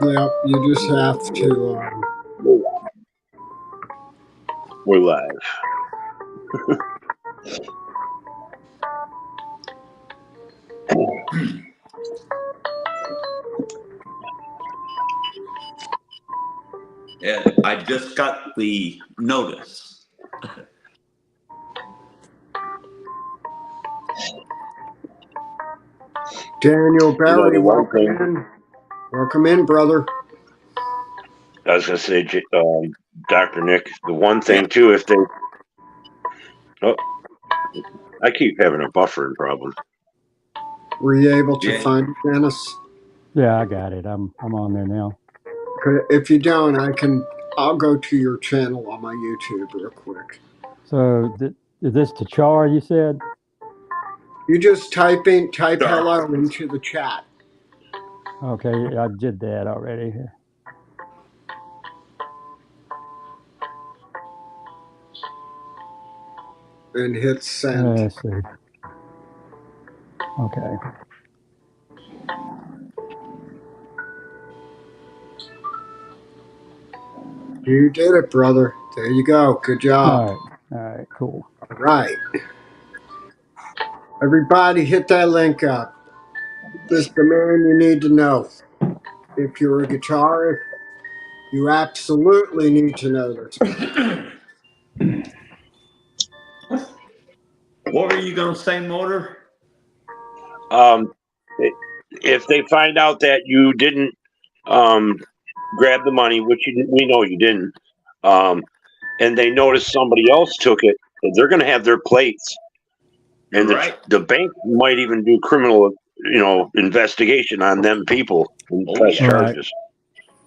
Yep, you just have to. We're live. Yeah, I just got the notice. Daniel Barry, welcome in, brother. I was going to say, Dr. Nick, the one thing too, if they, I keep having a buffering problem. Were you able to find it, Dennis? Yeah, I got it. I'm on there now. If you don't, I'll go to your channel on my YouTube real quick. So is this Tachar you said? You just type hello into the chat. Okay, I did that already. And hit send. Let's see. Okay. You did it, brother. There you go. Good job. All right, cool. All right. Everybody hit that link up. This is the man you need to know. If you're a guitarist, you absolutely need to know this. What were you going to say, Motor? If they find out that you didn't grab the money, which we know you didn't, and they notice somebody else took it, they're going to have their plates, and the bank might even do criminal, investigation on them people and press charges.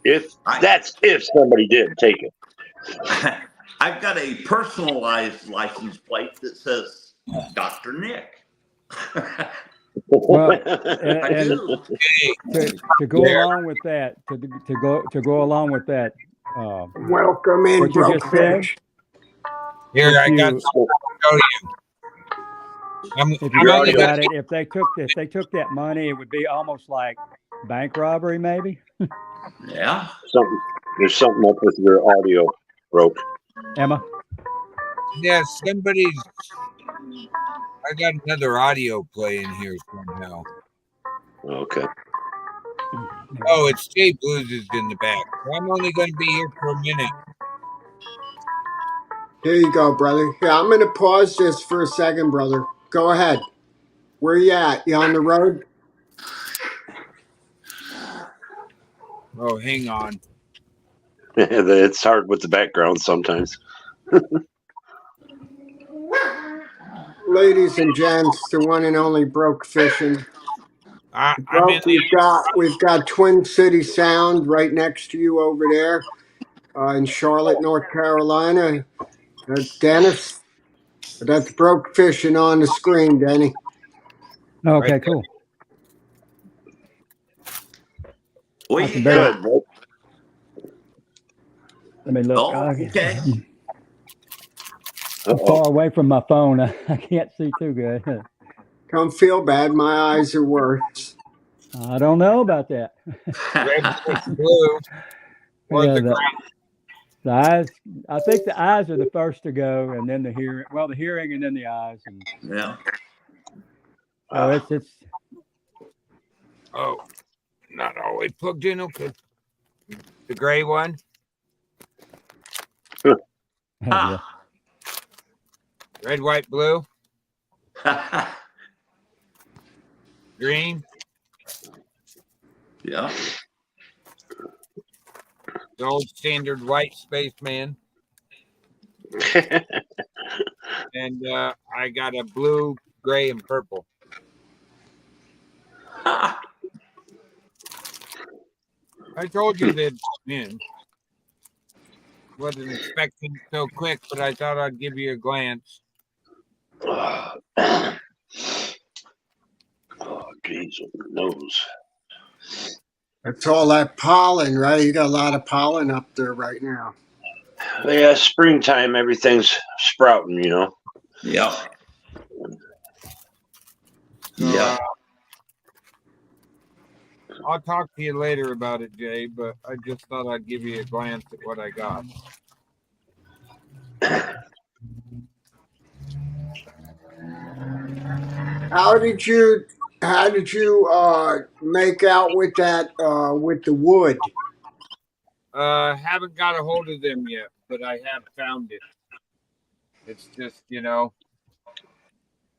If somebody did take it. I've got a personalized license plate that says Dr. Nick. Well, and to go along with that, to go along with that. Welcome in, what you just said. Here, I got something to show you. If you think about it, if they took that money, it would be almost like bank robbery, maybe. Yeah. There's something up with your audio, broke. Emma. Yeah, I got another audio playing here somehow. Okay. Oh, it's JBlues is in the back. I'm only going to be here for a minute. Here you go, brother. Yeah, I'm going to pause this for a second, brother. Go ahead. Where you at? You on the road? Oh, hang on. It's hard with the background sometimes. Ladies and gents, the one and only Broke Fishing. We've got Twin City Sound right next to you over there in Charlotte, North Carolina. Dennis, that's Broke Fishing on the screen, Denny. Okay, cool. What you got? got? Let me look. Oh, okay. I'm far away from my phone. I can't see too good. Don't feel bad. My eyes are worse. I don't know about that. Red, blue, or the eyes. I think the eyes are the first to go, and then the hearing. Well, the hearing, and then the eyes. And yeah. Oh, it's. Oh, not all the way plugged in. Okay. The gray one. Yeah. Red, white, blue. Green. Yeah. The old standard white Spaceman. And I got a blue, gray, and purple. I told you they'd come in. Wasn't expecting so quick, but I thought I'd give you a glance. Oh, geez, nose. That's all that pollen, right? You got a lot of pollen up there right now. Yeah, springtime, everything's sprouting, Yeah. Yeah. I'll talk to you later about it, Jay, but I just thought I'd give you a glance at what I got. How did you make out with that with the wood? Haven't got a hold of them yet, but I have found it. It's just,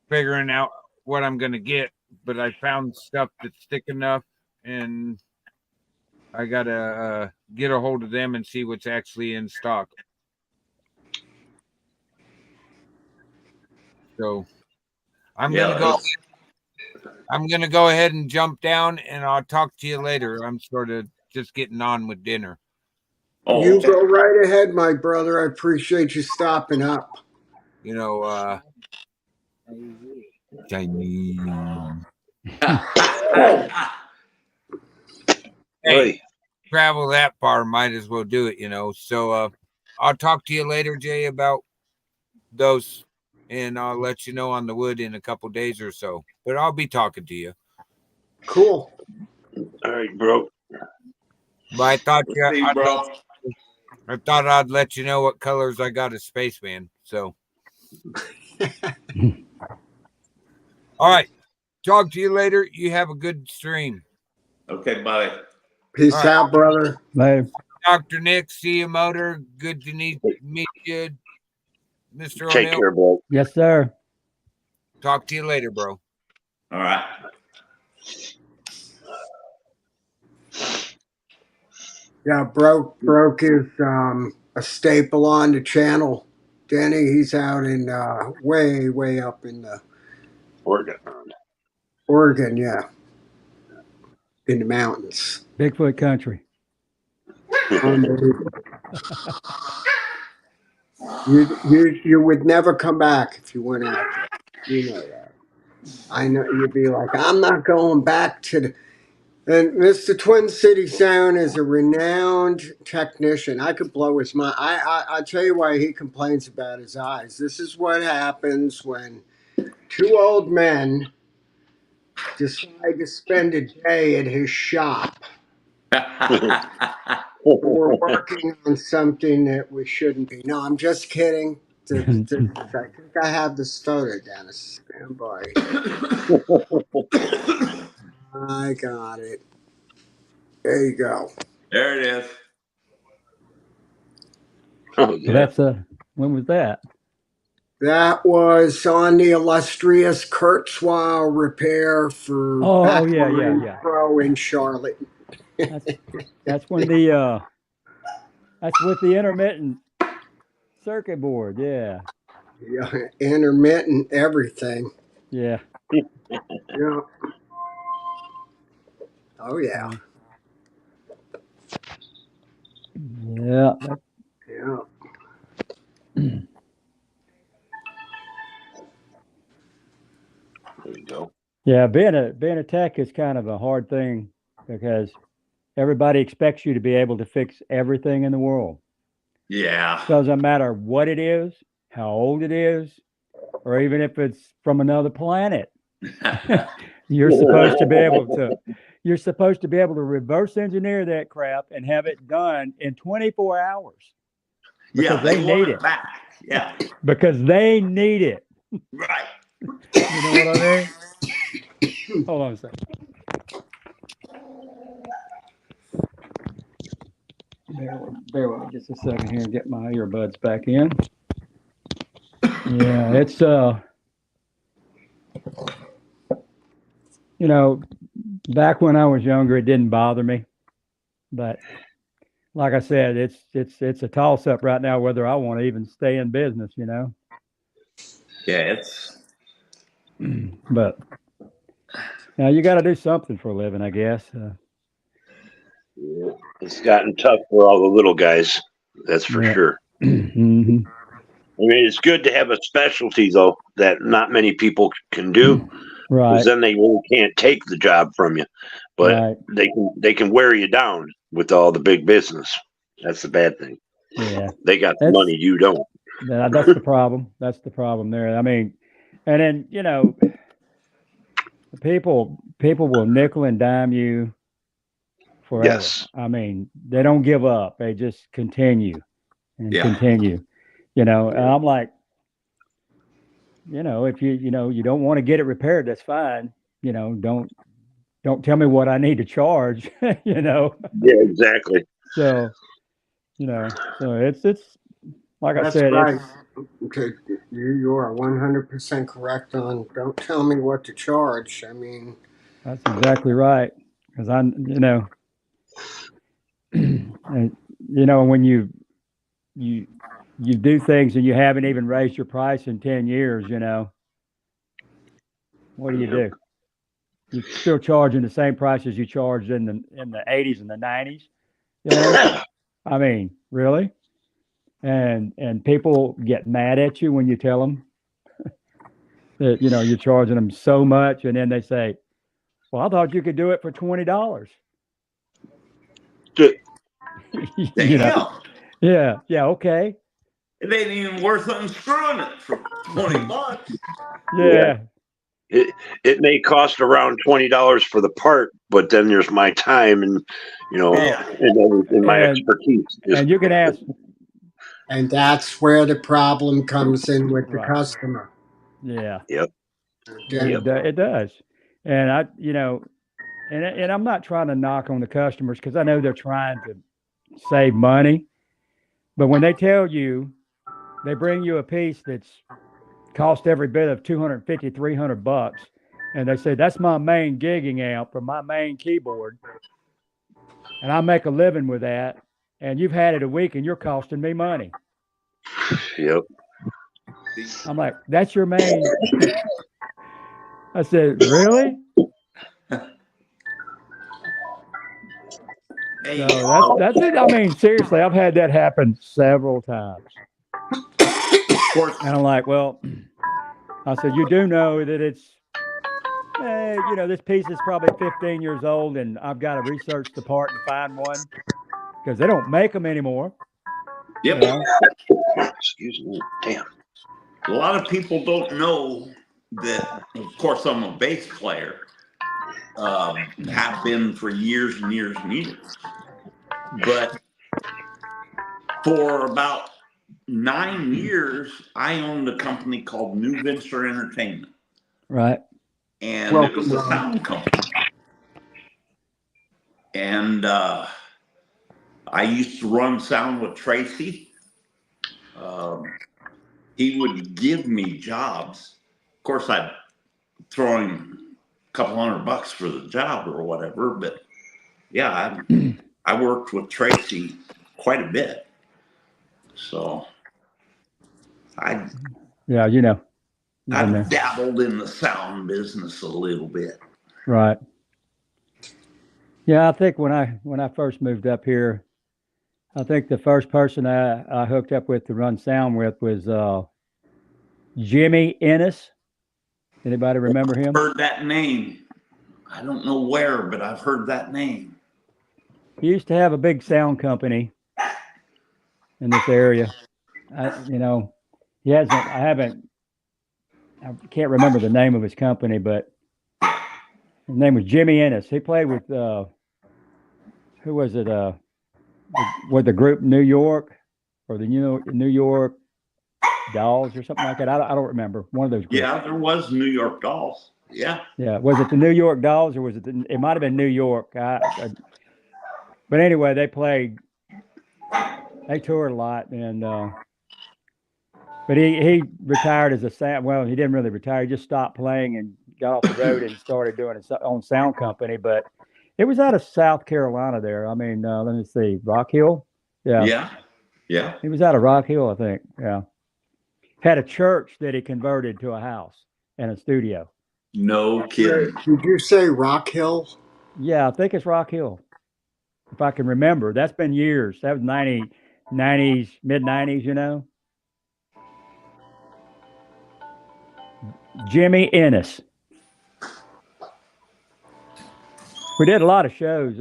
figuring out what I'm gonna get, but I found stuff that's thick enough, and I gotta get a hold of them and see what's actually in stock. So I'm gonna go ahead and jump down, and I'll talk to you later. I'm sort of just getting on with dinner. Oh, You okay. go right ahead, my brother. I appreciate you stopping up. Chinese. Hey, Hey, travel that far, might as well do it, So I'll talk to you later, Jay, about those, and I'll let you know on the wood in a couple days or so. But I'll be talking to you. Cool. all right, bro. But I thought See you, bro. I thought I'd let you know what colors I got as Spaceman. So, all right. Talk to you later. You have a good stream. Okay, bye. Peace All right. out, brother. Later. Dr. Nick, see you, Motor. Good to meet you, Mr. Take O'Neill. care, bro. Yes, sir. Talk to you later, bro. All right. Yeah, broke is a staple on the channel. Denny, he's out in way up in the Oregon. Oregon, yeah, in the mountains. Bigfoot country. Unbelievable. You would never come back if you went out there. You know that. I know you'd be like, I'm not going back to the. And Mr. Twin City Sound is a renowned technician. I could blow his mind. I tell you why he complains about his eyes. This is what happens when two old men decide to spend a day at his shop. We're working on something that we shouldn't be. No, I'm just kidding. I think I have this photo, Dennis. Stand by. I got it. There you go. There it is. Oh, So yeah. that's when was that? That was on the illustrious Kurzweil repair for Oh, yeah. Pro in Charlotte. That's when the that's with the intermittent circuit board. Yeah. Yeah, intermittent everything. Yeah. Yeah. Oh yeah. Yeah. Yeah. There you go. Yeah, being a tech is kind of a hard thing because everybody expects you to be able to fix everything in the world. Yeah. Doesn't matter what it is, how old it is, or even if it's from another planet. You're supposed to be able to reverse engineer that crap and have it done in 24 hours. Yeah, Because they want need it it. back. Yeah. Because they need it. Right. You know what I mean? Hold on a second. Bear with me just a second here and get my earbuds back in. Yeah, it's back when I was younger, it didn't bother me, but like I said, it's a toss up right now whether I want to even stay in business. Yeah, it's. But now you got to do something for a living, I guess. Yeah. It's gotten tough for all the little guys. That's for sure. Mm-hmm. I mean, it's good to have a specialty though that not many people can do. Right. Because then they really can't take the job from you, but they can wear you down with all the big business. That's the bad thing. Yeah, they got the money, you don't. That's the problem. That's the problem there. I mean, and then people will nickel and dime you forever. Yes. I mean, they don't give up. They just continue and Yeah. continue. And I'm like, if you don't want to get it repaired, that's fine. Don't tell me what I need to charge. Yeah, exactly. So so it's like I That's said, right. it's Okay, you are 100% correct on. Don't tell me what to charge. I mean, that's exactly right. Because and, when you do things and you haven't even raised your price in 10 years, what do you do? You're still charging the same prices you charged in the 80s and the 90s, I mean, really? And people get mad at you when you tell them that you're charging them so much, and then they say, "Well, I thought you could do it for $20." Damn. Yeah, okay, It ain't even worth unscrewing it for $20. yeah, It may cost around $20 for the part, but then there's my time and Yeah. and my and expertise. and you can ask, and that's where the problem comes in with the right? customer. Yeah, Yep. Again, it does, and and I'm not trying to knock on the customers because I know they're trying to save money, but when they tell you they bring you a piece that's cost every bit of 250, $300, and they say that's my main gigging amp or my main keyboard, and I make a living with that, and you've had it a week and you're costing me money. Yep. I'm like, that's your main. I said, really? Hey, So that's it. I mean, seriously, I've had that happen several times. of course, And I'm like, well, I said, you do know that it's, this piece is probably 15 years old, and I've got to research the part and find one because they don't make them anymore. yep. Excuse me. Damn. A lot of people don't know that, of course, I'm a bass player, have been for years and years and years. But for about 9 years, I owned a company called New Venture Entertainment. Right. And it was a sound company. And I used to run sound with Tracy. He would give me jobs. Of course, I'd throw him a couple $100 for the job or whatever. But yeah, I worked with Tracy quite a bit. So I I've dabbled in the sound business a little bit. Right. Yeah, I think when I first moved up here, I think the first person I hooked up with to run sound with was Jimmy Ennis. Anybody remember him? Heard that name. I don't know where, but I've heard that name. He used to have a big sound company in this area. I can't remember the name of his company, but his name was Jimmy Ennis. He played with who was it? With the group New York or the New York Dolls or something like that. I don't remember. One of those groups. Yeah, there was New York Dolls. Yeah. Yeah. Was it the New York Dolls or was it? It might have been New York. But anyway, they played. They toured a lot, and but he retired as a sound. Well, he didn't really retire. He just stopped playing and got off the road and started doing his own sound company. But it was out of South Carolina. There. I mean, let me see, Rock Hill. Yeah. He was out of Rock Hill, I think. Yeah. Had a church that he converted to a house and a studio. No kidding. Did you say Rock Hill? Yeah, I think it's Rock Hill. If I can remember. That's been years. That was 90s, mid-90s, Jimmy Ennis. We did a lot of shows,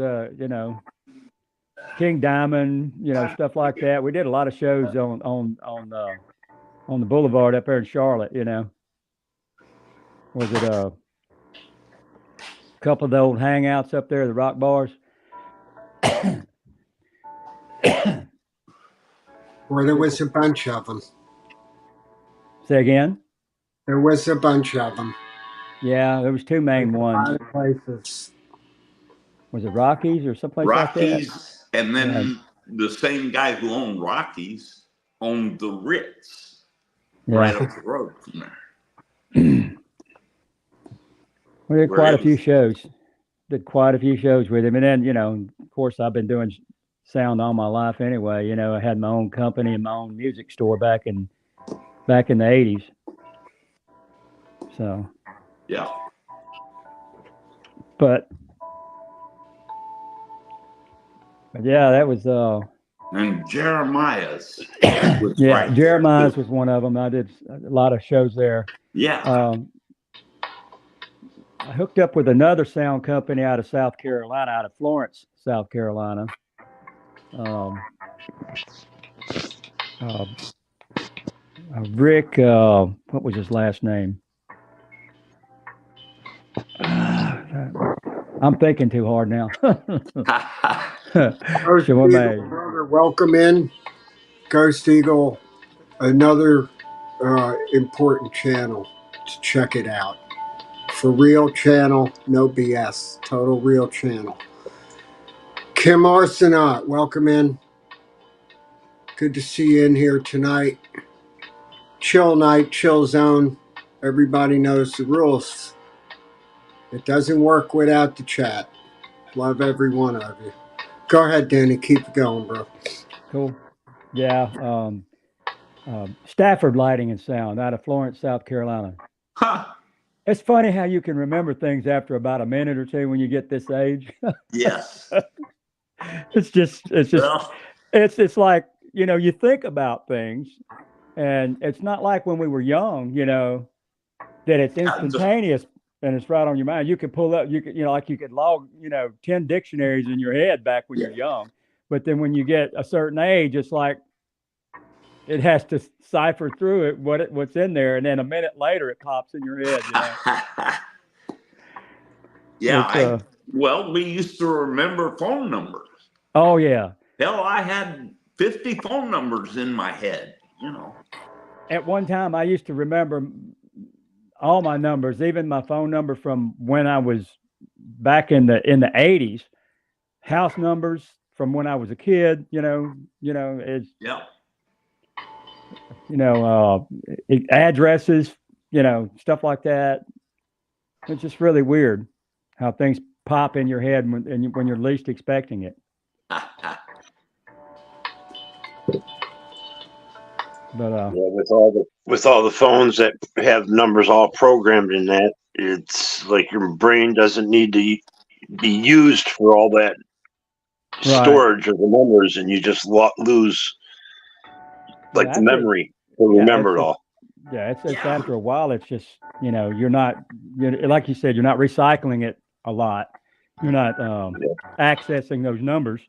King Diamond, stuff like that. We did a lot of shows on the boulevard up there in Charlotte, Was it a couple of the old hangouts up there, the rock bars? Or there was a bunch of them. Say again? There was a bunch of them. Yeah, there was two main ones. Places. Was it Rockies or someplace like that? Rockies, and then the same guy who owned Rockies owned the Ritz right up the road from there. We did quite a few shows. Did quite a few shows with him. And then, you know, of course, I've been doing sound all my life anyway. You know, I had my own company and my own music store back in the 80s. So. Yeah. But yeah, that was and Jeremiah's was right Jeremiah's was one of them. I did a lot of shows there. Yeah. I hooked up with another sound company out of South Carolina, out of Florence, South Carolina. Rick, what was his last name? I'm thinking too hard now. Welcome in, Goost Seagull, another important channel to check it out. For real channel, no BS, total real channel. Kim Arsenault, welcome in. Good to see you in here tonight. Chill night, chill zone. Everybody knows the rules. It doesn't work without the chat. Love every one of you. Go ahead, Danny. Keep it going, bro. Cool. Yeah. Stafford Lighting and Sound out of Florence, South Carolina. Huh. It's funny how you can remember things after about a minute or two when you get this age. Yes. It's like, you know, you think about things, and it's not like when we were young, you know, that it's instantaneous and it's right on your mind. You could pull up, you could log, 10 dictionaries in your head back when you're young. But then when you get a certain age, it's like it has to cipher through it what's in there, and then a minute later it pops in your head. You know? Well, we used to remember phone numbers. Oh yeah. Hell, I had 50 phone numbers in my head. You know. At one time, I used to remember all my numbers, even my phone number from when I was back in the 80s, house numbers from when I was a kid. Addresses, stuff like that. It's just really weird how things pop in your head when you're least expecting it. But with all the phones that have numbers all programmed in that, it's like your brain doesn't need to be used for all that storage of the numbers, and you just lose the memory to remember it all. Yeah, it's after a while, it's just, you're like you said, you're not recycling it a lot. You're not accessing those numbers,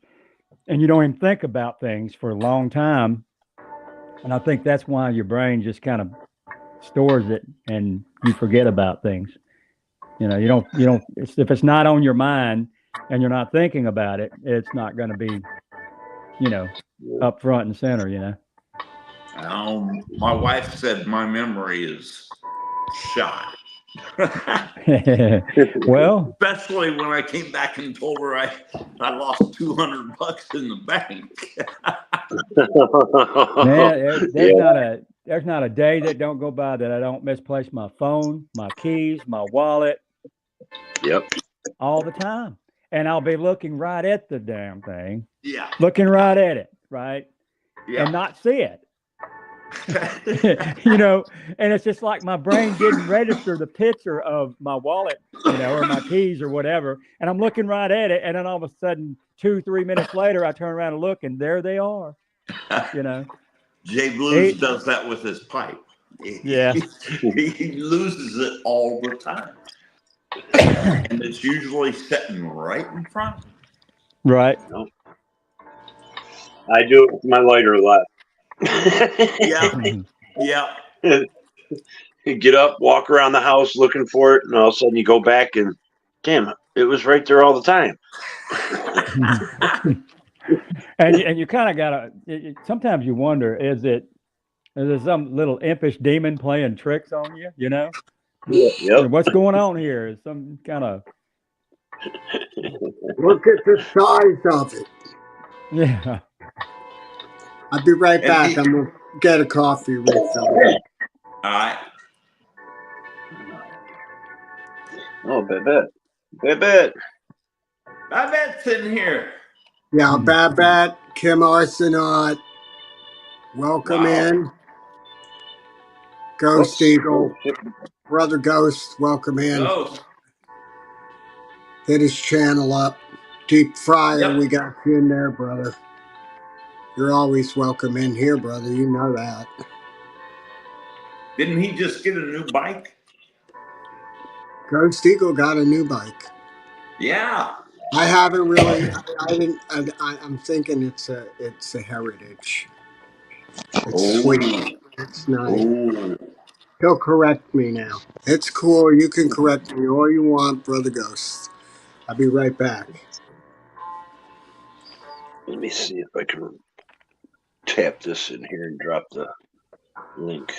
and you don't even think about things for a long time. And I think that's why your brain just kind of stores it and you forget about things. You don't, if it's not on your mind and you're not thinking about it, it's not going to be, up front and center, My wife said my memory is shot. Well, especially when I came back and told her I lost $200 in the bank. Man, there's not a day that don't go by that I don't misplace my phone, my keys, my wallet. Yep. All the time. And I'll be looking right at the damn thing. Yeah. Looking right at it, right? Yeah. And not see it. And it's just like my brain didn't register the picture of my wallet, or my keys or whatever. And I'm looking right at it. And then all of a sudden, 2-3 minutes later, I turn around and look, and there they are. JBlues does that with his pipe. Yeah. He loses it all the time. And it's usually sitting right in front of him. Right. I do it with my lighter a lot. Yeah. You get up, walk around the house looking for it, and all of a sudden you go back and, damn, it was right there all the time. And you kind of gotta. Sometimes you wonder, is there some little impish demon playing tricks on you? You know, Yep. what's going on here? Is some kind of Look at the size of it. yeah. I'll be right And back. I'm going to get a coffee refill. all right. Oh, Babette. Babette's in here. Yeah, Babette, Kim Arsenault, welcome Wow. in. Goost Seagull, Brother Ghost, welcome in. Ghost. Hit his channel up. Deep Fryer, Yep. we got you in there, brother. You're always welcome in here, brother. You know that. Didn't he just get a new bike? Goost Eagle got a new bike. Yeah. I haven't really. I'm thinking it's a Heritage. It's sweet. It's nice. Oh. He'll correct me now. It's cool. You can correct me all you want, Brother Ghost. I'll be right back. Let me see if I can tap this in here and drop the link.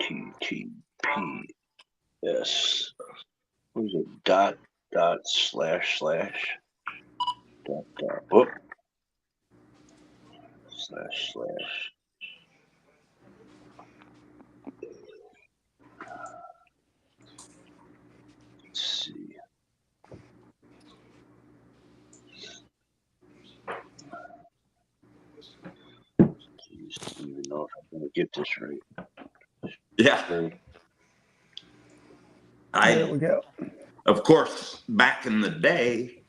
HTTPS. What is it? Dot slash dot. Whoop. Slash. Let's see. Jeez, I don't even know if I'm going to get this right. Yeah. There we go. Of course, back in the day,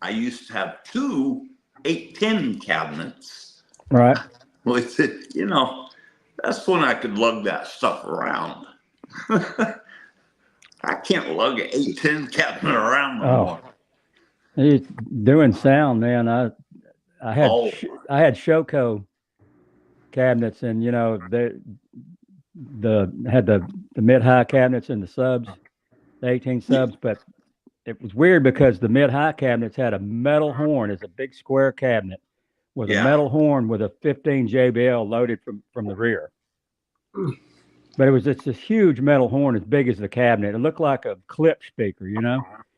I used to have 2 810 cabinets. Right. With it, that's when I could lug that stuff around. I can't lug an 810 cabinet around no more. He's doing sound, man. I had I had Showco cabinets, and they had the mid-high cabinets and the subs, the 18 subs, but it was weird because the mid-high cabinets had a metal horn. It's a big square cabinet with a metal horn with a 15 JBL loaded from the rear. But it was just this huge metal horn as big as the cabinet. It looked like a clip speaker,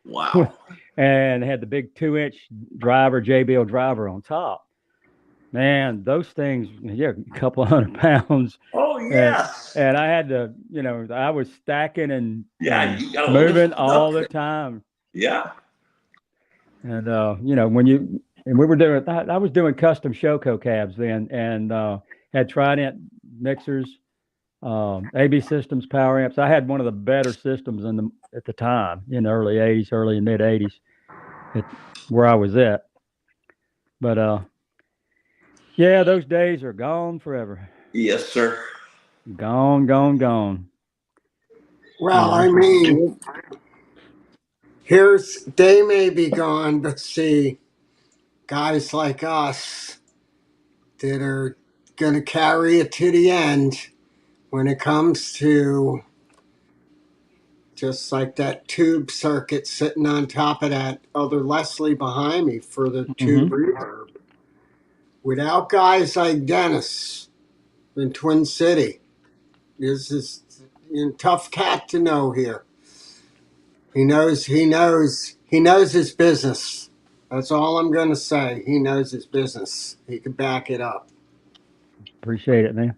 Wow. And it had the big 2-inch JBL driver on top. Man, those things, a couple of $100. Oh, yes. And I had to, I was stacking and You gotta moving all the time. Yeah. And, and we were doing, I was doing custom Showco cabs then, and had Trident mixers, AB systems, power amps. I had one of the better systems at the time in the early and mid 80s, where I was at. But yeah, those days are gone forever. Yes, sir. Gone. Well, I mean, they may be gone, but see, guys like us that are going to carry it to the end when it comes to just like that tube circuit sitting on top of that other Leslie behind me for the tube reverb. Without guys like Dennis in Twin City, this is a tough cat to know here. He knows his business. That's all I'm going to say. He knows his business. He can back it up. Appreciate it, man.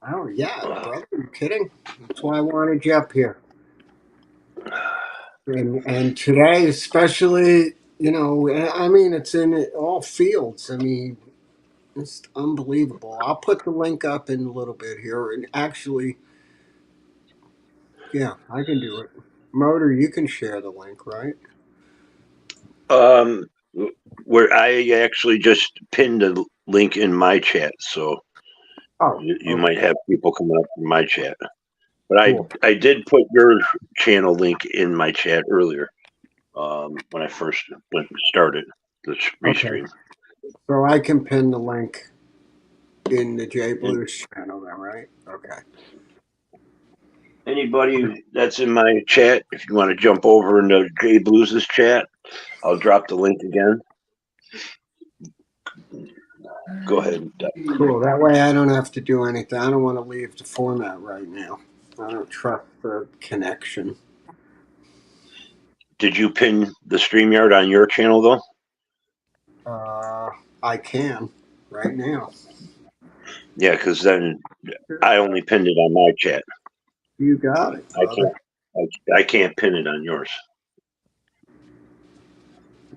Oh, yeah, brother. Are you kidding? That's why I wanted you up here. And today, especially, I mean, it's in all fields. I mean, it's unbelievable. I'll put the link up in a little bit here. And actually, yeah, I can do it. Motor, you can share the link, right? Where I actually just pinned a link in my chat, so you might have people coming up in my chat. But I did put your channel link in my chat earlier when I first started the restream. Okay. So I can pin the link in the JBlues channel then, right? Okay. Anybody that's in my chat, if you want to jump over into JBlues' chat, I'll drop the link again. Go ahead. Cool. That way I don't have to do anything. I don't want to leave the format right now. I don't trust the connection. Did you pin the StreamYard on your channel though? I can right now. Yeah, because then I only pinned it on my chat. You got it, brother. I can't pin it on yours.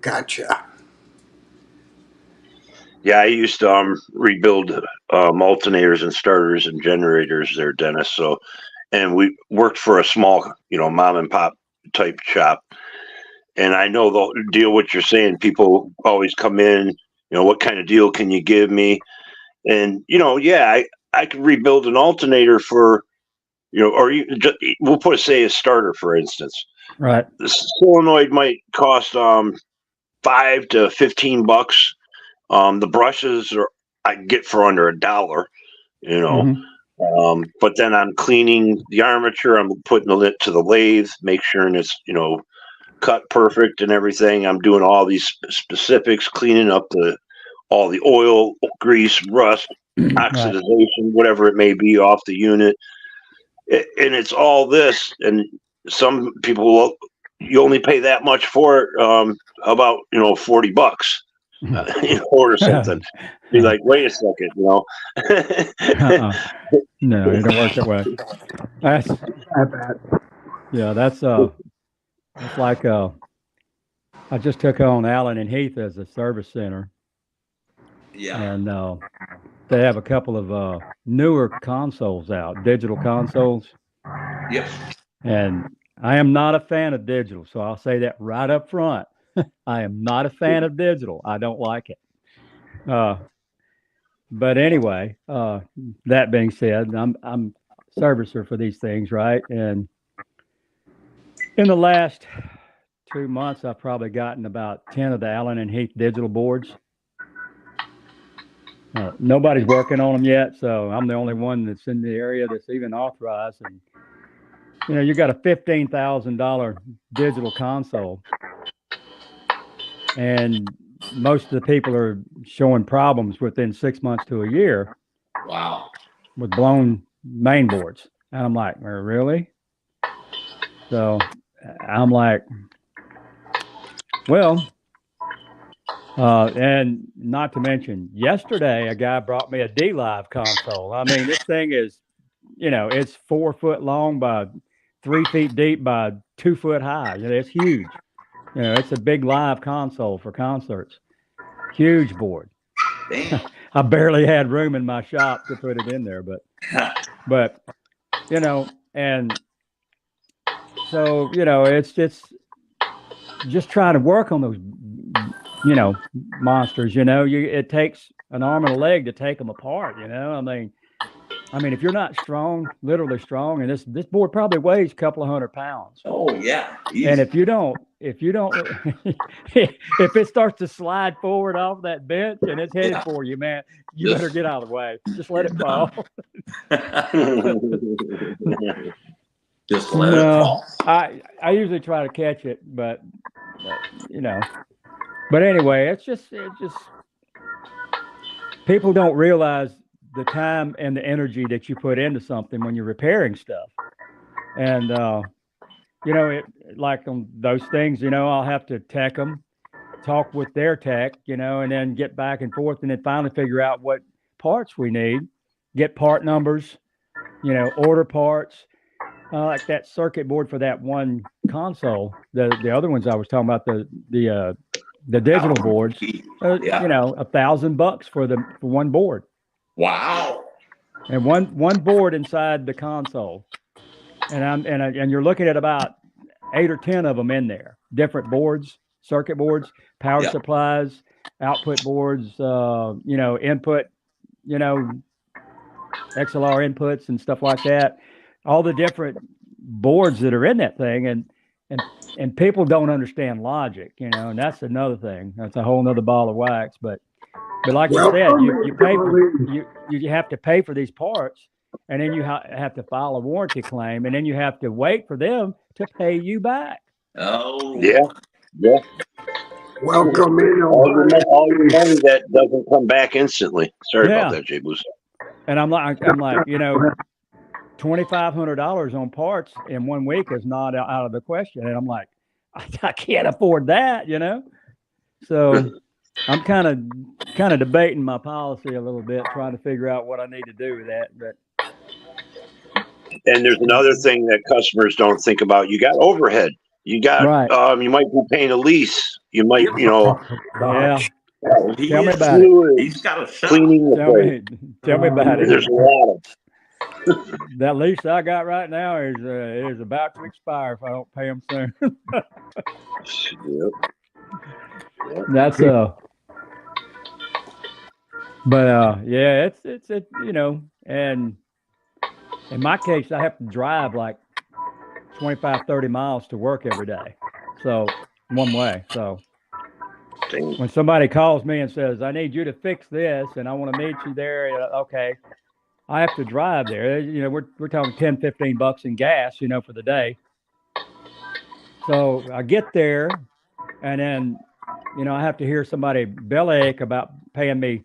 Gotcha. Yeah, I used to rebuild alternators and starters and generators there, Dennis. So, and we worked for a small, mom and pop type shop. And I know the deal what you're saying. People always come in, what kind of deal can you give me? And yeah, I could rebuild an alternator for, or we'll put say a starter for instance. Right. The solenoid might cost $5 to $15. The brushes I get for under $1, but then I'm cleaning the armature. I'm putting it to the lathe, make sure it's, cut perfect and everything. I'm doing all these specifics, cleaning up all the oil, grease, rust, oxidization, whatever it may be off the unit. And it's all this. And some people, you only pay that much for it, about, $40. Or something. Be like, wait a second, No, it don't work that way. That's it's like I just took on Allen and Heath as a service center. Yeah. And they have a couple of newer consoles out, digital consoles. Yep. And I am not a fan of digital, so I'll say that right up front. I am not a fan of digital. I don't like it. But anyway, that being said, I'm servicer for these things, right? And in the last 2 months, I've probably gotten about 10 of the Allen and Heath digital boards. Nobody's working on them yet, so I'm the only one that's in the area that's even authorized. And you got a $15,000 digital console, and most of the people are showing problems within 6 months to a year. Wow. With blown main boards. And I'm like, really? So I'm like, well, and not to mention, yesterday a guy brought me a D-Live console. I mean, this thing is, it's 4 foot long by 3 feet deep by 2 foot high. It's huge. It's a big live console for concerts. Huge board. I barely had room in my shop to put it in there, but and so it's just trying to work on those monsters. It takes an arm and a leg to take them apart. I mean, if you're not strong, literally strong, and this board probably weighs a couple of 100 pounds. Oh yeah. Easy. And if you don't, if it starts to slide forward off that bench and it's headed for you, man, you better get out of the way. Just let it fall. Just let it fall. I usually try to catch it, but But anyway, it's just people don't realize the time and the energy that you put into something when you're repairing stuff. And like on those things, I'll have to tech them, talk with their tech, and then get back and forth, and then finally figure out what parts we need, get part numbers, order parts. Like that circuit board for that one console. The other ones I was talking about, the digital boards, $1,000 for one board. Wow. And one board inside the console. And you're looking at about 8 or 10 of them in there. Different boards, circuit boards, power supplies, output boards, input, XLR inputs and stuff like that. All the different boards that are in that thing, and people don't understand logic, and that's another thing. That's a whole nother ball of wax. But like you said, you pay for you have to pay for these parts, and then you have to file a warranty claim, and then you have to wait for them to pay you back. Oh yeah. Welcome in, All your money that doesn't come back instantly. Sorry about Yeah. that, JBlues. And I'm like, $2,500 on parts in 1 week is not out of the question. And I'm like, I can't afford that, So I'm kind of debating my policy a little bit, trying to figure out what I need to do with that. But And there's another thing that customers don't think about. You got overhead. You got, right. you might be paying a lease. You might, Yeah. He Tell me is- about it. He's got a shop. cleaning the place. Tell me about it. There's a lot of That lease I got right now is about to expire if I don't pay them soon. Yep. That's but yeah, it's and in my case I have to drive like 25, 30 miles to work every day. So one way. So Dang. when somebody calls me and says, I need you to fix this and I want to meet you there, okay, I have to drive there. We're talking 10, 15 bucks in gas, for the day. So I get there and then, I have to hear somebody bellyache about paying me,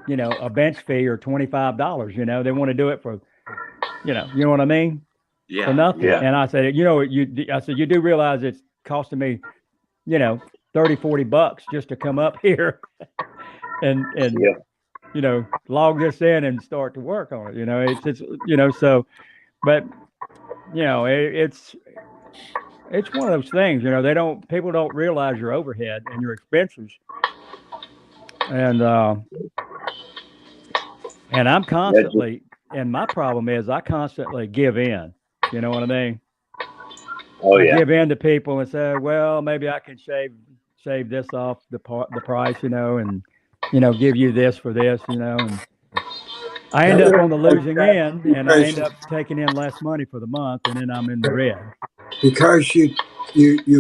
a bench fee or $25. They want to do it for, you know what I mean? Yeah. For nothing. Yeah. And I said, you do realize it's costing me, 30, 40 bucks just to come up here and log this in and start to work on it. It's so, but it's one of those things, people don't realize your overhead and your expenses. And I'm constantly, and my problem is I constantly give in. You know what I mean? Oh, I yeah. give in to people and say, well, maybe I can shave this off the price, and give you this for this, and I end up on the losing end, and I end up taking in less money for the month, and then I'm in the red. Because you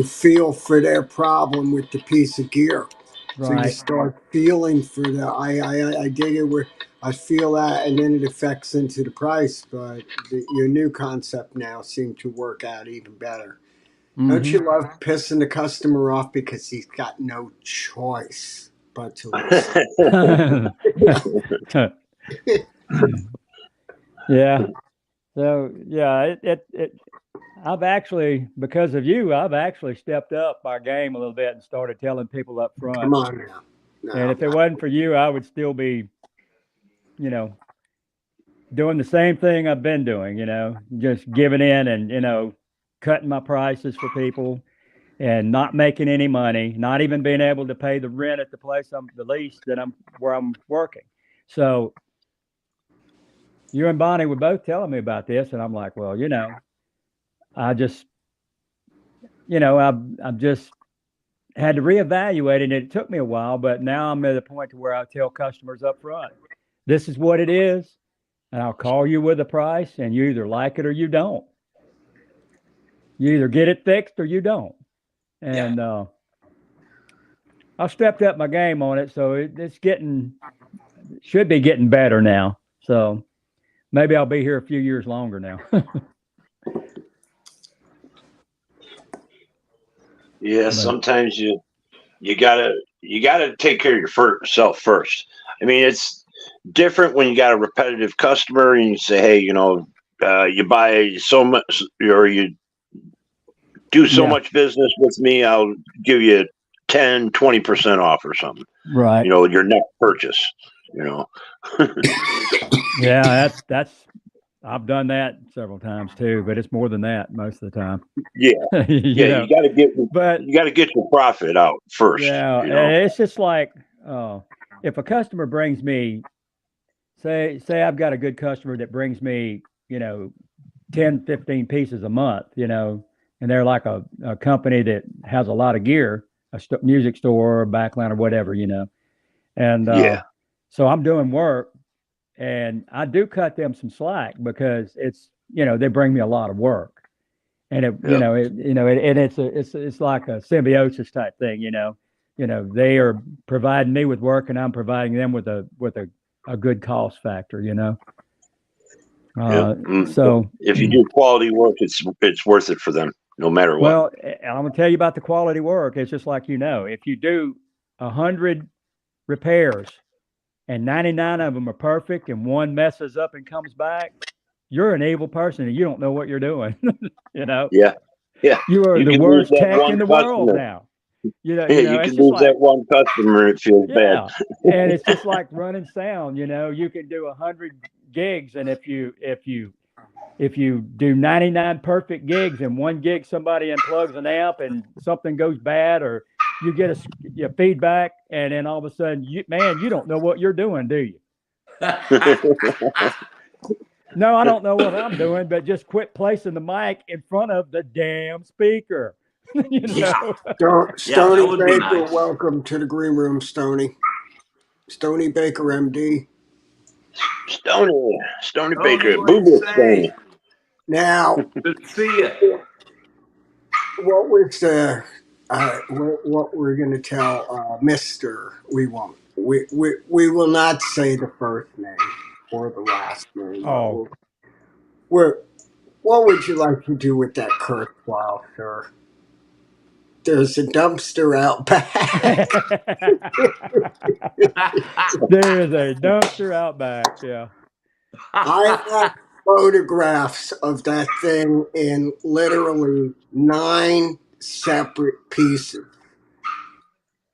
feel for their problem with the piece of gear. So you Right. start feeling for that. I dig it where I feel that, and then it affects into the price. But your new concept now seemed to work out even better. Don't you love pissing the customer off because he's got no choice but to listen? Yeah. So yeah, I've actually, because of you, I've actually stepped up my game a little bit and started telling people up front. Come on now. No, And if it wasn't for you, I would still be, doing the same thing I've been doing, just giving in and, cutting my prices for people and not making any money, not even being able to pay the rent at the place the lease where I'm working. So you and Bonnie were both telling me about this, and I'm like, well, I just, I've just had to reevaluate it. And it took me a while, but now I'm at a point to where I tell customers up front, this is what it is, and I'll call you with a price, and you either like it or you don't. You either get it fixed or you don't. And I've stepped up my game on it, so should be getting better now. So maybe I'll be here a few years longer now. Yeah, sometimes you gotta take care of yourself first. I mean, it's different when you got a repetitive customer and you say, hey, you buy so much or you do so much business with me, I'll give you 10, 20% off or something. Right. Your next purchase, Yeah, that's I've done that several times too, but it's more than that most of the time. Yeah. You gotta get your profit out first. Yeah. It's just like if a customer brings me, say I've got a good customer that brings me, 10, 15 pieces a month, and they're like a company that has a lot of gear, a music store, or backline or whatever, and so I'm doing work and I do cut them some slack because it's, they bring me a lot of work and it's like a symbiosis type thing, they are providing me with work and I'm providing them with a good cost factor, So if you do quality work, it's worth it for them. no matter what. Well, and I'm going to tell you about the quality work. It's just like, if you do 100 repairs and 99 of them are perfect and one messes up and comes back, you're an evil person and you don't know what you're doing. Yeah. You are the can lose worst that tech one in the world customer. now. You It's can just lose that one customer. It feels bad. and it's just like running sound. You can do 100 gigs, and if you do 99 perfect gigs and one gig somebody unplugs an amp and something goes bad, or you get a feedback, and then all of a sudden, you don't know what you're doing, do you? No, I don't know what I'm doing, but just quit placing the mic in front of the damn speaker. Yeah. Stony that would be Baker, nice. welcome to the green room, Stony. Stony Baker, MD. Stony Baker, what do Boo you Boo say? Stony. Now, Good to see you. what was what we're going to tell Mister? We won't. We will not say the first name or the last name. Oh. What would you like to do with that curveball, sir? There's a dumpster out back. There is a dumpster out back. Yeah. I have photographs of that thing in literally 9 separate pieces.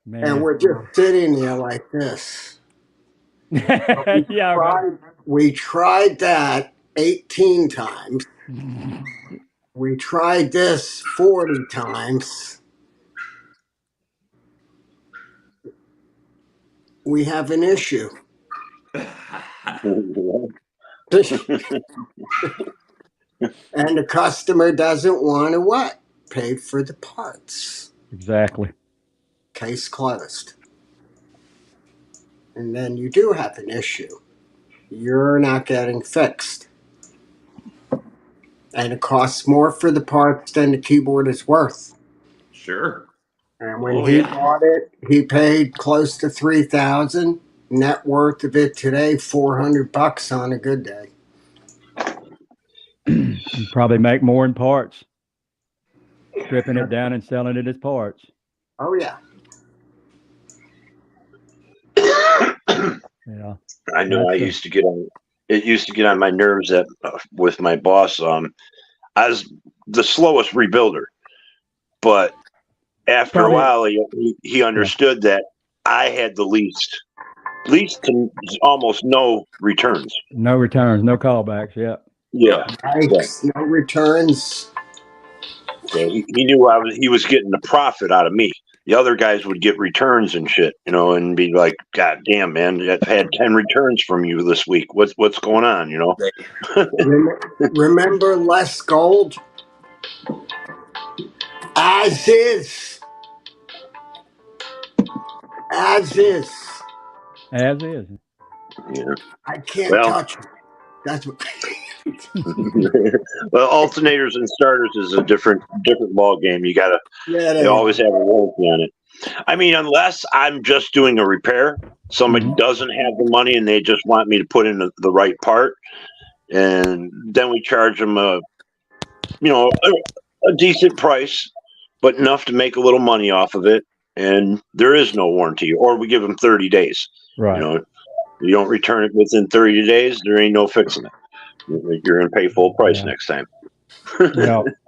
Man. And we're just sitting there like this. We tried that 18 times. We tried this 40 times. We have an issue. And the customer doesn't want to what? Pay for the parts. Exactly. Case closed. And then you do have an issue. You're not getting fixed. And it costs more for the parts than the keyboard is worth. Sure. And when he bought it, he paid close to $3,000. Net worth of it today, $400 on a good day. You probably make more in parts, stripping it down and selling it as parts. Oh yeah. Yeah. I know. It used to get on my nerves that with my boss. I was the slowest rebuilder, but after a while, he understood that I had the least to almost no returns. No returns, no callbacks. Yeah. Yeah. No returns. So he knew he was getting the profit out of me. The other guys would get returns and shit, and be like, "God damn, man, I've had 10 returns from you this week. What's going on?" Remember less gold? As is. As is. As is. Yeah. I can't touch it. That's what. Well, alternators and starters is a different ball game. You gotta. They always have a warranty on it. I mean, unless I'm just doing a repair, somebody doesn't have the money and they just want me to put in the right part, and then we charge them a decent price, but enough to make a little money off of it. And there is no warranty, or we give them 30 days. Right. You don't return it within 30 days, there ain't no fixing it. You're going to pay full price next time.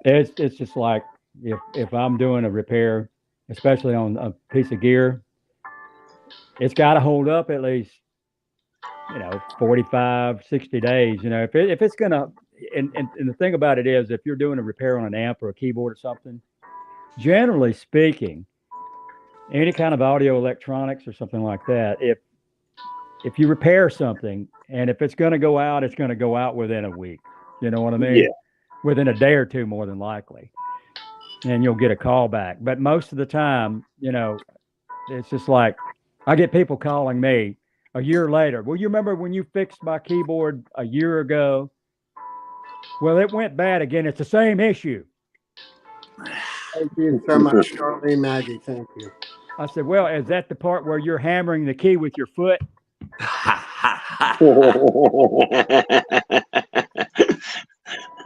It's just like if I'm doing a repair, especially on a piece of gear, it's got to hold up at least, 45, 60 days. If it's going to, and the thing about it is, if you're doing a repair on an amp or a keyboard or something, generally speaking, any kind of audio electronics or something like that, if you repair something and if it's going to go out, it's going to go out within a week. You know what I mean? Yeah. Within a day or two, more than likely. And you'll get a call back. But most of the time, it's just like I get people calling me a year later. Well, you remember when you fixed my keyboard a year ago? Well, it went bad again. It's the same issue. Thank you so much, Charlie, Maggie. Thank you. I said, well, is that the part where you're hammering the key with your foot?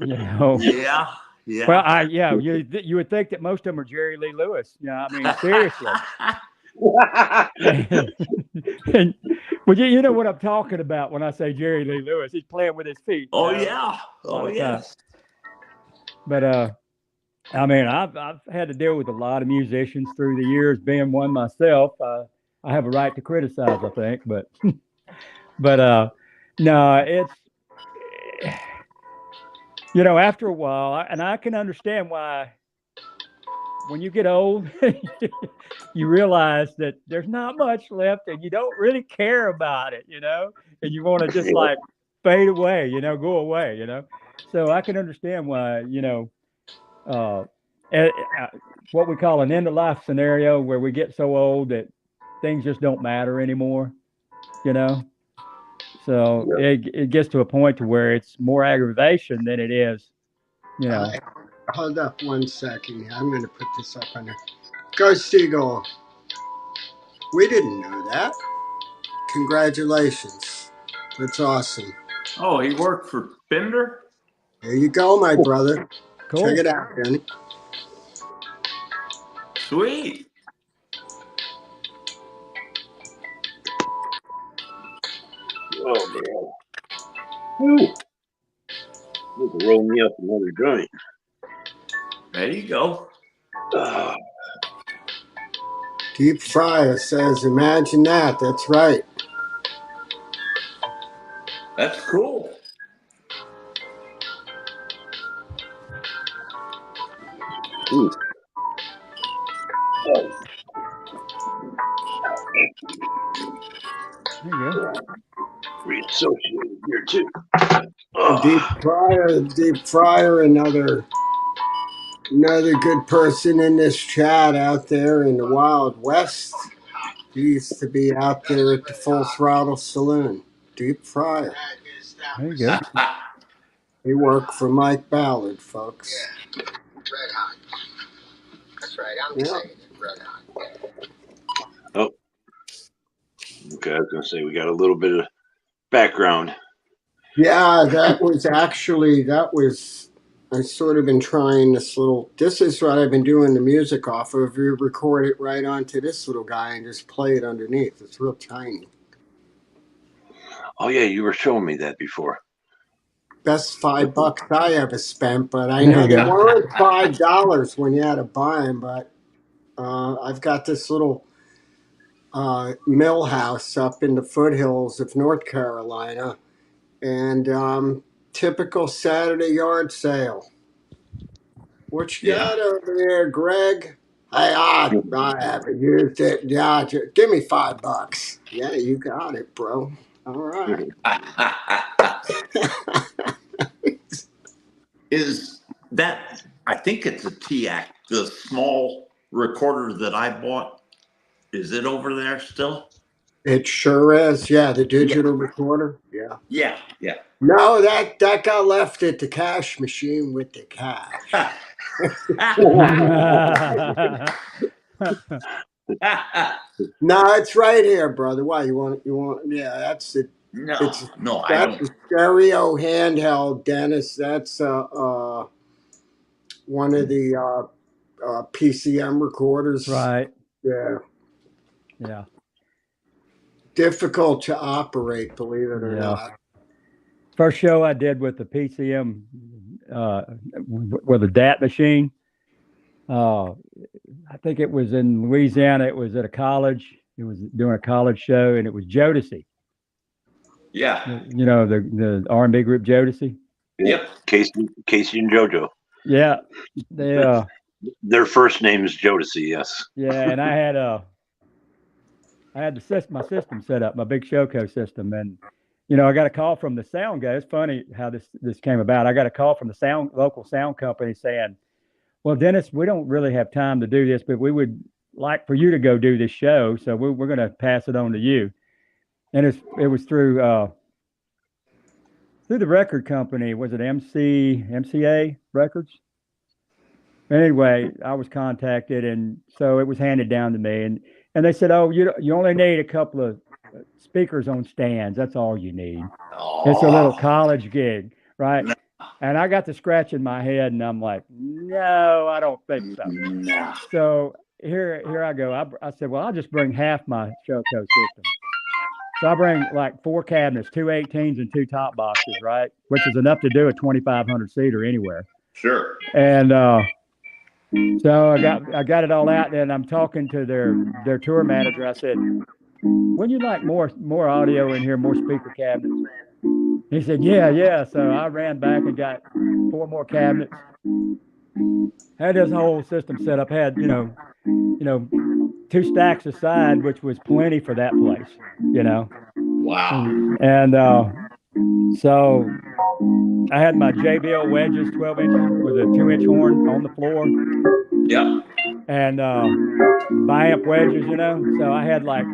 Yeah. Yeah. Well, you would think that most of them are Jerry Lee Lewis. Yeah, I mean, seriously. And, well, you know what I'm talking about when I say Jerry Lee Lewis. He's playing with his feet. Oh, you know, yeah. a lot Oh, of yes. But I mean, I've had to deal with a lot of musicians through the years. Being one myself, I have a right to criticize, I think. But no, it's after a while, and I can understand why. When you get old, you realize that there's not much left, and you don't really care about it, and you want to just like fade away, go away, So I can understand why, uh, what we call an end of life scenario where we get so old that things just don't matter anymore, you know. So it gets to a point to where it's more aggravation than it is, you know. Hold up 1 second. I'm going to put this up on there. Goost Seagull. We didn't know that. Congratulations. That's awesome. Oh, he worked for Fender? There you go, my brother. Cool. Check it out, Danny. Sweet. Oh, man. Whew. You can roll me up another joint. There you go. Deep Fryer says, imagine that. That's right. That's cool. Ooh. Oh. There you go. Reassociated here, too. Deep Fryer, another good person in this chat out there in the Wild West. He used to be out there at the Full Throttle Saloon. Deep Fryer. There you go. He worked for Mike Ballard, folks. Yeah. Red hot. That's right. I'm saying it. Red hot. Oh. Okay, I was going to say we got a little bit of background. Yeah, I sort of been trying this is what I've been doing the music off of. You record it right onto this little guy and just play it underneath. It's real tiny. Oh, yeah, you were showing me that before. Best $5 I ever spent, but I know they weren't $5 when you had to buy them, but I've got this little mill house up in the foothills of North Carolina, and typical Saturday yard sale. What you got over there, Greg? I haven't used it. Yeah, give me $5. Yeah, you got it, bro. All right. Is that, I think it's a TAC, the small recorder that I bought. Is it over there still? It sure is. Yeah, the digital recorder. Yeah. Yeah. No, that got left at the cash machine with the cash. No, it's right here, brother. Why you want? Yeah, that's it. No, I That's don't. a stereo handheld, Dennis. That's one of the PCM recorders. Right. Yeah. Difficult to operate, believe it or not. First show I did with the PCM, with a DAT machine. I think it was in Louisiana. It was at a college. It was doing a college show, and it was Jodessy. Yeah. You know, the R&B group Jodessy. Yep. Casey and JoJo. Yeah. They their first name is Jodessy, yes. Yeah, and I had my system set up, my big Showco system, and I got a call from the sound guy. It's funny how this came about. I got a call from the local sound company saying, "Well, Dennis, we don't really have time to do this, but we would like for you to go do this show, so we're going to pass it on to you." And it was through the record company. Was it MCA Records? Anyway, I was contacted, and so it was handed down to me, and they said, "Oh, you only need a couple of speakers on stands. That's all you need." Oh. It's a little college gig, right? And I got to scratching my head, and I'm like, no, I don't think so. No. So here I go. I said, well, I'll just bring half my Showco system. So I bring like 4 cabinets, 2 18s and 2 top boxes, right? Which is enough to do a 2,500 seater anywhere. Sure. And so I got it all out, and I'm talking to their tour manager. I said, wouldn't you like more audio in here, more speaker cabinets? He said, yeah. So I ran back and got 4 more cabinets. Had this whole system set up. Had, 2 stacks aside, which was plenty for that place, Wow. And so I had my JBL wedges, 12 inch with a 2-inch horn on the floor. Yep. And biamp wedges, So I had like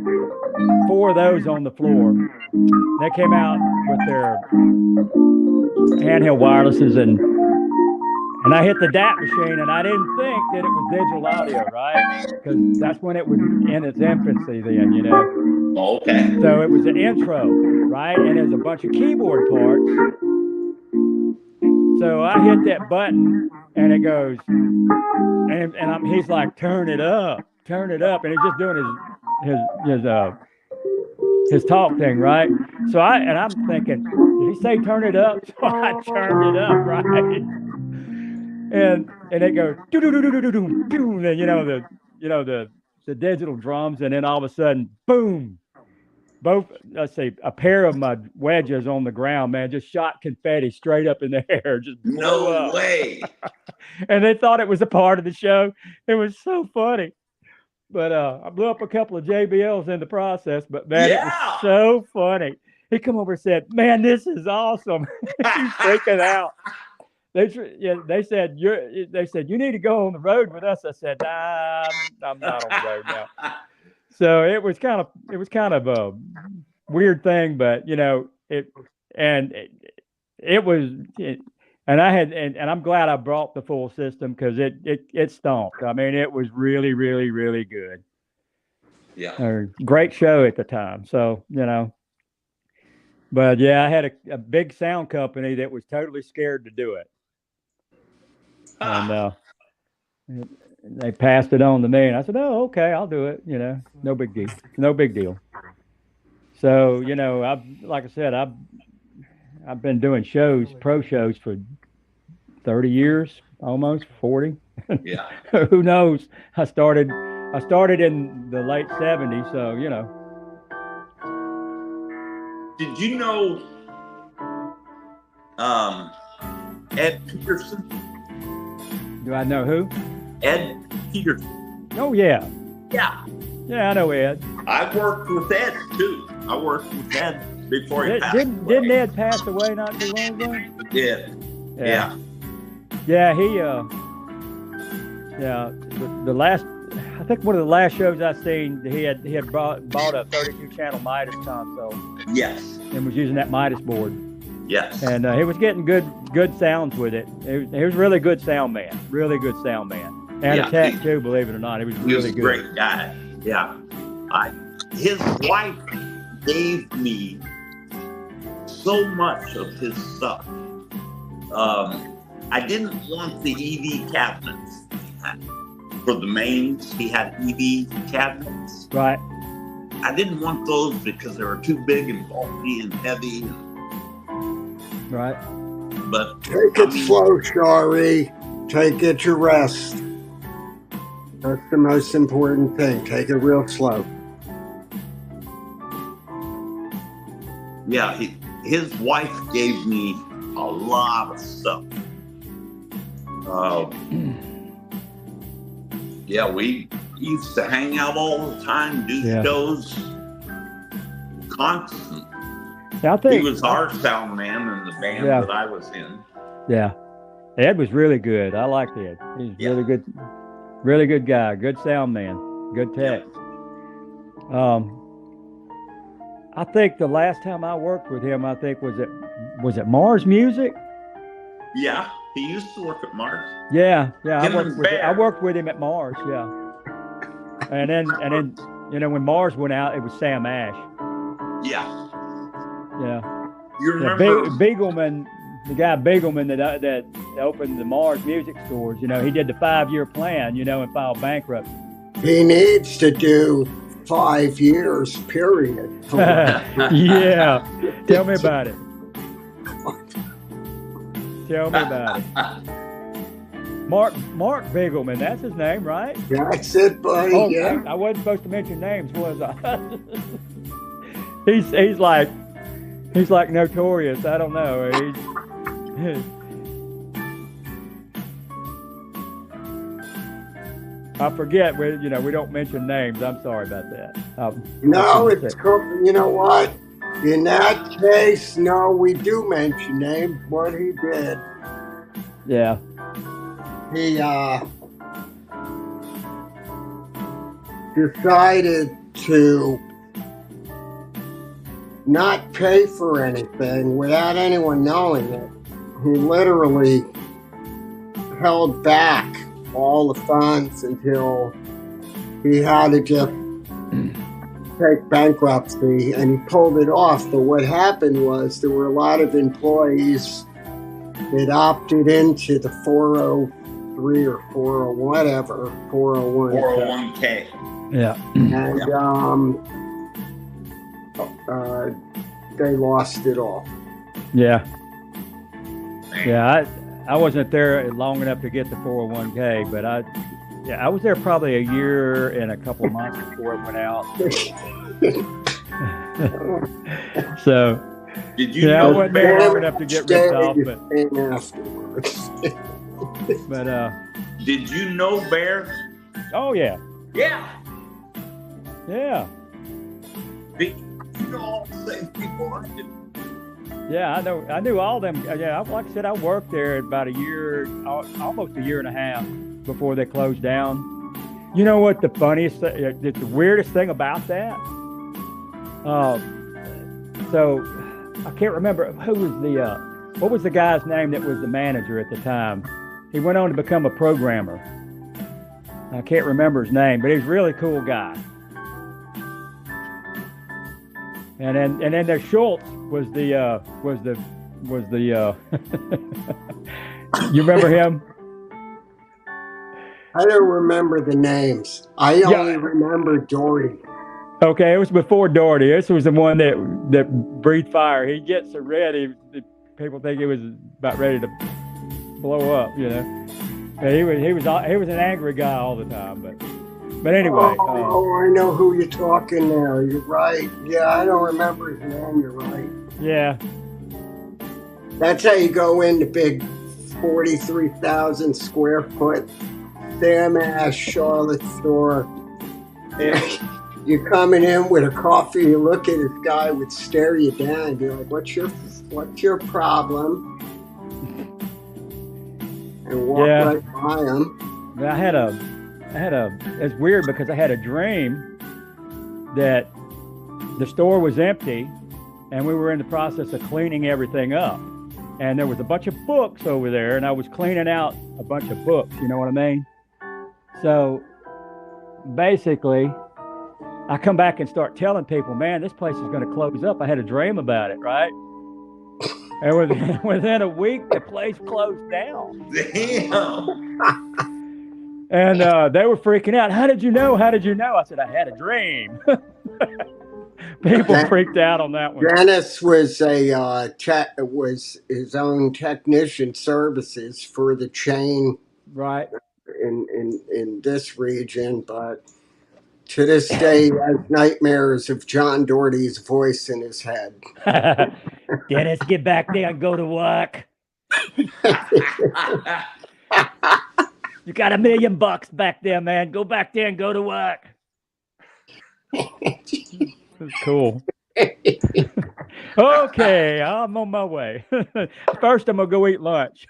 4 of those on the floor. They came out with their handheld wirelesses, and I hit the DAT machine, and I didn't think that it was digital audio, right? Because that's when it was in its infancy then, Okay. So it was an intro, right? And there's a bunch of keyboard parts. So I hit that button, and it goes, and he's like, turn it up, and he's just doing his talk thing, right? So I'm thinking, did he say turn it up? So I turned it up, right? And it goes do do do do do do do, and the digital drums, and then all of a sudden, boom! Let's see, a pair of my wedges on the ground, man, just shot confetti straight up in the air, just blew No up. way. And they thought it was a part of the show. It was so funny. But I blew up a couple of JBLs in the process. But man, It was so funny. He come over and said, "Man, this is awesome." He's freaking out. They said you need to go on the road with us. I said, nah, I'm not on the road now. So it was kind of a weird thing, but and I'm glad I brought the full system, because it stomped. I mean, it was really, really, really good. Yeah. Great show at the time. So, but yeah, I had a big sound company that was totally scared to do it. And they passed it on to me, and I said, "Oh, okay, I'll do it. No big deal. No big deal." So, like I said, I've been doing pro shows for 30 years, almost 40. Yeah. Who knows? I started in the late 70s, so Did you know Ed Peterson? Do I know who? Ed Peterson. Oh yeah. Yeah. Yeah, I know Ed. I worked with Ed too. I worked with Ed before he passed away. Didn't Ed pass away not too long ago? He did. Yeah. Yeah, he the last, I think one of the last shows I seen, he had bought a 32 channel Midas console. Yes. And was using that Midas board. Yes. And he was getting good sounds with it. He was really good sound man. Really good sound man. And a tech too, believe it or not. He was really good. He was a great guy. Yeah. His wife gave me so much of his stuff. I didn't want the EV cabinets for the mains. He had EV cabinets. Right. I didn't want those because they were too big and bulky and heavy. Right. But take it slow, Shari. Get your rest. That's the most important thing. Take it real slow. Yeah, his wife gave me a lot of stuff. Yeah, we used to hang out all the time, do shows constant. I think he was our sound man in the band that I was in. Yeah. Ed was really good. I liked Ed. He's really good guy, good sound man, good tech. I think the last time I worked with him, I think was it Mars Music? Yeah, he used to work at Mars. Yeah. I worked with him at Mars. Yeah. And then when Mars went out, it was Sam Ash. Yeah. Yeah. You remember the guy Bigelman that opened the Mars music stores, you know, he did the 5-year plan, you know, and filed bankruptcy. He needs to do 5 years, period. Yeah. Tell me about it. Tell me about it. Mark Bigelman, that's his name, right? That's it, buddy. Oh, yeah. I wasn't supposed to mention names, was I? he's like notorious. I don't know. I forget. We don't mention names. I'm sorry about that. No, it's cool. You know what? In that case, no, we do mention names. What he did. Yeah. He decided to not pay for anything without anyone knowing it. He literally held back all the funds until he had to just take bankruptcy, and he pulled it off. But what happened was there were a lot of employees that opted into the 403 or 40 whatever 401k. Yeah. And they lost it all. Yeah. Yeah, I wasn't there long enough to get the 401k, but I was there probably a year and a couple of months before it went out. So Did you I know wasn't there Bear? long enough to get ripped off, but Did you know Bear? oh yeah. Yeah. Yeah. You know all the same people I did. Yeah, I knew all them. Yeah, like I said, I worked there about a year, almost a year and a half before they closed down. You know what the funniest, the weirdest thing about that? So I can't remember who was what was the guy's name that was the manager at the time? He went on to become a programmer. I can't remember his name, but he's a really cool guy. And then their Schultz was the you remember him? I don't remember the names. I only remember Doherty. Okay, it was before Doherty. This was the one that breathed fire. He gets so red, people think he was about ready to blow up, you know. But he was an angry guy all the time, but anyway. I know who you're talking now. You're right. Yeah, I don't remember his name. You're right. Yeah. That's how you go in the big 43,000 square foot Sam-ass Charlotte store. You're coming in with a coffee, you look at this guy would stare you down and be like, what's your problem? And walk right by him. I had a it's weird because I had a dream that the store was empty and we were in the process of cleaning everything up. And there was a bunch of books over there and I was cleaning out a bunch of books, you know what I mean? So basically, I come back and start telling people, man, this place is going to close up. I had a dream about it, right? And within a week, the place closed down. Damn. And they were freaking out. How did you know? How did you know? I said, I had a dream. People freaked out on that one. Dennis was was his own technician services for the chain, right, in this region, but to this day, he has nightmares of John Doherty's voice in his head. Dennis, get back there and go to work. You got $1 million back there, man. Go back there and go to work. That's cool. Okay, I'm on my way. First, I'm gonna go eat lunch.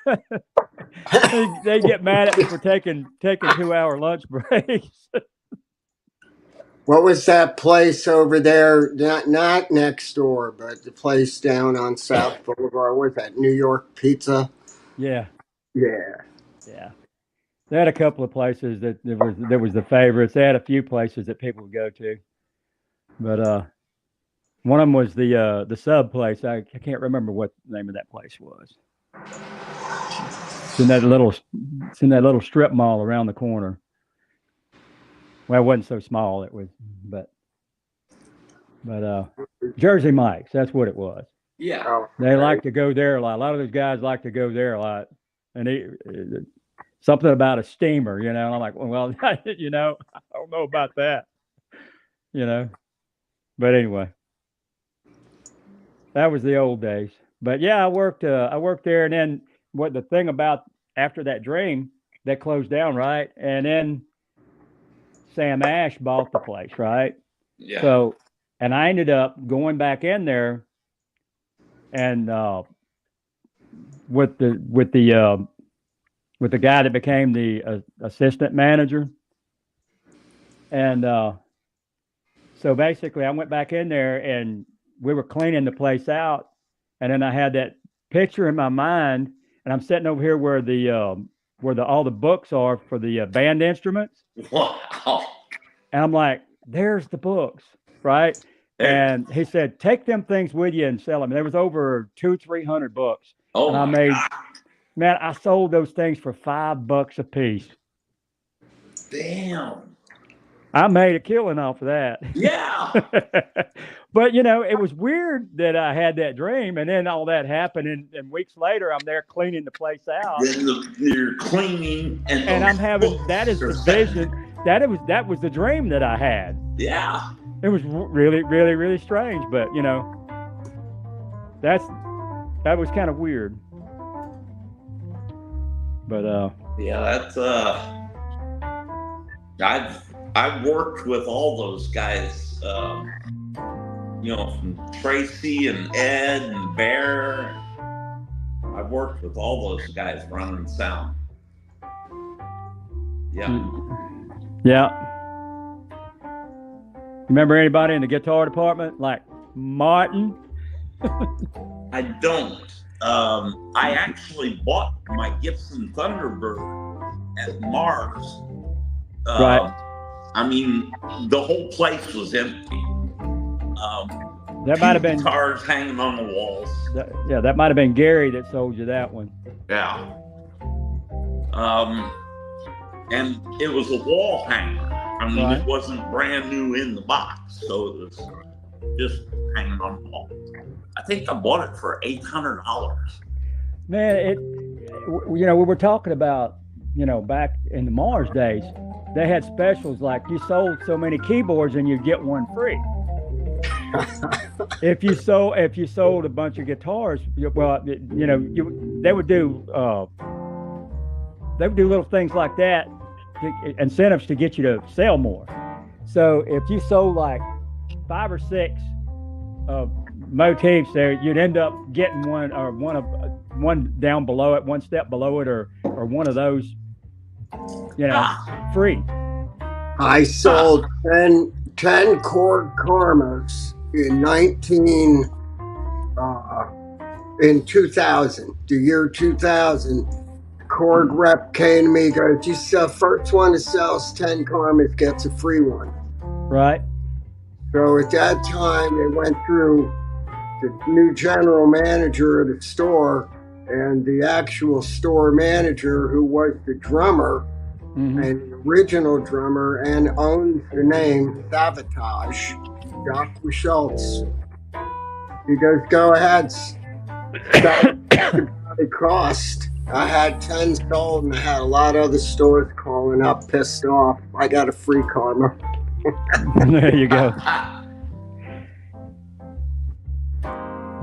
They get mad at me for taking 2-hour lunch breaks. What was that place over there? Not next door, but the place down on South Boulevard. What was that? New York Pizza? Yeah. Yeah. Yeah. They had a couple of places that there was the favorites. They had a few places that people would go to. But one of them was the sub place. I can't remember what the name of that place was. It's in that little strip mall around the corner. Well, it wasn't so small. It was, but Jersey Mike's. That's what it was. Yeah. Oh, They like to go there a lot. A lot of those guys like to go there a lot, and something about a steamer, you know. And I'm like, well, you know, I don't know about that, you know. But anyway, that was the old days. But yeah, I worked there, and then what the thing about after that dream, that closed down, right? And then Sam Ash bought the place, right? Yeah. So, and I ended up going back in there, and with the guy that became the assistant manager, and so basically I went back in there and we were cleaning the place out, and then I had that picture in my mind, and I'm sitting over here where all the books are for the band instruments. Wow. And I'm like, there's the books, right? And he said, take them things with you and sell them. And there was over 200-300 books. Oh, and I sold those things for $5 a piece. damn. I made a killing off of that. Yeah. But, you know, it was weird that I had that dream, and then all that happened, and weeks later, I'm there cleaning the place out. Then you're cleaning, and I'm having, that is the vision. That was the dream that I had. Yeah. It was really, really, really strange, but, you know, that was kind of weird. But yeah, that's I've worked with all those guys, you know, from Tracy and Ed and Bear. I've worked with all those guys running sound. Yeah. Yeah. Remember anybody in the guitar department like Martin? I don't. I actually bought my Gibson Thunderbird at Mars. Right. I mean, the whole place was empty. That might have been guitars hanging on the walls. That might have been Gary that sold you that one. Yeah. And it was a wall hanger. I mean, Right. It wasn't brand new in the box, so it was just hanging on the wall. I think I bought it for $800. Man, you know, we were talking about, you know, back in the Mars days, they had specials like you sold so many keyboards and you'd get one free. If you sold a bunch of guitars, well, you know, they would do little things like that, incentives to get you to sell more. So if you sold like 5 or 6 motifs there, you'd end up getting one down below it, one step below it, or one of those, you know, free. I sold 10 chord karmas in 2000, the year 2000. Chord rep came to me, goes, "You sell first one that sells 10 karmas gets a free one." Right. So at that time, they went through the new general manager of the store and the actual store manager, who was the drummer, Mm-hmm. and the original drummer, and owns the name Sabotage, Dr. Schultz. He goes, "Go ahead, it cost." I had 10 sold, and I had a lot of other stores calling up, pissed off. I got a free karma. There you go.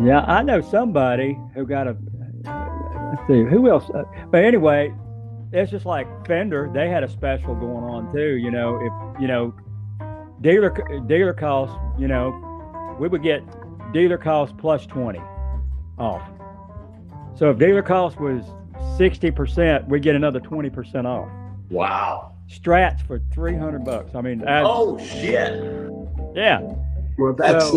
Yeah, I know somebody who got let's see, who else? But anyway, it's just like Fender. They had a special going on too. You know, if you know dealer cost, you know, we would get dealer cost plus 20 off. So if dealer cost was 60%, we'd get another 20% off. Wow. Strats for $300. I mean, Oh shit. Yeah. Well, that's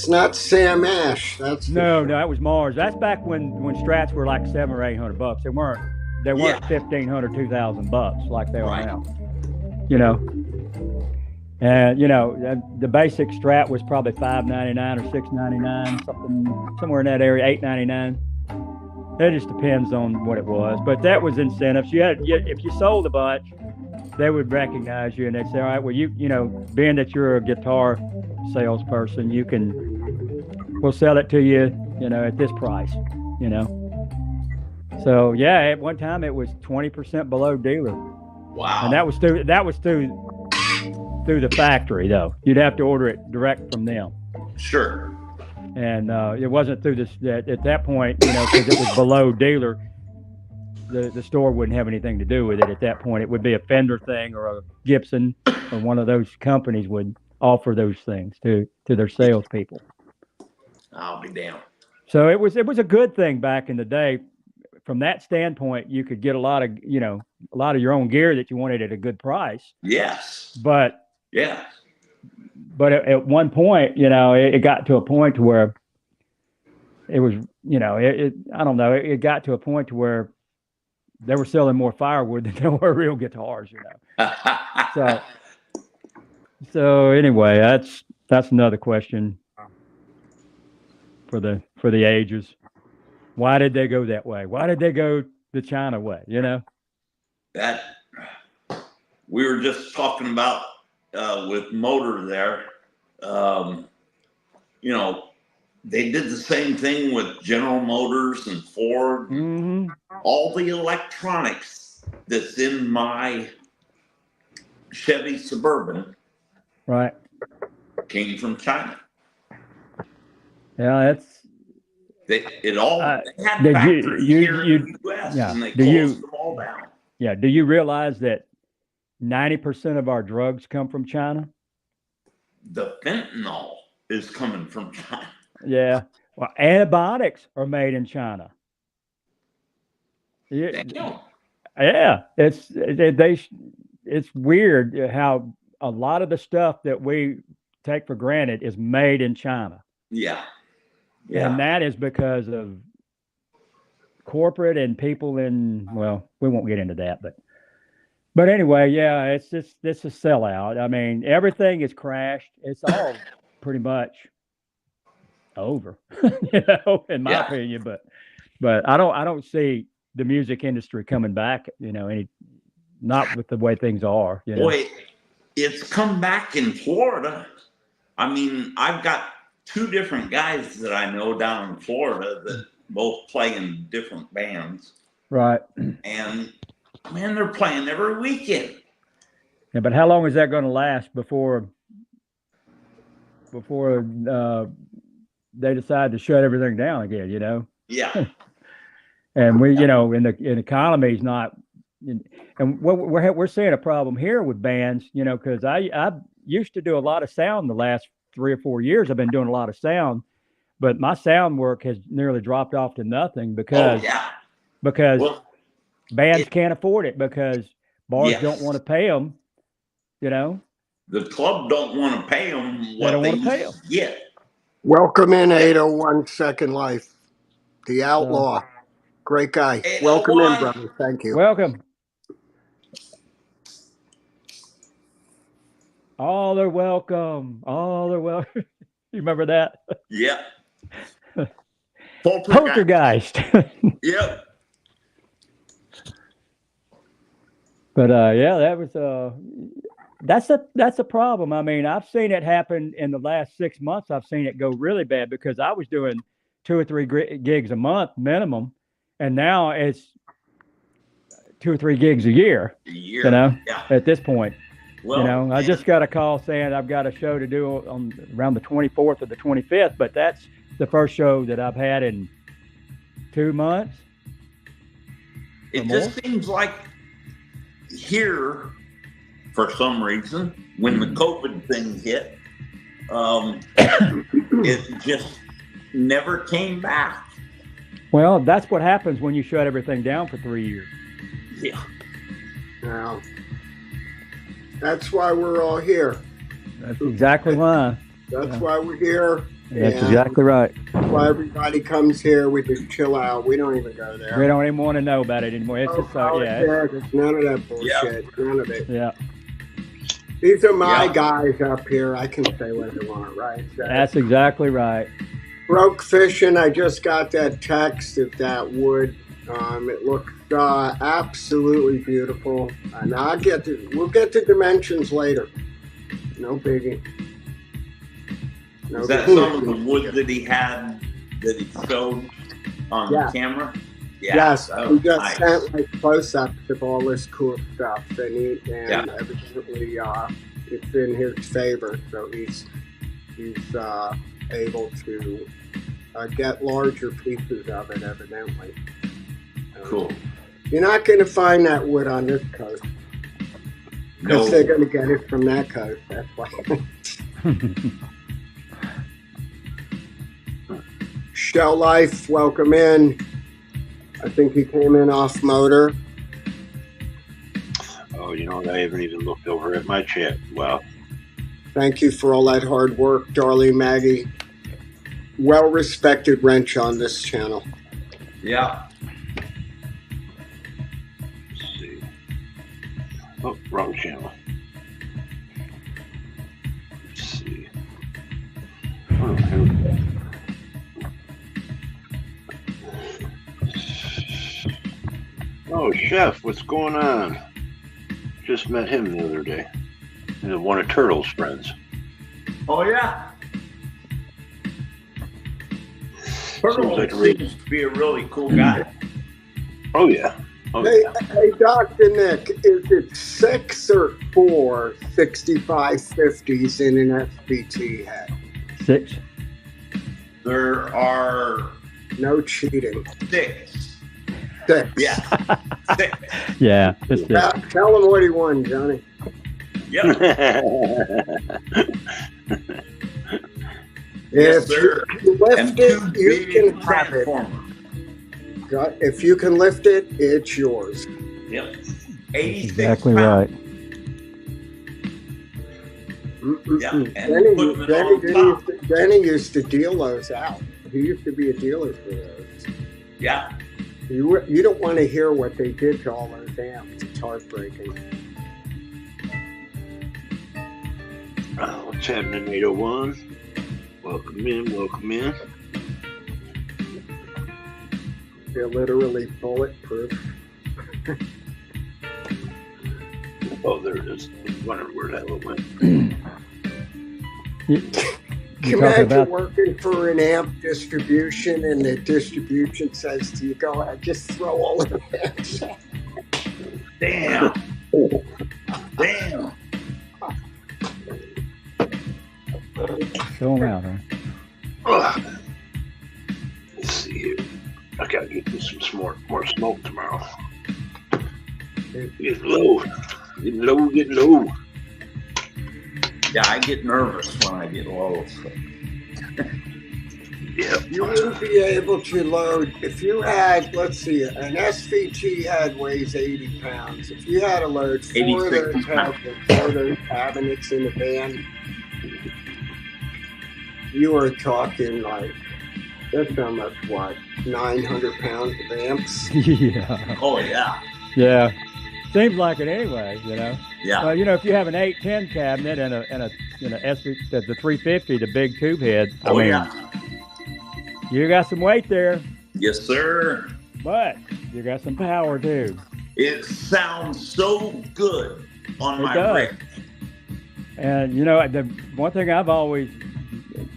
not Sam Ash. That's No, that was Mars. That's back when Strats were like $700 or $800. They weren't $1,500, $2,000 like they are Right. now. You know, and you know the basic Strat was probably $599 or $699, somewhere in that area, $899. It just depends on what it was. But that was incentives. If you sold a bunch, they would recognize you and they'd say, all right, well, being that you're a guitar salesperson, we'll sell it to you, at this price, So yeah, at one time it was 20% below dealer. Wow. And that was through the factory though. You'd have to order it direct from them. Sure. And it wasn't through this at that point, because it was below dealer. The store wouldn't have anything to do with it at that point. It would be a Fender thing or a Gibson or one of those companies would offer those things to their salespeople. I'll be damned. So it was a good thing back in the day. From that standpoint, you could get a lot of your own gear that you wanted at a good price. Yes. But yeah. But at one point, it got to a point to where it was, I don't know, it got to a point to where they were selling more firewood than they were real guitars, So anyway, that's another question for the ages. Why did they go that way? Why did they go the China way? That we were just talking about with motor there. They did the same thing with General Motors and Ford. Mm-hmm. All the electronics that's in my Chevy Suburban, right, came from China. Yeah, they had did factories here in the U.S. Yeah. and they closed them all down. Yeah. Do you realize that 90% of our drugs come from China? The fentanyl is coming from China. Yeah. Well, antibiotics are made in China. Damn. Yeah. It's weird how a lot of the stuff that we take for granted is made in China. Yeah. And that is because of corporate and people we won't get into that, but anyway, yeah, it's a sellout. I mean, everything is crashed. It's all pretty much over, in my opinion. But I don't see the music industry coming back. Not with the way things are. Boy, it's come back in Florida. I mean, I've got two different guys that I know down in Florida that both play in different bands. Right. And man, they're playing every weekend. Yeah, but how long is that going to last before they decide to shut everything down again? Yeah. And we, in the economy is not, and we're seeing a problem here with bands, because I used to do a lot of sound the last 3 or 4 years. I've been doing a lot of sound, but my sound work has nearly dropped off to nothing because bands can't afford it because bars don't want to pay them. The club don't want to pay them what they don't want to pay them. Yeah. Welcome in 801 Second Life, the outlaw. Great guy. Welcome in, brother. Thank you. Welcome. All are welcome. All are welcome. You remember that? Yeah. Poltergeist. Yep. But that was that's a problem. I mean, I've seen it happen in the last 6 months. I've seen it go really bad because I was doing 2 or 3 gigs a month minimum, and now it's 2 or 3 gigs a year. At this point. Well, I just got a call saying I've got a show to do on around the 24th or the 25th, but that's the first show that I've had in 2 months. It just seems like here, for some reason, when the COVID thing hit, it just never came back. Well, that's what happens when you shut everything down for 3 years. Yeah. Now, that's why we're all here. That's exactly why. That's why we're here. That's exactly right. That's why everybody comes here. We just chill out. We don't even go there. We don't even want to know about it anymore. It's just none of that bullshit. Yeah. None of it. Yeah. These are my guys up here. I can say what I want, right? So, that's exactly right. Broke fishing. I just got that text of that wood. It looks absolutely beautiful, and we'll get to dimensions later. No biggie. No Is that biggie. some of the wood that he had that he showed on the camera? Yeah. Yes, Oh, we just nice. sent like close-ups of all this cool stuff, and evidently it's in his favor, so he's able to get larger pieces of it, evidently. Cool. You're not going to find that wood on this coast. Because No. they're going to get it from that coast. That's why. Shell Life, welcome in. I think he came in off motor. Oh, you know what? I haven't even looked over at my chat. Wow. Thank you for all that hard work, Darlie Maggie. Well-respected wrench on this channel. Yeah. Let's see. Oh, wrong channel. Let's see. Oh, here we go. Oh, Chef, what's going on? Just met him the other day. He's one of Turtle's friends. Oh, yeah. Seems Turtle like seems to be a really cool guy. Oh, yeah. Oh, Hey, yeah. hey, Dr. Nick, is it 6 or 4 6550s in an SBT head? 6. There are No cheating. 6. 6. Yeah. 6. Yeah, it's 6. Tell him what he won, Johnny. Yep. Yes, If sir. you lift And it, 2 you big can have it. transformers. If you can lift it, it's yours. Yep. 86 Exactly pounds. right. Yeah, and put them on top. Denny used to deal those out. He used to be a dealer for those. Yeah. You don't want to hear what they did to all those amps. It's heartbreaking. What's happening, 801? Welcome in, welcome in. They're literally bulletproof. Oh, there it is. I wonder where that one went. You talking Imagine about working for an amp distribution and the distribution says to you, go ahead, just throw all of the amps. Damn. Damn. show 'em out, huh? Ugh. Let's see here. I gotta get this some more smoke tomorrow. Getting low. Getting low. Yeah, I get nervous when I get low. So. Yeah. You wouldn't be able to load, if you had, let's see, an SVT head weighs 80 pounds. If you had to load 4 of those 86 heads and 4 of those cabinets in the van, you are talking like, that's almost what, 900 pounds of amps? Yeah. Oh, yeah. Yeah. Seems like it anyway, you know. Yeah. Well, you know, if you have an 810 cabinet and a SV, the 350, the big tube head, I mean, yeah. you got some weight there, Yes, sir. but you got some power too. It sounds so good on It my does. rig. And you know, the one thing I've always,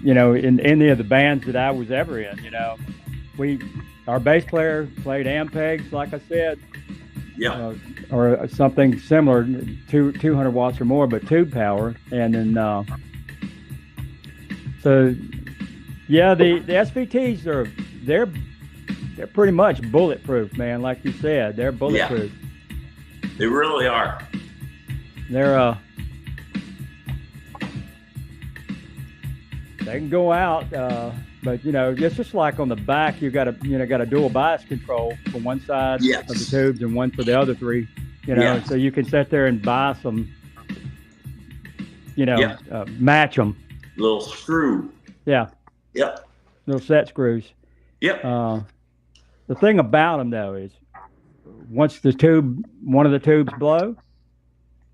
you know, in any of the bands that I was ever in, you know, our bass player played Ampegs, like I said, Yeah. or something similar, 200 watts or more, but tube power. And then, so yeah, the SVTs they're pretty much bulletproof, man. Like you said, they're bulletproof. Yeah. They really are. They're they can go out, but you know, it's just like on the back, you got a dual bias control for one side Yes. of the tubes and one for the other three. You know, Yeah. so you can sit there and buy some, you know, Yeah. match them. Little screw. Yeah, Yep. little set screws. Yep. The thing about them though is, once one of the tubes blow,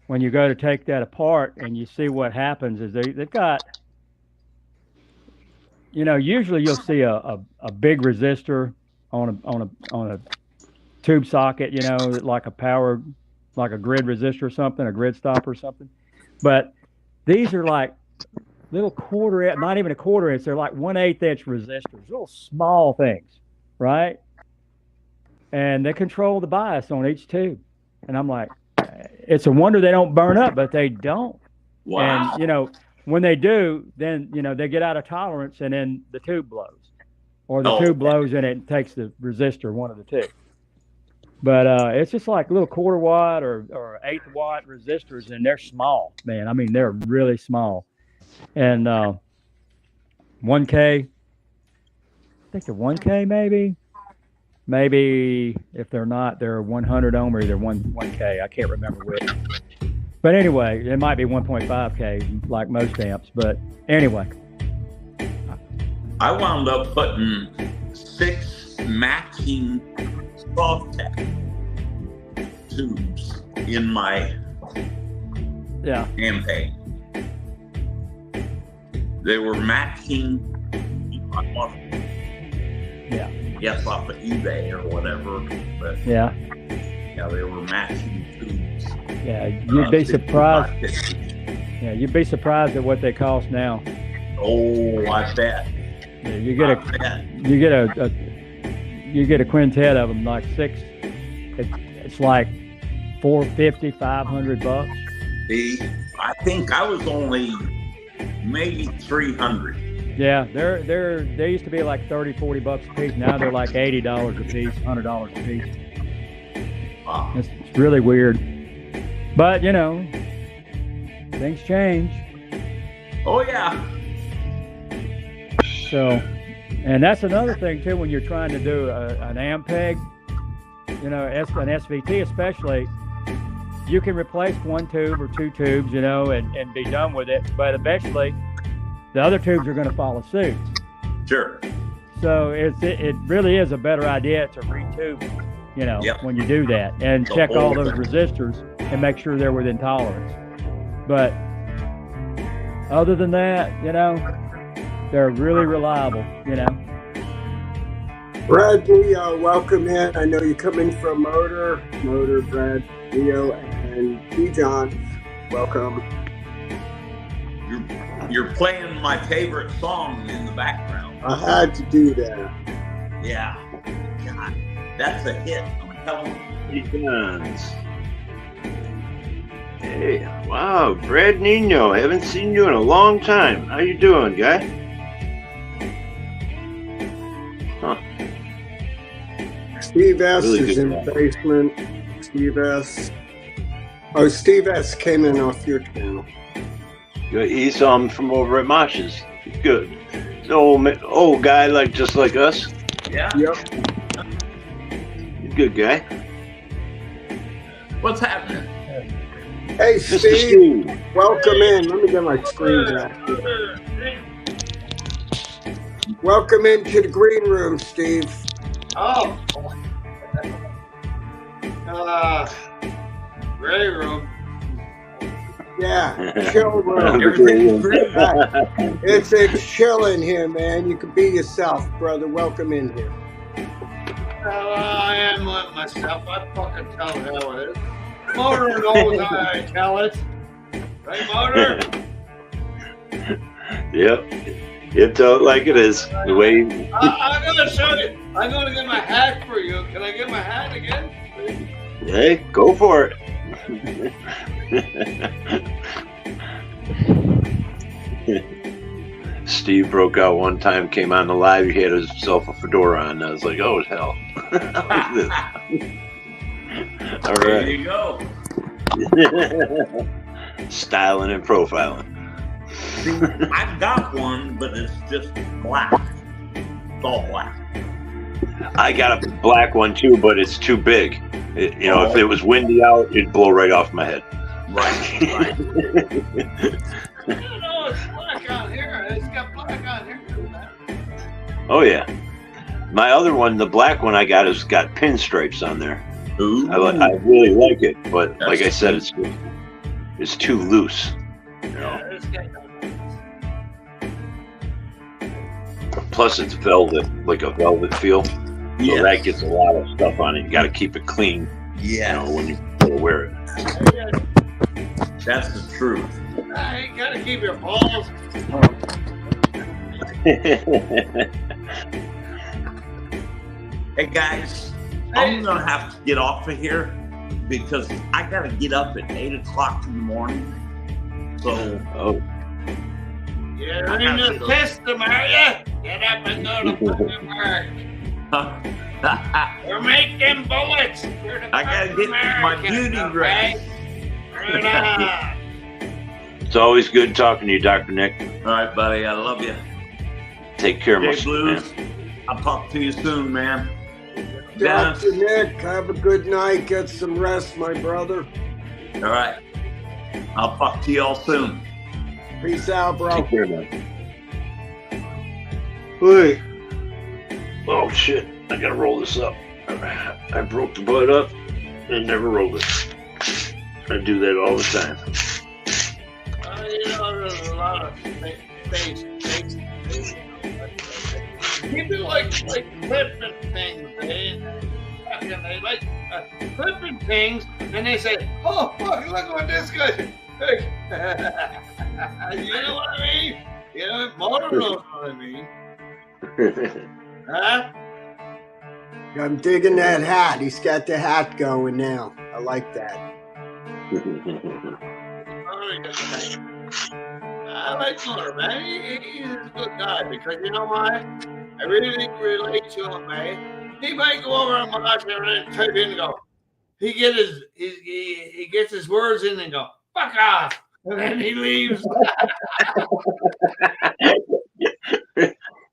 when you go to take that apart and you see what happens is they've got usually you'll see a big resistor on a tube socket, like a grid resistor or something, a grid stopper or something. But these are like little quarter, not even a quarter inch, they're like 1/8 inch resistors, little small things, right? And they control the bias on each tube. And I'm like, it's a wonder they don't burn up, but they don't. Wow. And, when they do, then, they get out of tolerance and then the tube blows. Or the tube blows and it takes the resistor, one of the two. But it's just like little quarter watt or 1/8 watt resistors, and they're small, man. I mean, they're really small. And 1K, I think they're 1K maybe. Maybe if they're not, they're 100 ohm or they're 1K. I can't remember which. But anyway, it might be 1.5K like most amps. But anyway. I wound up putting 6 matching soft-tech tubes in my campaign. They were matching. Yes, off of eBay or whatever. But they were matching tubes. Yeah, you'd be surprised. Yeah, you'd be surprised at what they cost now. Oh, I bet. Yeah, you get a quintet of them, like 6. It's like $450, $500. I think I was only maybe 300. Yeah, they used to be like $30-$40 a piece. Now they're like $80 a piece, $100 a piece. Wow. It's really weird, but things change. Oh yeah. So, and that's another thing too when you're trying to do an Ampeg, an SVT especially. You can replace 1 tube or 2 tubes, and be done with it. But eventually, the other tubes are going to follow suit. Sure. So it really is a better idea to retube, when you do that, and check all those resistors and make sure they're within tolerance. But other than that, they're really reliable, Bradley, welcome in. I know you come in from Motor, Brad, Leo, and T. John. Welcome. You're playing my favorite song in the background. I had to do that. Yeah. God, that's a hit. I'm telling you. Hey, wow, Brad Nino. Haven't seen you in a long time. How you doing, guy? Huh. Steve S. Really is in the basement. Steve S. Oh, Steve S. came in off your channel. He saw him from over at Mosh's. Good. Old guy just like us. Yeah. Yep. Good guy. What's happening? Hey, Mr. Steve. Welcome in. Let me get my screen back here. Welcome into the green room, Steve. Oh. Ready room. Yeah, chill room. It's chill in here, man. You can be yourself, brother. Welcome in here. Well, I am myself. I fucking tell how it is. Motor knows how I tell it. Right, Motor? Yep. You tell it like it is. The way. I'm gonna show you. I'm gonna get my hat for you. Can I get my hat again? Hey, go for it. Steve broke out one time, came on the live, he had himself a fedora on. I was like, oh hell. Like this. All right. There you go. Styling and profiling. I've got one, but it's just black. It's all black. I got a black one too, but it's too big. If it was windy out, it'd blow right off my head. Right. It's black on here. It's got black on here. Oh yeah. My other one, the black one I got, has got pinstripes on there. Ooh. I really like it, but That's like I said, it's too loose. Yeah, it's got plus it's velvet, like a velvet feel. So Yes. that gets a lot of stuff on it. You got to keep it clean, Yes. when you wear it. That's the truth. You gotta keep your balls. Hey guys, I'm gonna have to get off of here because I gotta get up at 8 o'clock in the morning. So You're in the system, are you? Get up and go to fucking work. We're making bullets. I gotta get my duty dress. Right on. It's always good talking to you, Dr. Nick. All right, buddy. I love you. Take care, my JBlues. I'll talk to you soon, man. Dr. Nick, have a good night. Get some rest, my brother. All right. I'll talk to you all soon. Peace out, bro. Take care, man. Hey. Oh, shit. I got to roll this up. I broke the butt up and never rolled it. I do that all the time. There's a lot of space. People like flipping things, they like flipping things, and they say, "Oh, fuck, look what this guy did." You know what I mean? You know, Motor knows what I mean. Huh? I'm digging that hat. He's got the hat going now. I like that. I like Motor, man. He's a good guy because you know why? I really relate to him, man. He might go over and watch and type in and go. He gets his words in and go, "Fuck off," and then he leaves.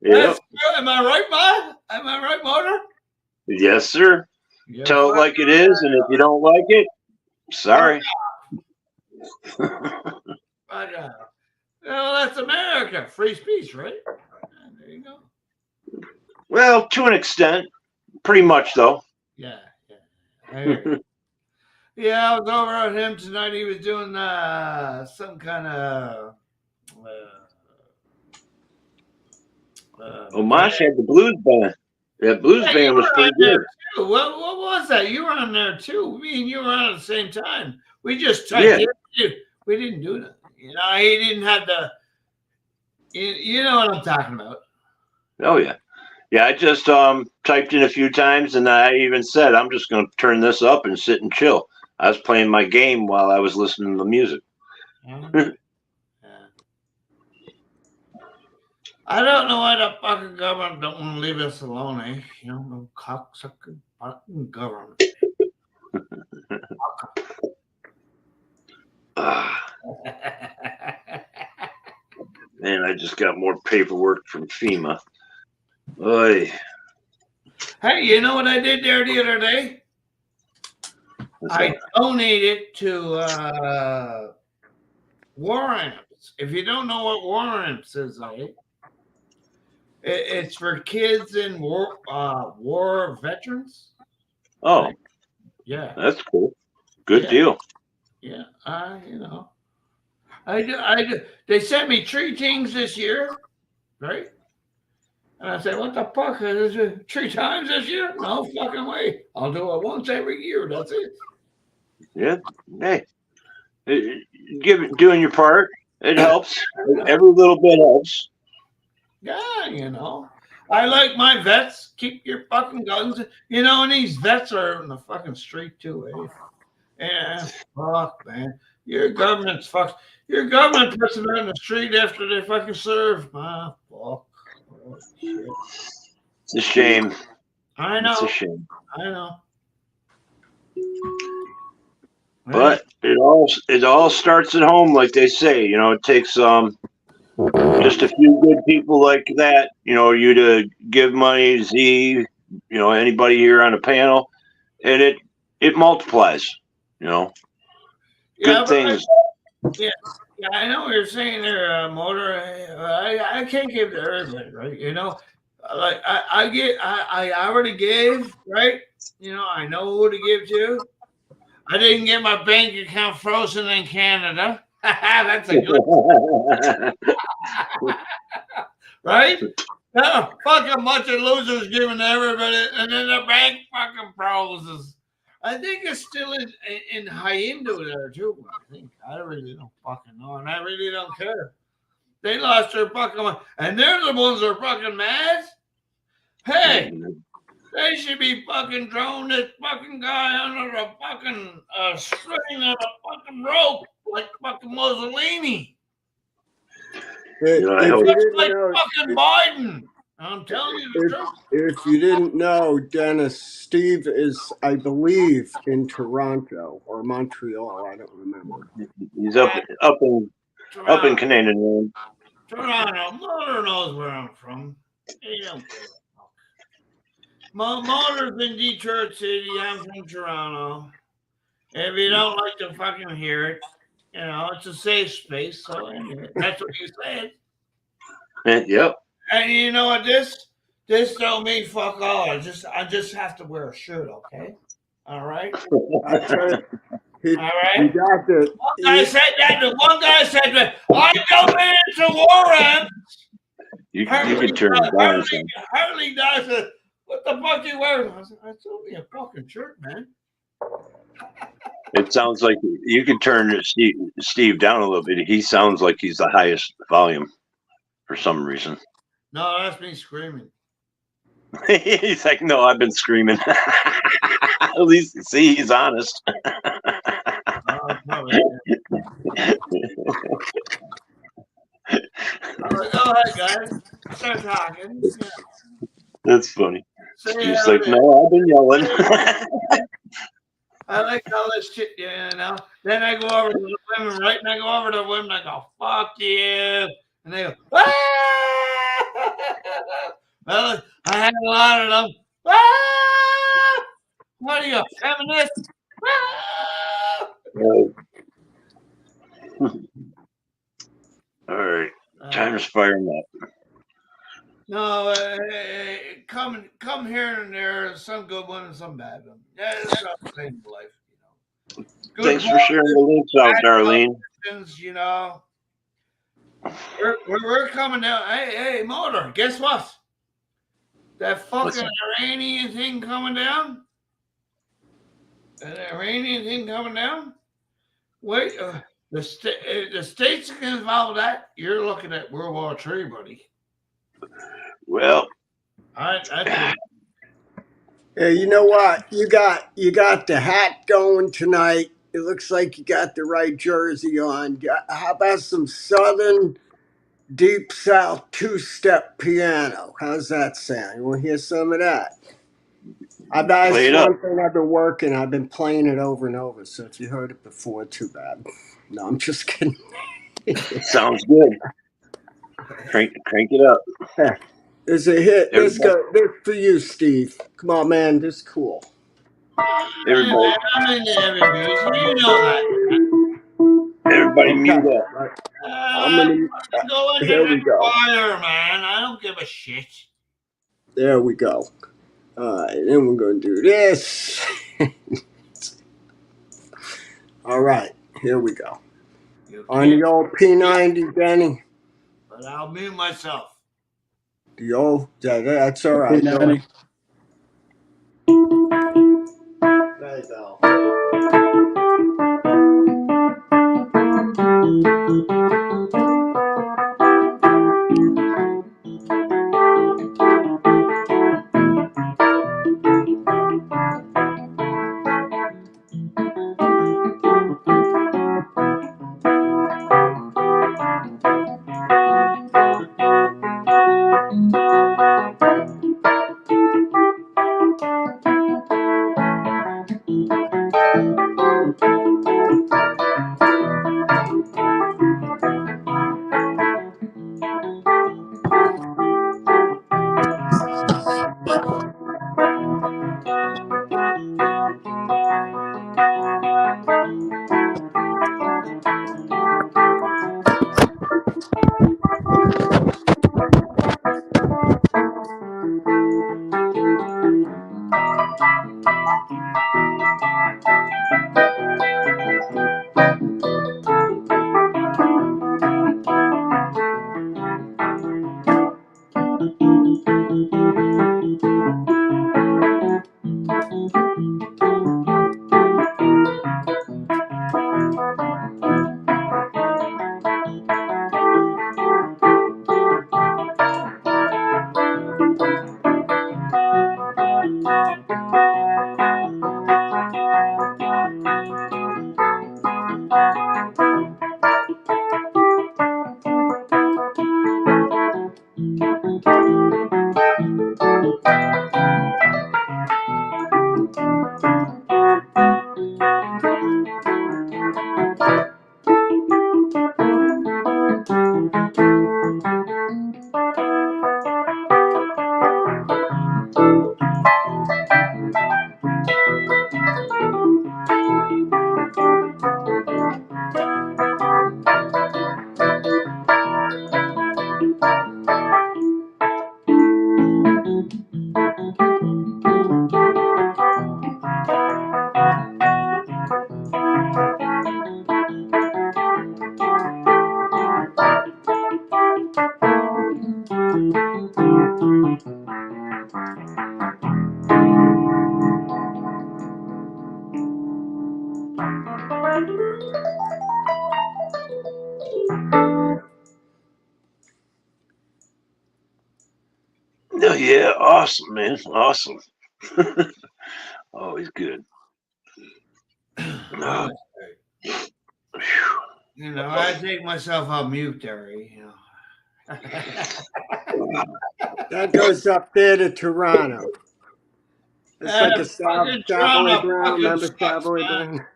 Yep. Am I right, Bob? Am I right, Motor? Yes, sir. Yeah, Tell it like it is, and if you don't like it, sorry. Well, that's America. Free speech, right? There you go. Well, to an extent. Pretty much, though. Yeah. Yeah, I was over at him tonight. He was doing some kind of. Mosh had the blues band. That blues band was pretty good. What was that? You were on there too. Me and you were on at the same time. We just typed in. We didn't do that. You know, he didn't have the. You know what I'm talking about. Oh yeah. Yeah, I just typed in a few times, and I even said I'm just going to turn this up and sit and chill. I was playing my game while I was listening to the music. Yeah. I don't know why the fucking government don't want to leave us alone, eh? You know, no cocksucker fucking government. Man, I just got more paperwork from FEMA. Oy. Hey, you know what I did there the other day? I donated to War Amps. If you don't know what War Amps is, it's for kids and war veterans. Oh, yeah, that's cool. Good deal. Yeah, you know, I do. They sent me 3 things this year, right? And I said, "What the fuck? Is it 3 times this year? No fucking way. I'll do it once every year. That's it." Yeah. Hey, doing your part. It helps. Every little bit helps. Yeah, you know. I like my vets. Keep your fucking guns. You know, and these vets are in the fucking street too, eh? Yeah, fuck, man. Your government's fucked. Your government puts them in the street after they fucking serve. Ah, fuck. Oh, shit. It's a shame. I know. It's a shame. I know. But it all starts at home, like they say. You know, it takes just a few good people like that. You know, you to give money, Z. You know, anybody here on the panel, and it multiplies. You know, good things. Yeah, I know what you're saying there, Motor. I can't give to everybody, right? You know, like I already gave, right? You know, I know who to give to. I didn't get my bank account frozen in Canada. That's a good one. Right? Fucking bunch of losers giving to everybody, and then the bank fucking pros. I think it's still in Hindu there too. I think I really don't fucking know, and I really don't care. They lost their fucking mind, and they're the ones that are fucking mad. Hey, they should be fucking throwing this fucking guy under the fucking string of a fucking rope like fucking Mussolini. Just like fucking Biden. I'm telling you the truth. If you didn't know, Dennis, Steve is, I believe, in Toronto or Montreal. I don't remember. He's up in Canadian. Toronto. Mother knows where I'm from. He don't care. My mother's in Detroit City. I'm from Toronto. If you don't like to fucking hear it, you know, it's a safe space. So anyway, that's what you said. Yep. And you know what? This don't mean fuck all. I just have to wear a shirt, okay? All right. All right. You got the. One guy said that. The one guy said that. I go into war ends. You can turn it down. Harley said, "What the fuck you wearing?" I said, "It's only a fucking shirt, man." It sounds like you can turn Steve down a little bit. He sounds like he's the highest volume for some reason. No, that's me screaming. He's like, no, I've been screaming. At least, see, he's honest. Go ahead, guys. Start talking. Yeah. That's funny. He's like, no, I've been yelling. I like all this shit, you know. Then I go over to the women, right? And I go over to the women, I go, fuck you. And they go, ah! Well, I had a lot of them. Ah! What are you, feminist? Ah! All right. Time's firing up. No, come here and there. Some good ones and some bad ones. Yeah, it's not the same life, you know. Good Thanks for sharing the links out, Darlene. You know, we're coming down. Hey, Motor, guess what? That fucking Iranian thing coming down. That Iranian thing coming down. Wait, the states get involved with that. You're looking at World War III, buddy. Well, hey, you know what? You got the hat going tonight. It looks like you got the right jersey on. How about some Southern Deep South two-step piano? How's that sound? You want to hear some of that? That's one thing I've been working. I've been playing it over and over. So if you heard it before, too bad. No, I'm just kidding. Sounds good. Crank it up. Yeah. It's a hit. This for you, Steve. Come on, man. This is cool. Everybody. I'm into every music. You know that. Everybody mute up. Here we go. Fire, man. I don't give a shit. There we go. All right, then we're going to do this. All right, here we go. On the old P90, Benny. But I'll mute myself. The old, that's all right. There you go. Oh, yeah, awesome, man. Awesome. Always good. Oh, You know, I take myself off mute, Terry. You know. That goes up there to Toronto. It's like a fucking Savoy Toronto Brown. fucking Remember sucks, Savoy man. Brown?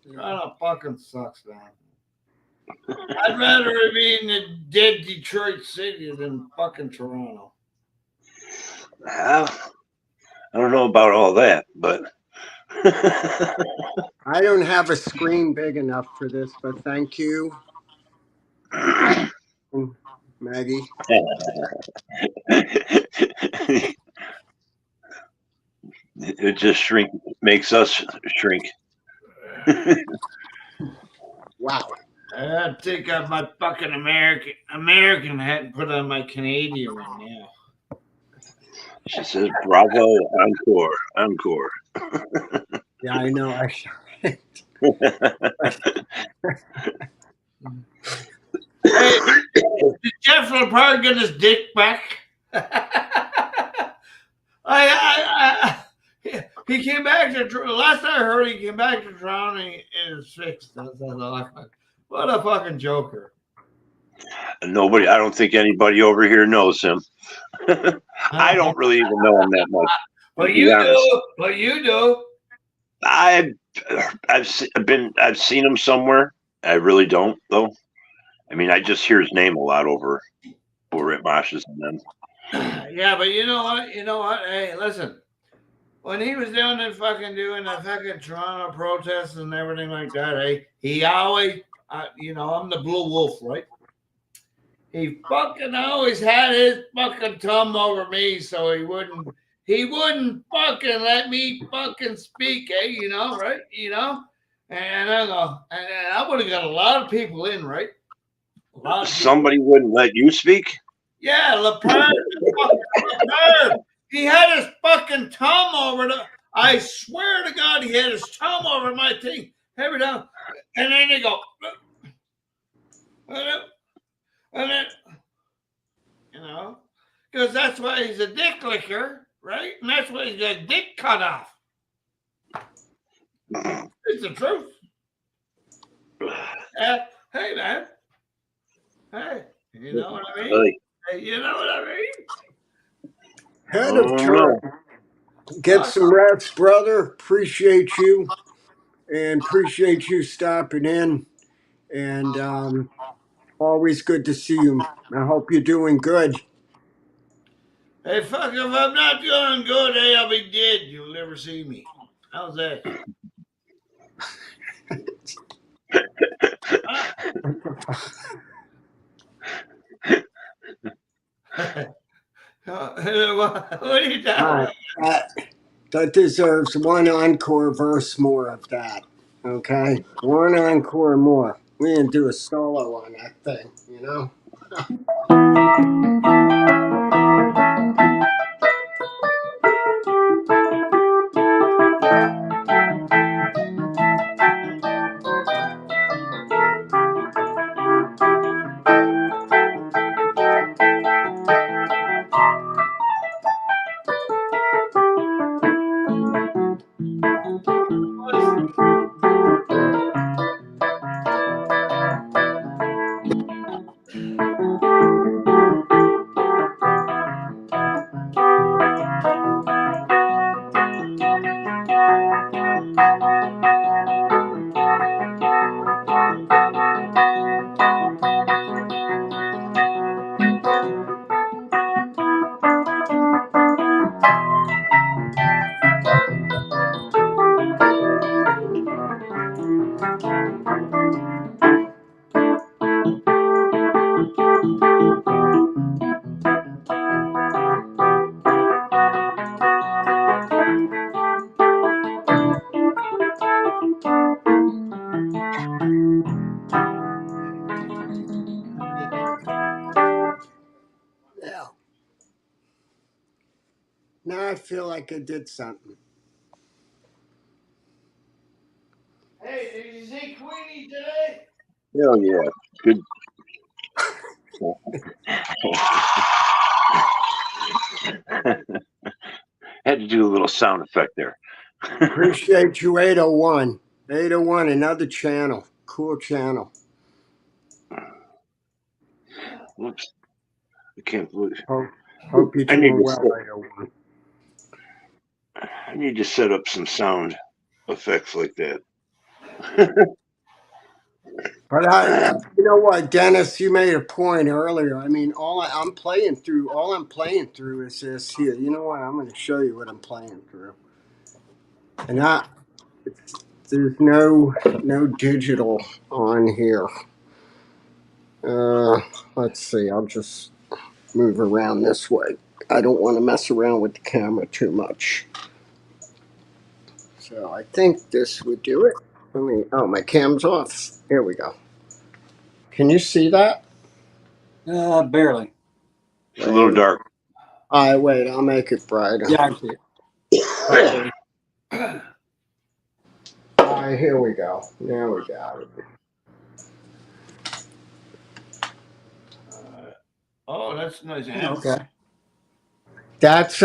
Toronto fucking sucks, man. I'd rather be in the dead Detroit City than fucking Toronto. well, I don't know about all that, but I don't have a screen big enough for this, but thank you, Maggie. it just makes us shrink. Wow. I take off my fucking American hat and put on my Canadian one now. She says, "Bravo, encore, encore." Yeah, I know. Hey, did Jeff Lepard get his dick back? He came back to last I heard. He came back to Toronto and it's fixed. What a fucking joker! Nobody. I don't think anybody over here knows him. I don't really even know him that much. But you do. But you do. I've seen him somewhere. I really don't though. I mean, I just hear his name a lot over at Mosh's and them. Yeah, but you know what? You know what? Hey, listen. When he was down there fucking doing the fucking Toronto protests and everything like that, he always, you know, I'm the blue wolf, right? He fucking always had his fucking thumb over me, so he wouldn't fucking let me fucking speak, you know, right? You know, and I go, and I would have got a lot of people in, right? Somebody wouldn't let you speak? Yeah, Lepard. He had his fucking thumb over I swear to God, he had his thumb over my thing every time. And then they go, and then, you know, because that's why he's a dick licker, right? And that's why he's got dick cut off. It's the truth. Hey, man. Hey, you know what I mean? Hey, you know what I mean? Head of turn. Get some rest, brother. Appreciate you. And appreciate you stopping in. And always good to see you. I hope you're doing good. Hey, fuck, if I'm not doing good, hey, I'll be dead. You'll never see me. How's that? What are you talking about? That deserves one encore verse more of that. Okay? One encore more. We can do a solo on that thing, you know? Now I feel like I did something. Hey, did you see Queenie today? Hell yeah. Good. Had to do a little sound effect there. Appreciate you, 801. 801, another channel. Cool channel. Whoops. I can't believe. Hope you're I need doing to well, set, 801. I need to set up some sound effects like that. But you know what, Dennis, you made a point earlier. I mean, I'm playing through is this here. You know what? I'm going to show you what I'm playing through. And there's no digital on here. Let's see. I'll just move around this way. I don't want to mess around with the camera too much. So I think this would do it. My cam's off. Here we go. Can you see that? Barely. It's a little dark. All right, wait. I'll make it brighter. Yeah, I see it. All right, here we go. There we go. Oh, that's nice. Okay. That's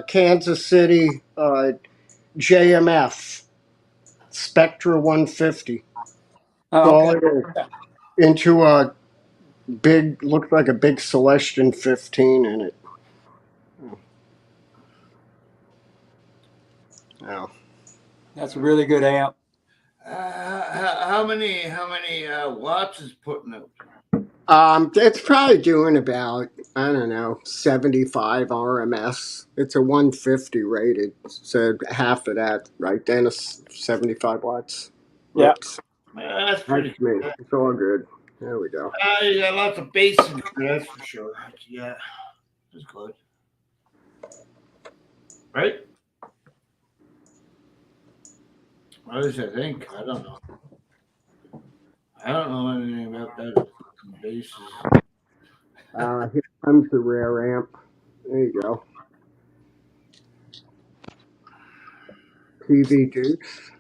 Kansas City JMF Spectra 150. Oh, All okay. it is. Into a big, looks like a big Celestion 15 in it. Oh. That's a really good amp. How many watts is putting out? It's probably doing about, I don't know, 75 RMS. It's a 150 rated, so half of that, right, Dennis? 75 watts. Yeah. Whoops. That's pretty That's me. It's all good. There we go. You got lots of bass in there, that's for sure. Yeah, that's good. Right? What does I think? I don't know. I don't know anything about that. Basses. Here comes the rare amp. There you go. PV Dukes.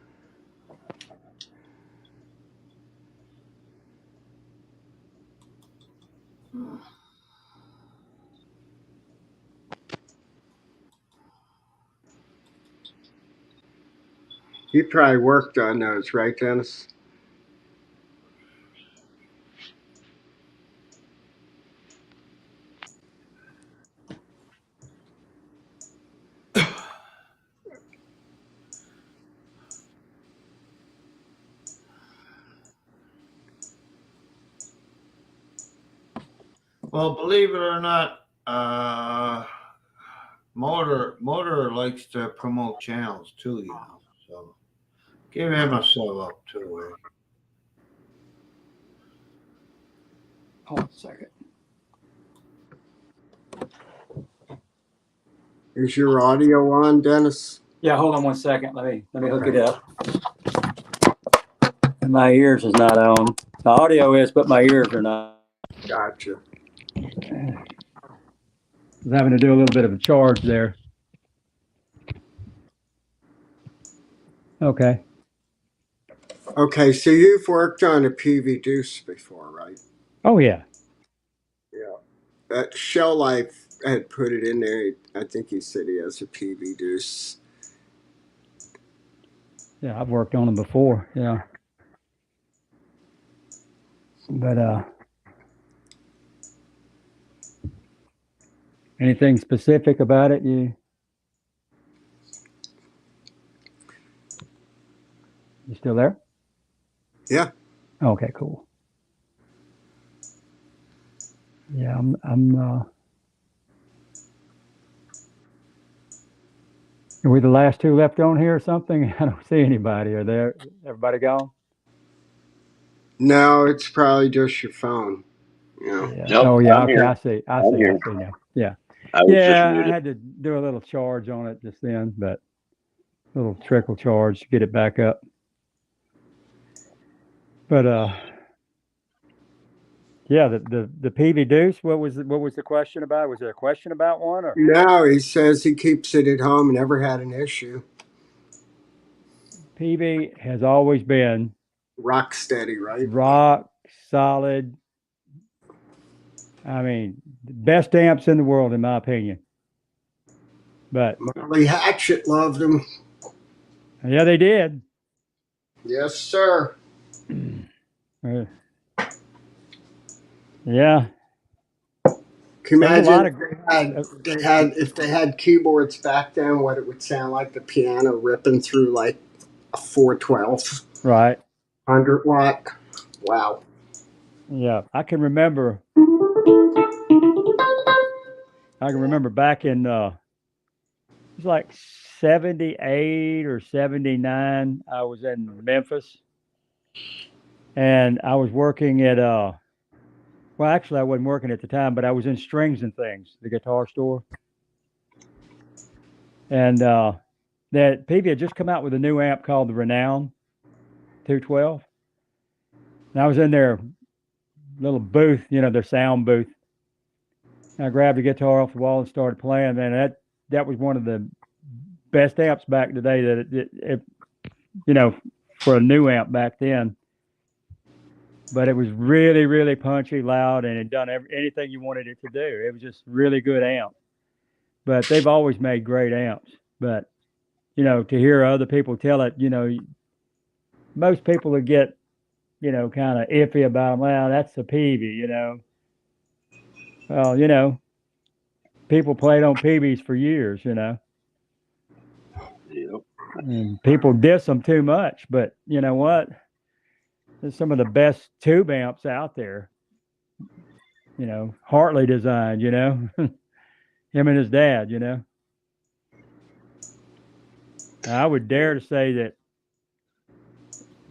You probably worked on those, right, Dennis? Well, believe it or not, Motor likes to promote channels too, you know. So give him a sub up too. Hold on a second. Is your audio on, Dennis? Yeah, hold on one second. Let me hook it up. And my ears is not on. The audio is, but my ears are not. Gotcha. I was having to do a little bit of a charge there. Okay. Okay, so you've worked on a PV Deuce before, right? Oh yeah. Yeah. That Shell Life had put it in there. I think he said he has a PV Deuce. Yeah, I've worked on them before. Yeah. But anything specific about it? You still there? Yeah. Okay, cool. Yeah, I'm are we the last two left on here or something? I don't see anybody. Are there everybody gone? No, it's probably just your phone. Yeah. Yeah. Nope, Oh yeah, I'm okay, here. I see here. now. Yeah. I was just Yeah, I muted. had to do a little charge on it just then, but a little trickle charge to get it back up. But Yeah, the PV Deuce. What was the question about? Was there a question about one or No, he says he keeps it at home, never had an issue. PV has always been Rock steady, right? rock solid. I mean, the best amps in the world, in my opinion. But Molly Hatchet loved him. yeah, they did. Yes, sir. Uh, yeah, Can you there's a imagine lot of if they had keyboards back then, what it would sound like, the piano ripping through like a 412 right. 100-watt. Wow. Yeah, I can remember. Back in it was like 78 or 79. I was in Memphis, and I was working at well, actually, I wasn't working at the time, but I was in Strings and Things, the guitar store, and that PV had just come out with a new amp called the Renown 212. And I was in their little booth, their sound booth. And I grabbed a guitar off the wall and started playing. Man, that was one of the best amps back today. That it for a new amp back then. But it was really, really punchy, loud, and it done anything you wanted it to do. It was just really good amp. But they've always made great amps. But to hear other people tell it, most people would get kind of iffy about them. Well, that's a PV, Well, people played on PVs for years, Yep. and people diss them too much. But you know what? There's some of the best tube amps out there. Hartley designed, him and his dad, I would dare to say that,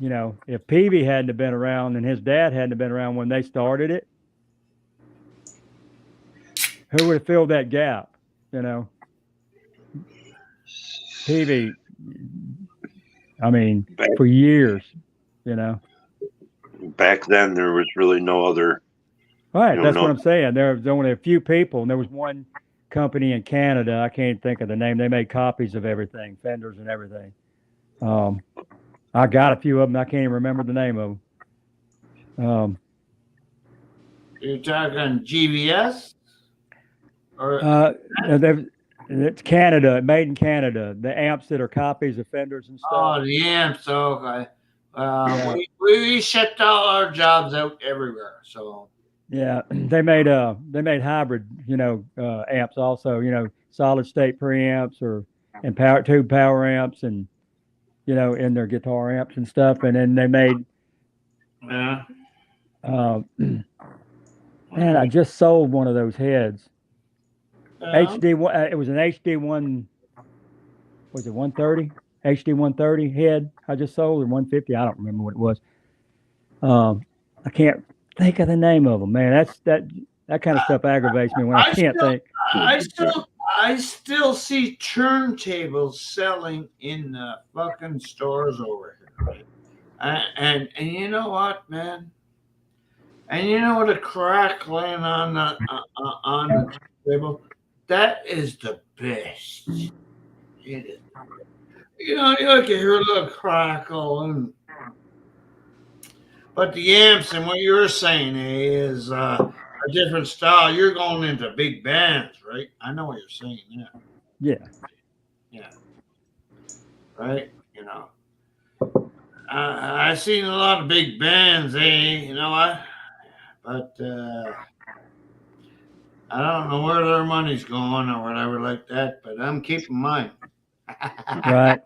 if PV hadn't have been around and his dad hadn't have been around when they started it, who would have filled that gap? PV, I mean, for years, Back then, there was really no other. Right, that's what I'm saying. There was only a few people, and there was one company in Canada. I can't think of the name. They made copies of everything, Fenders and everything. I got a few of them. I can't even remember the name of them. You're talking GBS? Or it's Canada, made in Canada. The amps that are copies of Fenders and stuff. oh, the amps. Okay. We shipped all our jobs out everywhere. So Yeah, they made hybrid, amps also, solid state preamps and tube power amps and in their guitar amps and stuff. And then they made yeah. man, I just sold one of those heads. HD1, it was an HD1, was it 130? HD 130 head I just sold, or 150, I don't remember what it was. I can't think of the name of them, man. That kind of stuff aggravates me when I can't think. I still see turntables selling in the fucking stores over here. And you know what, man? And you know what, a crack laying on the table? That is the best. It is. You can hear a little crackle, but the amps and what you're saying is a different style. You're going into big bands, right? I know what you're saying. Yeah. Yeah. Right. I've seen a lot of big bands, you know what? But I don't know where their money's going or whatever like that. But I'm keeping mine. Right.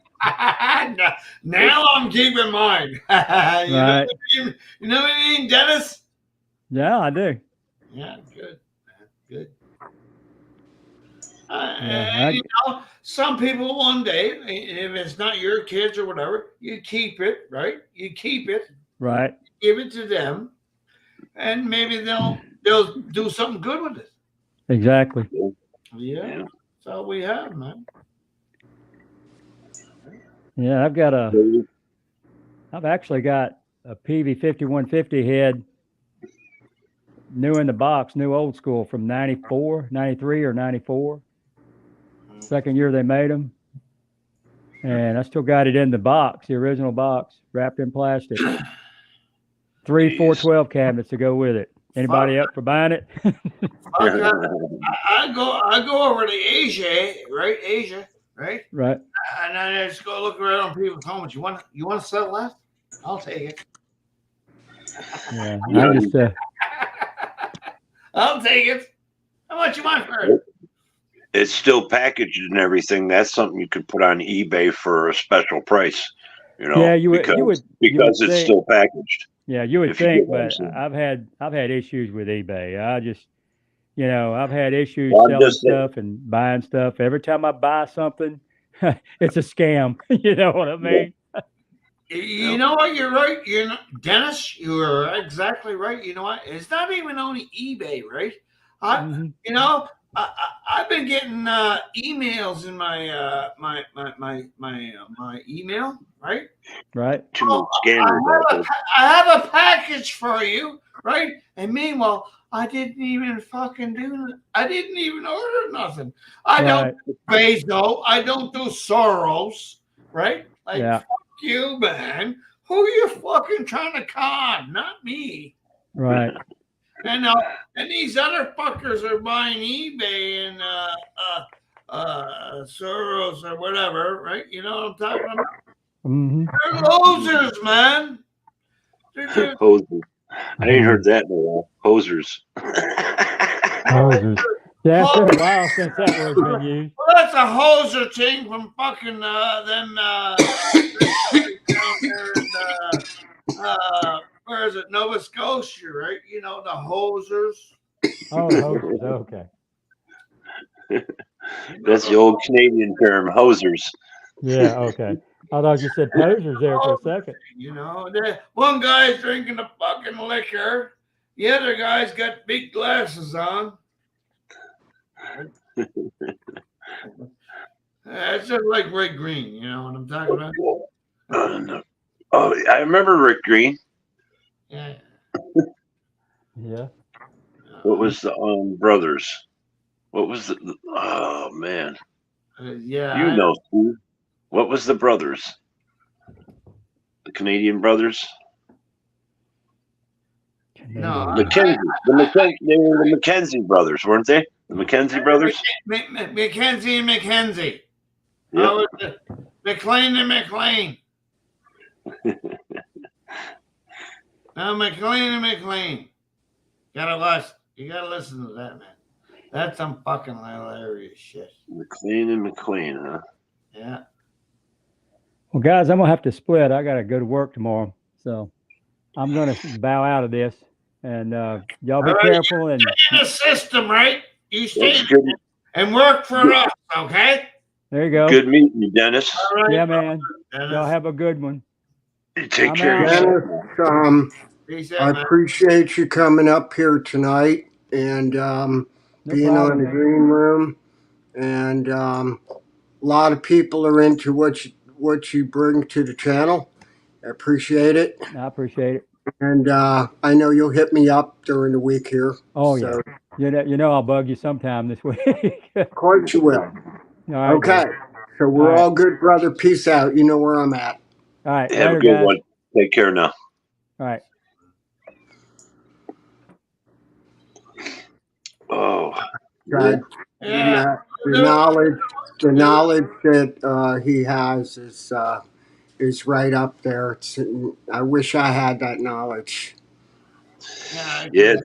Now I'm keeping mine. Right. You know what I mean, Dennis? Yeah, I do. Yeah, good. Good. Some people one day, if it's not your kids or whatever, you keep it, right? You keep it. Right. Give it to them, and maybe they'll do something good with it. Exactly. Yeah. That's all we have, man. Yeah, I've actually got a PV 5150 head new in the box, new old school from 94, 93 or 94. Second year they made them. And I still got it in the box, the original box, wrapped in plastic. 3 Jeez. 412 cabinets to go with it. Anybody up for buying it? I go over to Asia, right? Right? Right. And I just go look around on people's homes. You want to sell that? I'll take it. Yeah. I just I'll take it. How much you want for it? It's still packaged and everything. That's something you could put on eBay for a special price. You know, yeah, you would because it's think, still packaged. Yeah, you would if you think, get what I'm but saying. I've had issues with eBay. I just, I've had issues Well, I'm selling just saying. stuff and buying stuff. Every time I buy something, it's a scam. You know what I mean? You know what? You're right. Dennis, you are exactly right. You know what? It's not even only eBay, right? I've been getting emails in my my email, right? Right. Too many scammers. I have a package for you, right? And meanwhile, I didn't even fucking do it. I didn't even order nothing. I don't do Bezos. I don't do Soros, right? Like, fuck you, man. Who are you fucking trying to con? Not me. Right. And these other fuckers are buying eBay and Soros or whatever, right? You know what I'm talking about? Mm-hmm. They're losers, man. Hosers. I ain't heard that in a while. Hosers. Hosers. Yeah, it's been a while since that word's been used. Well, that's a hoser thing from fucking them down there in where is it? Nova Scotia, right? You know, the hosers. Oh, hosers. Okay. That's the old Canadian term, hosers. Yeah, okay. I thought you said posers there for a second. You know, one guy's drinking the fucking liquor. The other guy's got big glasses on. It's just like Rick Green, you know what I'm talking about? No. Oh, I remember Rick Green. Yeah. Yeah. What was the brothers? What was the? Oh man. Yeah. You know, Steve. What was the brothers? The Canadian brothers? No, Mackenzie. They were the Mackenzie brothers, weren't they? The Mackenzie brothers? Mackenzie and Mackenzie. Yep. McLean and McLean. Now McLean and McLean. You gotta listen to that, man. That's some fucking hilarious shit. McLean and McLean, huh? Yeah. Well, guys, I'm gonna have to split. I gotta go to work tomorrow, so I'm gonna bow out of this. And y'all be careful and stay in the system, right? You stay and work for us, okay? There you go. Good meeting you, Dennis. All right. Yeah, man. Y'all have a good one. You take care. Dennis, I appreciate you coming up here tonight and being on the Green Room. And a lot of people are into what you bring to the channel. I appreciate it. I appreciate it. And I know you'll hit me up during the week here. Oh, yeah. You know I'll bug you sometime this week. Of course you will. All right, okay. dude. So we're all good, brother. Peace out. You know where I'm at. All right. Have a good one. Take care now. All right. Oh. God. Yeah. The knowledge that he has is right up there. I wish I had that knowledge. Yeah.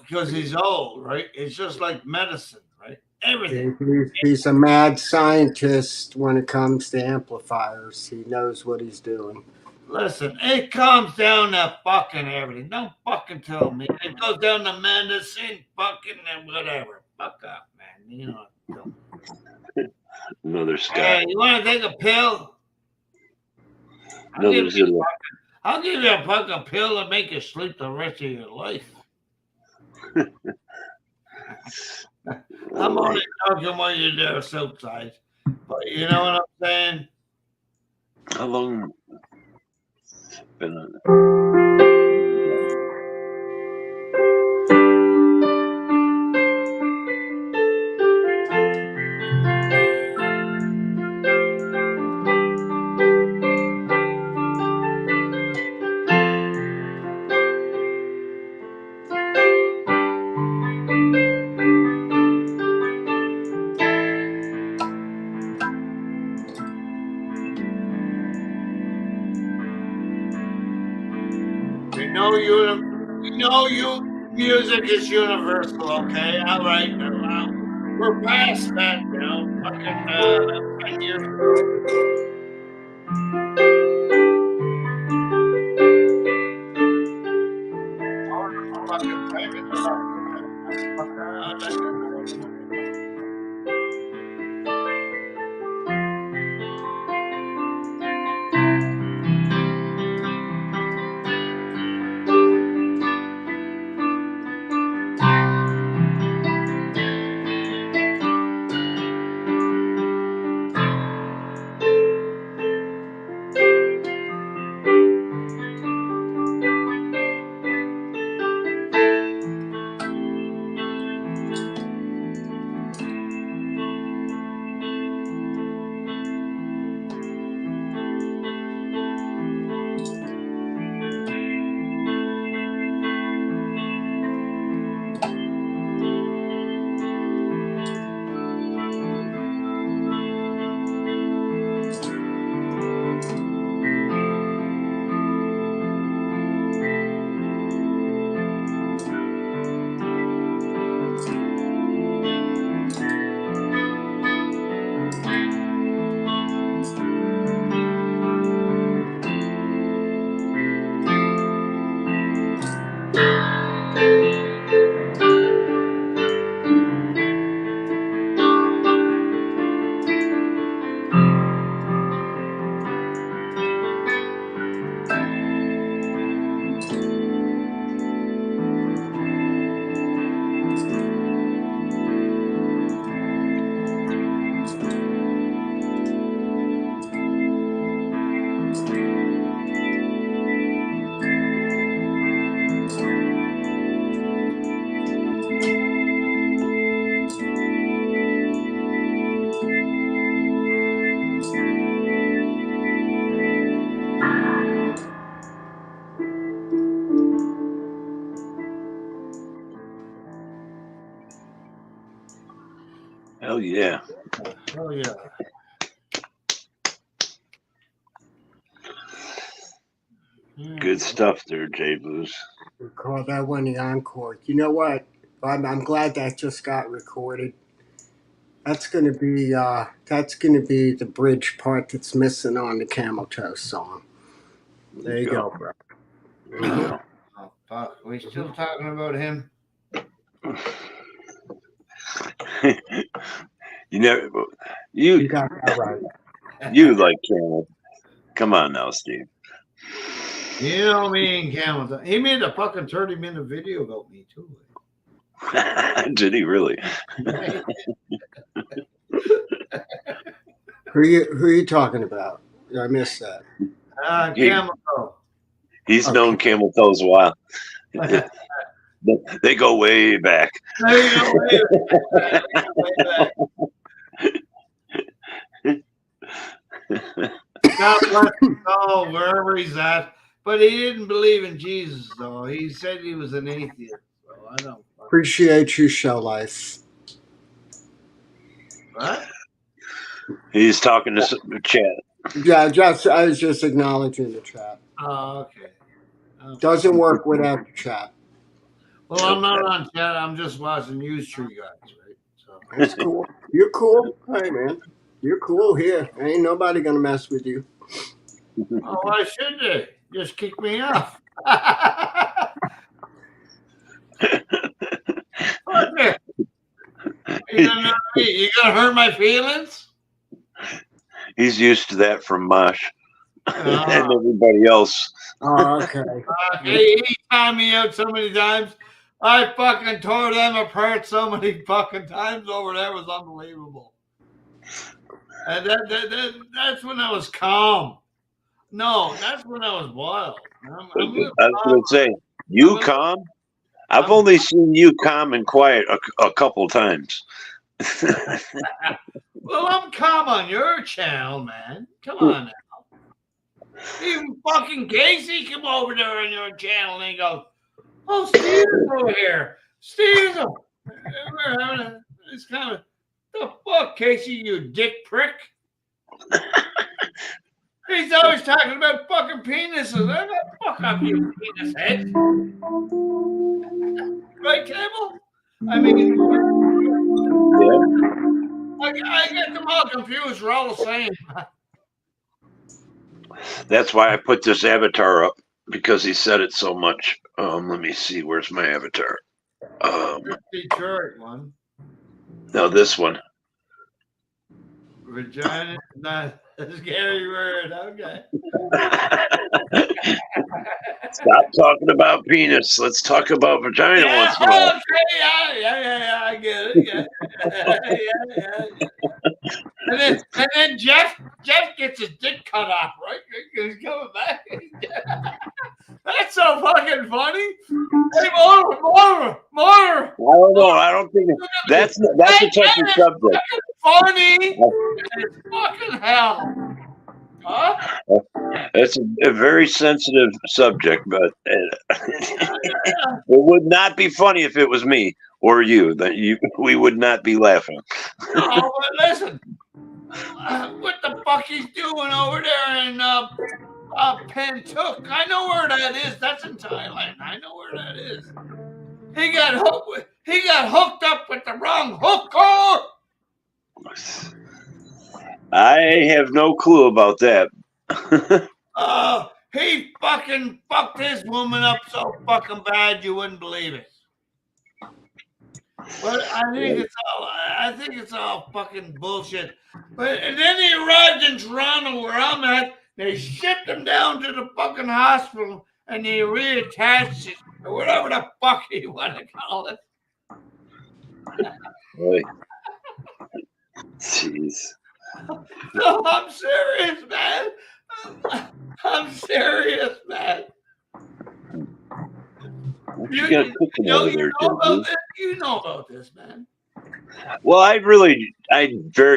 Because he's old, right? It's just like medicine, right? Everything. He's a mad scientist when it comes to amplifiers. He knows what he's doing. Listen, it comes down to fucking everything. Don't fucking tell me. It goes down to medicine, fucking and whatever. Fuck up, man. You know what? Another Scott. Hey, you want to take a pill? I'll give you a fucking pill to make you sleep the rest of your life. I'm only talking while you're there outside. But you know what I'm saying? How long been on? music is universal, okay? All right. We're past that, fucking 10 years ago. Fucking famous stuff. I like that one. Hell yeah. Oh, yeah. Good stuff there, JBlues. We call that one the encore. You know what? I'm glad that just got recorded. That's gonna be the bridge part that's missing on the Camel Toe song. There you go, bro. Oh, fuck. We still talking about him? You got that right. You like Camel. Come on now, Steve. You know me and Camel. He made a fucking 30-minute video about me, too. Did he really? Who you talking about? I missed that. Camel Toe. He's known Camel Toes a while. They go way back. Way back. God bless his soul, wherever he's at. But he didn't believe in Jesus, though. He said he was an atheist. So I don't appreciate you, show life. What? He's talking to chat. Yeah, I was just acknowledging the chat. Oh, okay. Doesn't work without the chat. Well, I'm not on chat. I'm just watching News Tree guys, right? So that's cool. You're cool. Hey, man. You're cool here. Ain't nobody gonna mess with you. Oh, why should they? Just kick me off. You gonna hurt my feelings? He's used to that from Mosh and everybody else. Oh, okay. He timed me out so many times. I fucking tore them apart so many fucking times over there. It was unbelievable. And that's when I was calm. No, that's when I was wild. I was going to say, you calm? I've only seen you calm and quiet a couple times. Well, I'm calm on your channel, man. Come on now. Even fucking Casey come over there on your channel and he goes, "Oh, Steve's over here. Steve's it's kind of the fuck, Casey, you dick prick." He's always talking about fucking penises. I got fuck up you penis head. Right, Cable? I mean, Yeah. I get them all confused. We're all the same. That's why I put this avatar up, because he said it so much. Let me see. Where's my avatar? Detroit one. No, this one. Vagina is not a scary word. Okay. Stop talking about penis. Let's talk about vagina once in a while. Okay, yeah. I get it. Yeah. And then Jeff gets his dick cut off, right? He's coming back. That's so fucking funny. Hey, more. I don't know. I don't think that's a touchy subject. Funny as fucking hell. Huh? It's a very sensitive subject, but it would not be funny if it was me or you. We would not be laughing. No, but listen, what the fuck he's doing over there in Pentuk? I know where that is. That's in Thailand. I know where that is. He got hooked up with the wrong hooker. I have no clue about that. He fucking fucked his woman up so fucking bad you wouldn't believe it. But I think it's all fucking bullshit. But and then he arrived in Toronto where I'm at. They shipped him down to the fucking hospital and they reattached it or whatever the fuck you want to call it. Right. Jeez. No, I'm serious, man. I'm serious, man. You know about this, man. Well, I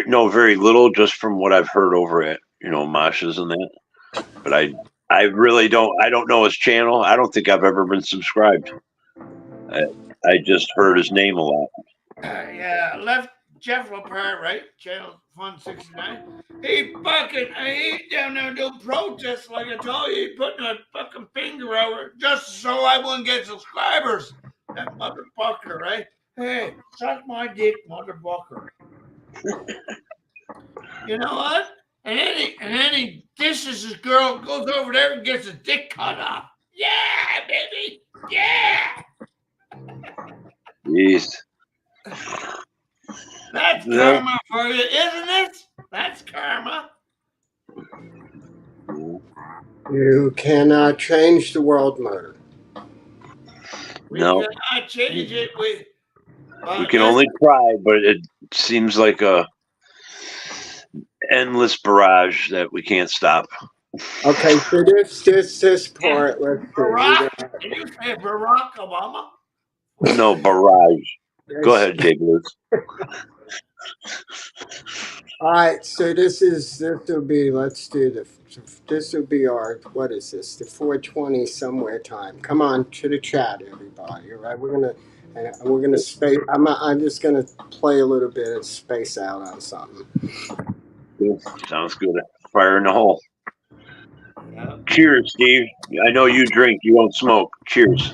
know very little just from what I've heard over at Masha's and that. But I really don't. I don't know his channel. I don't think I've ever been subscribed. I just heard his name a lot. Yeah, left Jeff Lepard, right? Channel Fun 69. He's down there doing protests like I told you. He putting a fucking finger over it just so I wouldn't get subscribers. That motherfucker, right? Hey, suck my dick, motherfucker. You know what? And then he dishes his girl, goes over there and gets his dick cut off. Yeah, baby. Yeah. Jeez. That's karma for you, isn't it? That's karma. You cannot change the world, Murder. We No. cannot change it. We can only try, but it seems like a endless barrage that we can't stop. Okay, so this part. Let's see. Barack? Did you say Barack Obama? No, barrage. Go ahead, JBlues. All right, so this will be. Let's do this will be our, what is this? The 420 somewhere time. Come on to the chat, everybody. All right, we're gonna space. I'm just gonna play a little bit and space out on something. Sounds good. Fire in the hole. Yeah. Cheers, Steve. I know you drink. You won't smoke. Cheers.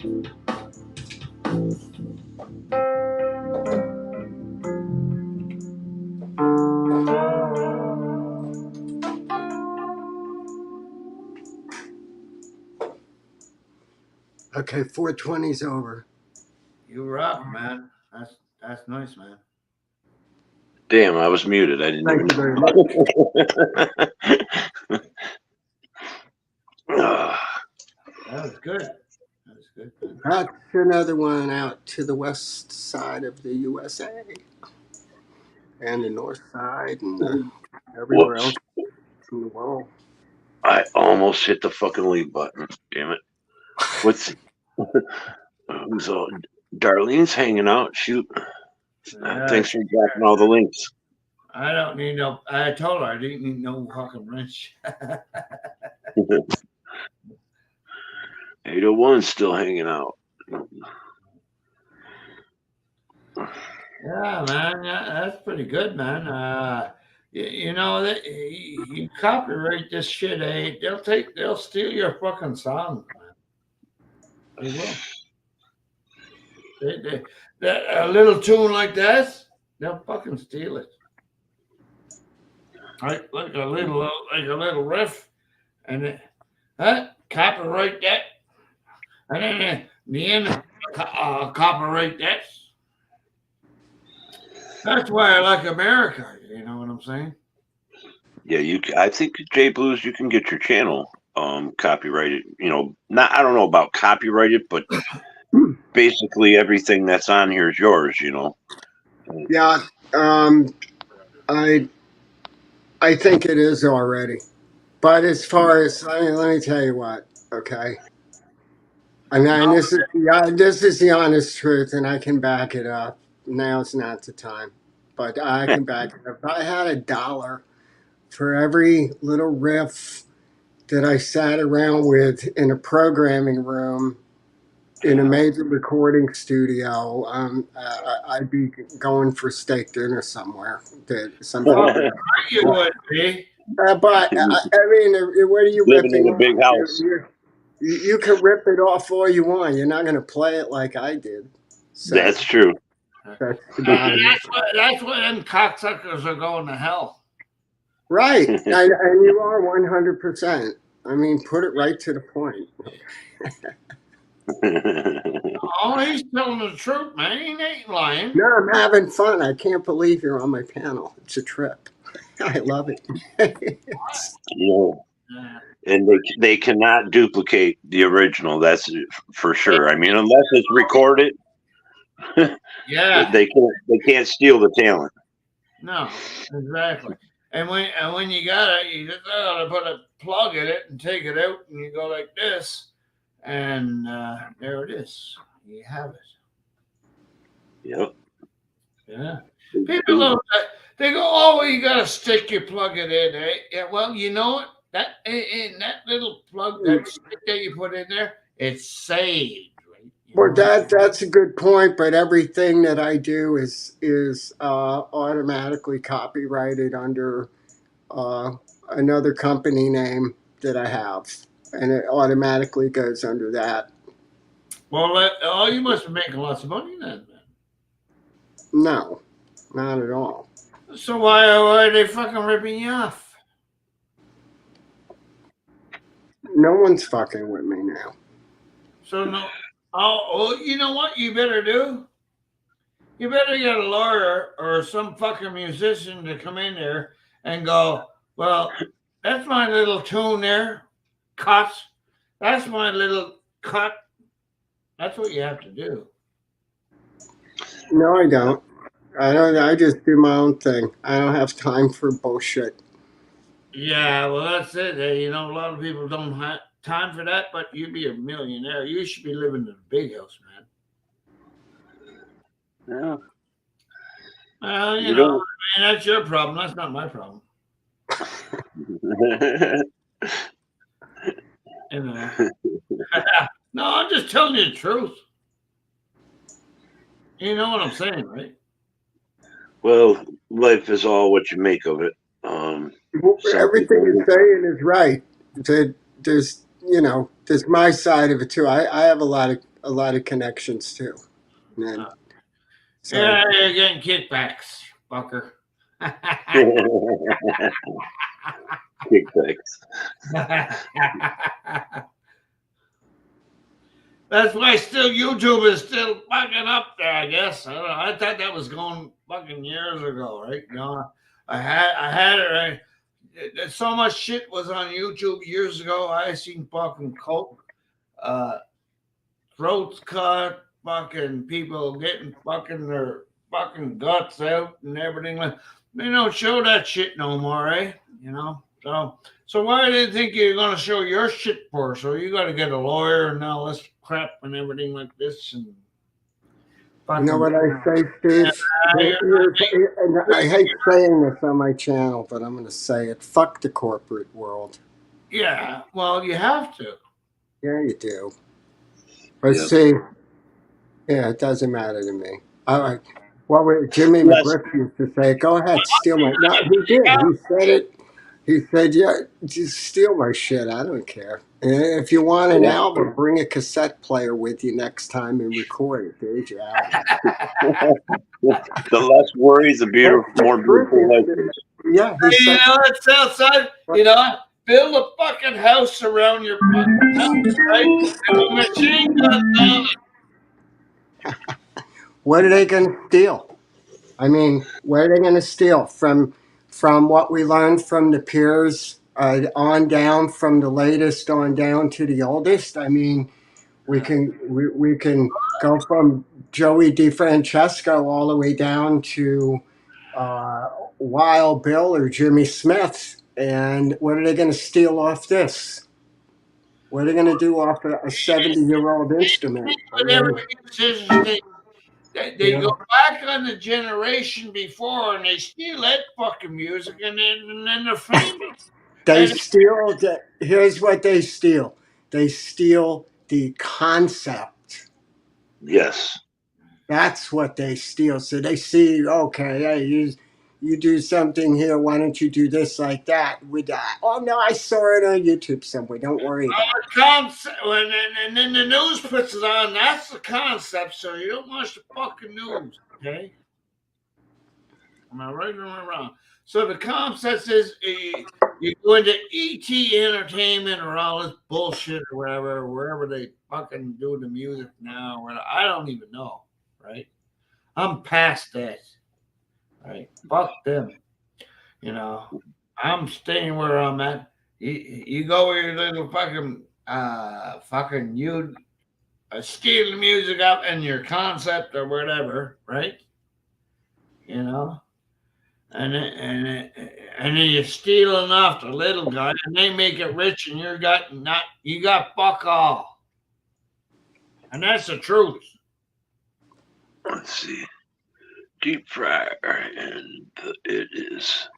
Okay, 420's over. You rock, man. That's nice, man. Damn, I was muted. I didn't Thank even you very much. That was good. That was good, man. That's another one out to the west side of the USA and the north side and everywhere Whoops. else in the world. I almost hit the fucking leave button. Damn it. What's who's Darlene's hanging out? Shoot. Thanks for dropping all the links. I don't need no. I told her I didn't need no fucking wrench. 801's still hanging out. Yeah, man. Yeah, that's pretty good, man. You know that you copyright this shit, eh? They'll steal your fucking song, man. They will. A little tune like that, they'll fucking steal it. Like a little riff, and copyright that, and then the end copyright that. That's why I like America. You know what I'm saying? Yeah, I think JBlues, you can get your channel copyrighted. You know, I don't know about copyrighted, but basically everything that's on here is yours. You know. Yeah, I think it is already. But as far as let me tell you what, okay. I mean, this is the honest truth, and I can back it up. Now's not the time, but I can back it up. If I had $1 for every little riff that I sat around with in a programming room in a major recording studio, I'd be going for steak dinner somewhere. You would be. But I mean, what are you living ripping in a big off? house? You can rip it off all you want. You're not going to play it like I did. So That's true. that's the bottom. That's why them cocksuckers are going to hell. Right, and you are 100%. I mean, put it right to the point. Oh, he's telling the truth, man. He ain't lying. No, I'm having fun. I can't believe you're on my panel. It's a trip. I love it. Yeah. And they cannot duplicate the original. That's for sure. I mean, unless it's recorded, Yeah. they can't steal the talent. No, exactly. And when you got it, you just gotta put a plug in it and take it out, and you go like this, and there it is. You have it. Yep. Yeah. People love that. They go, "Oh, you gotta stick your plug it in." Eh? Yeah. Well, you know what? That in that little plug, that stick that you put in there, it's saved. Right? Well, that's a good point. But everything that I do is automatically copyrighted under another company name that I have, and it automatically goes under that. Well, you must be making lots of money then. No, not at all. So why are they fucking ripping you off? No one's fucking with me now. So no. Oh, you know what you better do? You better get a lawyer or some fucking musician to come in there and go, well, that's my little tune there. Cut. That's my little cut. That's what you have to do. No, I don't. I just do my own thing. I don't have time for bullshit. Yeah, well, that's it. You know, a lot of people don't have time for that, but you'd be a millionaire. You should be living in a big house, man. Yeah. Well, you know, I mean, that's your problem. That's not my problem. You know. No, I'm just telling you the truth. You know what I'm saying, right? Well, life is all what you make of it. Everything you're saying is right. There's my side of it too. I have a lot of a lot of connections too. And so, Yeah, you're getting kickbacks, fucker. Kickbacks. That's why still YouTube is still fucking up there, I guess. I don't know. I thought that was going fucking years ago, right? You know, I had it right. So much shit was on YouTube years ago. I seen fucking coke, throats cut, fucking people getting fucking their fucking guts out and everything. They don't show that shit no more, eh? You know? So why do you think you're gonna show your shit for? So you gotta get a lawyer and all this crap and everything like this and you know what I say, Steve? And I hate saying this on my channel, but I'm going to say it. Fuck the corporate world. Yeah, well, you have to. Yeah, you do. But Yep. see, yeah, it doesn't matter to me. All right. Well, Jimmy Yes. McGriff used to say, go ahead, steal my... No, he did. He said it. He said, yeah, just steal my shit. I don't care. And if you want an album, bring a cassette player with you next time and record it. There's your album. The less worries, the more beautiful life is. Yeah, he You said... know, it's outside. You know, build a fucking house around your fucking house, right? And a machine gun down. What are they going to steal? I mean, what are they going to steal from what we learned from the peers on down, from the latest on down to the oldest? I mean, we can go from Joey DeFrancesco all the way down to Wild Bill or Jimmy Smith. And what are they going to steal off this? What are they going to do off a 70-year-old instrument? I mean, They go back on the generation before and they steal that fucking music and then they're famous. they steal. Here's what they steal. They steal the concept. Yes. That's what they steal. So they see, okay, hey, you do something here. Why don't you do this like that? Oh no, I saw it on YouTube somewhere. Don't worry about it. Concept, and then the news puts it on. That's the concept. So you don't watch the fucking news, okay? Am I right or am I wrong? So the concept is you go into ET Entertainment or all this bullshit or whatever, wherever they fucking do the music now. I don't even know, right? I'm past that. Right? Fuck them. You know, I'm staying where I'm at. You go with your little fucking you steal the music up and your concept or whatever, right? You know, and then you steal enough the little guy, and they make it rich, and you got fuck all, and that's the truth. Let's see. Deep fryer, and it is.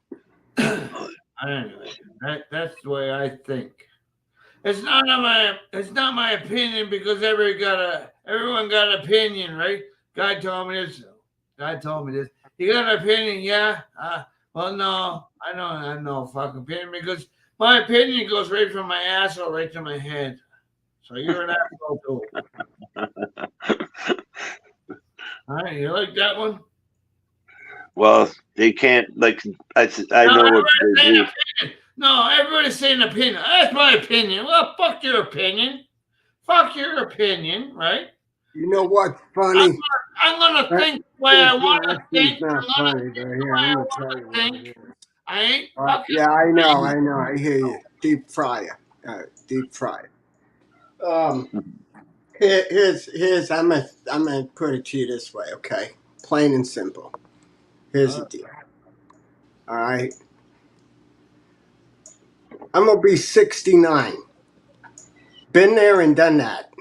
Anyway, that's the way I think. It's not my opinion because everyone got an opinion, right? Guy told me this. You got an opinion, yeah? Well, no, I don't have no fucking opinion because my opinion goes right from my asshole right to my head. So you're an asshole too. All right, you like that one? Well, they can't, like, I know what they do. No, everybody's saying opinion. That's my opinion. Well, fuck your opinion. Fuck your opinion, right? You know what's funny? I'm gonna think the way I want to think. Not funny, but here, I'm gonna tell you what it is. I ain't fucking. Yeah, I know. I hear you. Deep fryer. Deep fryer. Here's I'm gonna put it to you this way, okay? Plain and simple. Here's the deal. All right. I'm gonna be 69. Been there and done that.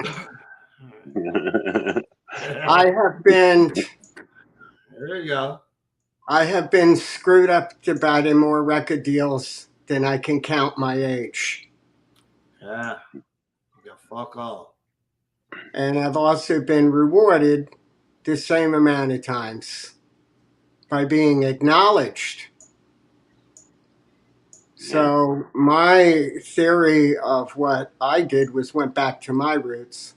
I have been. There you go. I have been screwed up about in more record deals than I can count my age. Yeah. You fuck all. And I've also been rewarded the same amount of times by being acknowledged. So my theory of what I did was went back to my roots.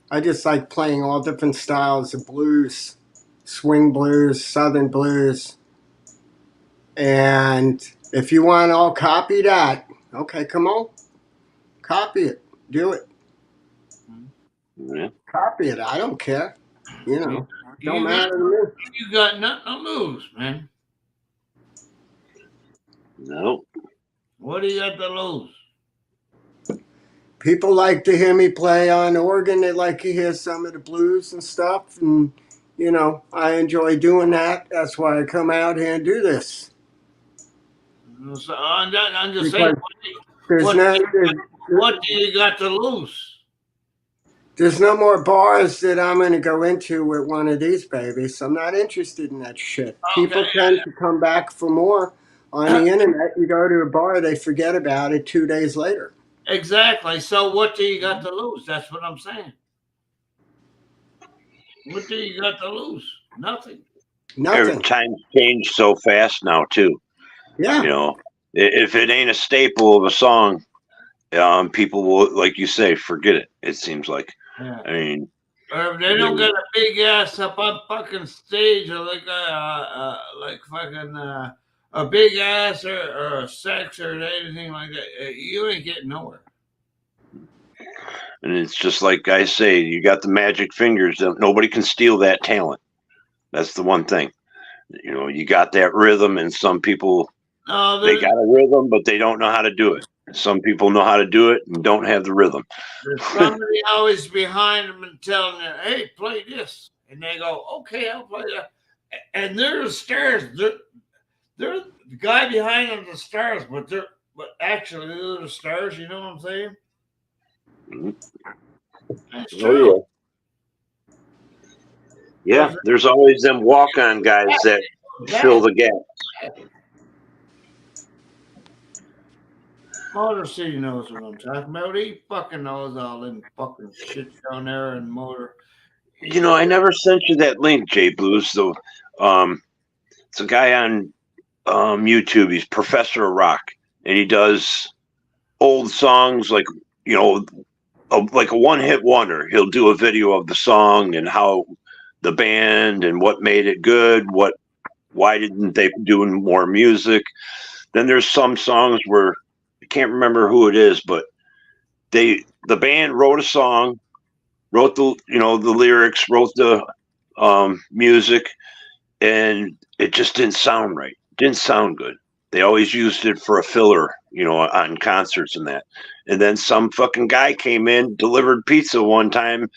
I just like playing all different styles of blues, swing blues, southern blues. And if you want to all copy that, okay, come on. Copy it. Do it. Yeah. Copy it. I don't care. You know, don't You matter to me. You got nothing to lose, man. No. What do you got to lose? People like to hear me play on organ. They like to hear some of the blues and stuff. And, you know, I enjoy doing that. That's why I come out here and do this. So I'm just Because saying, there's what do you got to lose? there's no more bars that I'm going to go into with one of these babies. I'm not interested in that shit. People tend to come back for more on the internet. You go to a bar, they forget about it 2 days later. Exactly. So what do you got to lose? That's what I'm saying. What do you got to lose? Nothing. Nothing. Times change so fast now too. Yeah. You know, if it ain't a staple of a song, people will, like you say, forget it. It seems like. Yeah. I mean, or if they don't get a big ass up on fucking stage, or like fucking a big ass or a sex or anything like that, you ain't getting nowhere. and it's just like guys say, you got the magic fingers. Nobody can steal that talent. That's the one thing. You know, you got that rhythm, and some people they got a rhythm, but they don't know how to do it. Some people know how to do it and don't have the rhythm. There's somebody always behind them and telling them, "Hey, play this," and they go, "Okay, I'll play that." And they're the stars. They're the guy behind them, the stars, but actually they're the stars. You know what I'm saying? That's true. Oh, yeah. There's always them walk-on guys that fill the gap. Motor City knows what I'm talking about. He fucking knows all them fucking shit down there and Motor. You know, I never sent you that link, JBlues. Though, it's a guy on YouTube. He's Professor of Rock, and he does old songs like, you know, like a one-hit wonder. He'll do a video of the song and how the band and what made it good. Why didn't they do more music? Then there's some songs where I can't remember who it is, but the band wrote a song, wrote the lyrics, wrote the music, and it just didn't sound right. Didn't sound good. They always used it for a filler, you know, on concerts and that. And then some fucking guy came in, delivered pizza one time,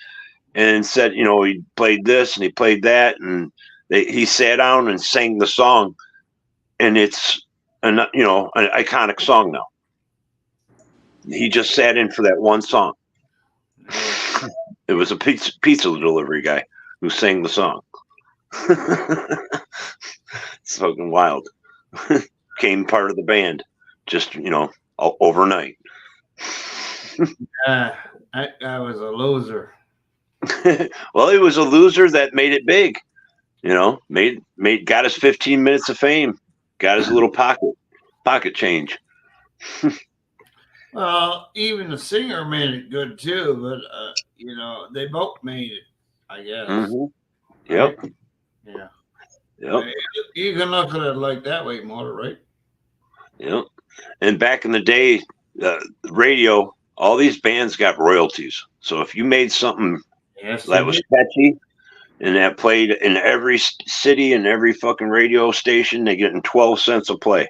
and said, you know, he played this and he played that, and he sat down and sang the song, and it's an iconic song now. He just sat in for that one song. It was a pizza delivery guy who sang the song. It's fucking wild. Became part of the band, just, you know, overnight. I was a loser. Well, he was a loser that made it big. You know, got his 15 minutes of fame, got his little pocket change. Well, even the singer made it good too, but you know, they both made it, I guess. Mm-hmm. Yep. Right? Yeah. Yep. You can look at it like that way, Motor, right? Yep. And back in the day, radio, all these bands got royalties. So if you made something that was catchy and that played in every city and every fucking radio station, they getting 12 cents a play.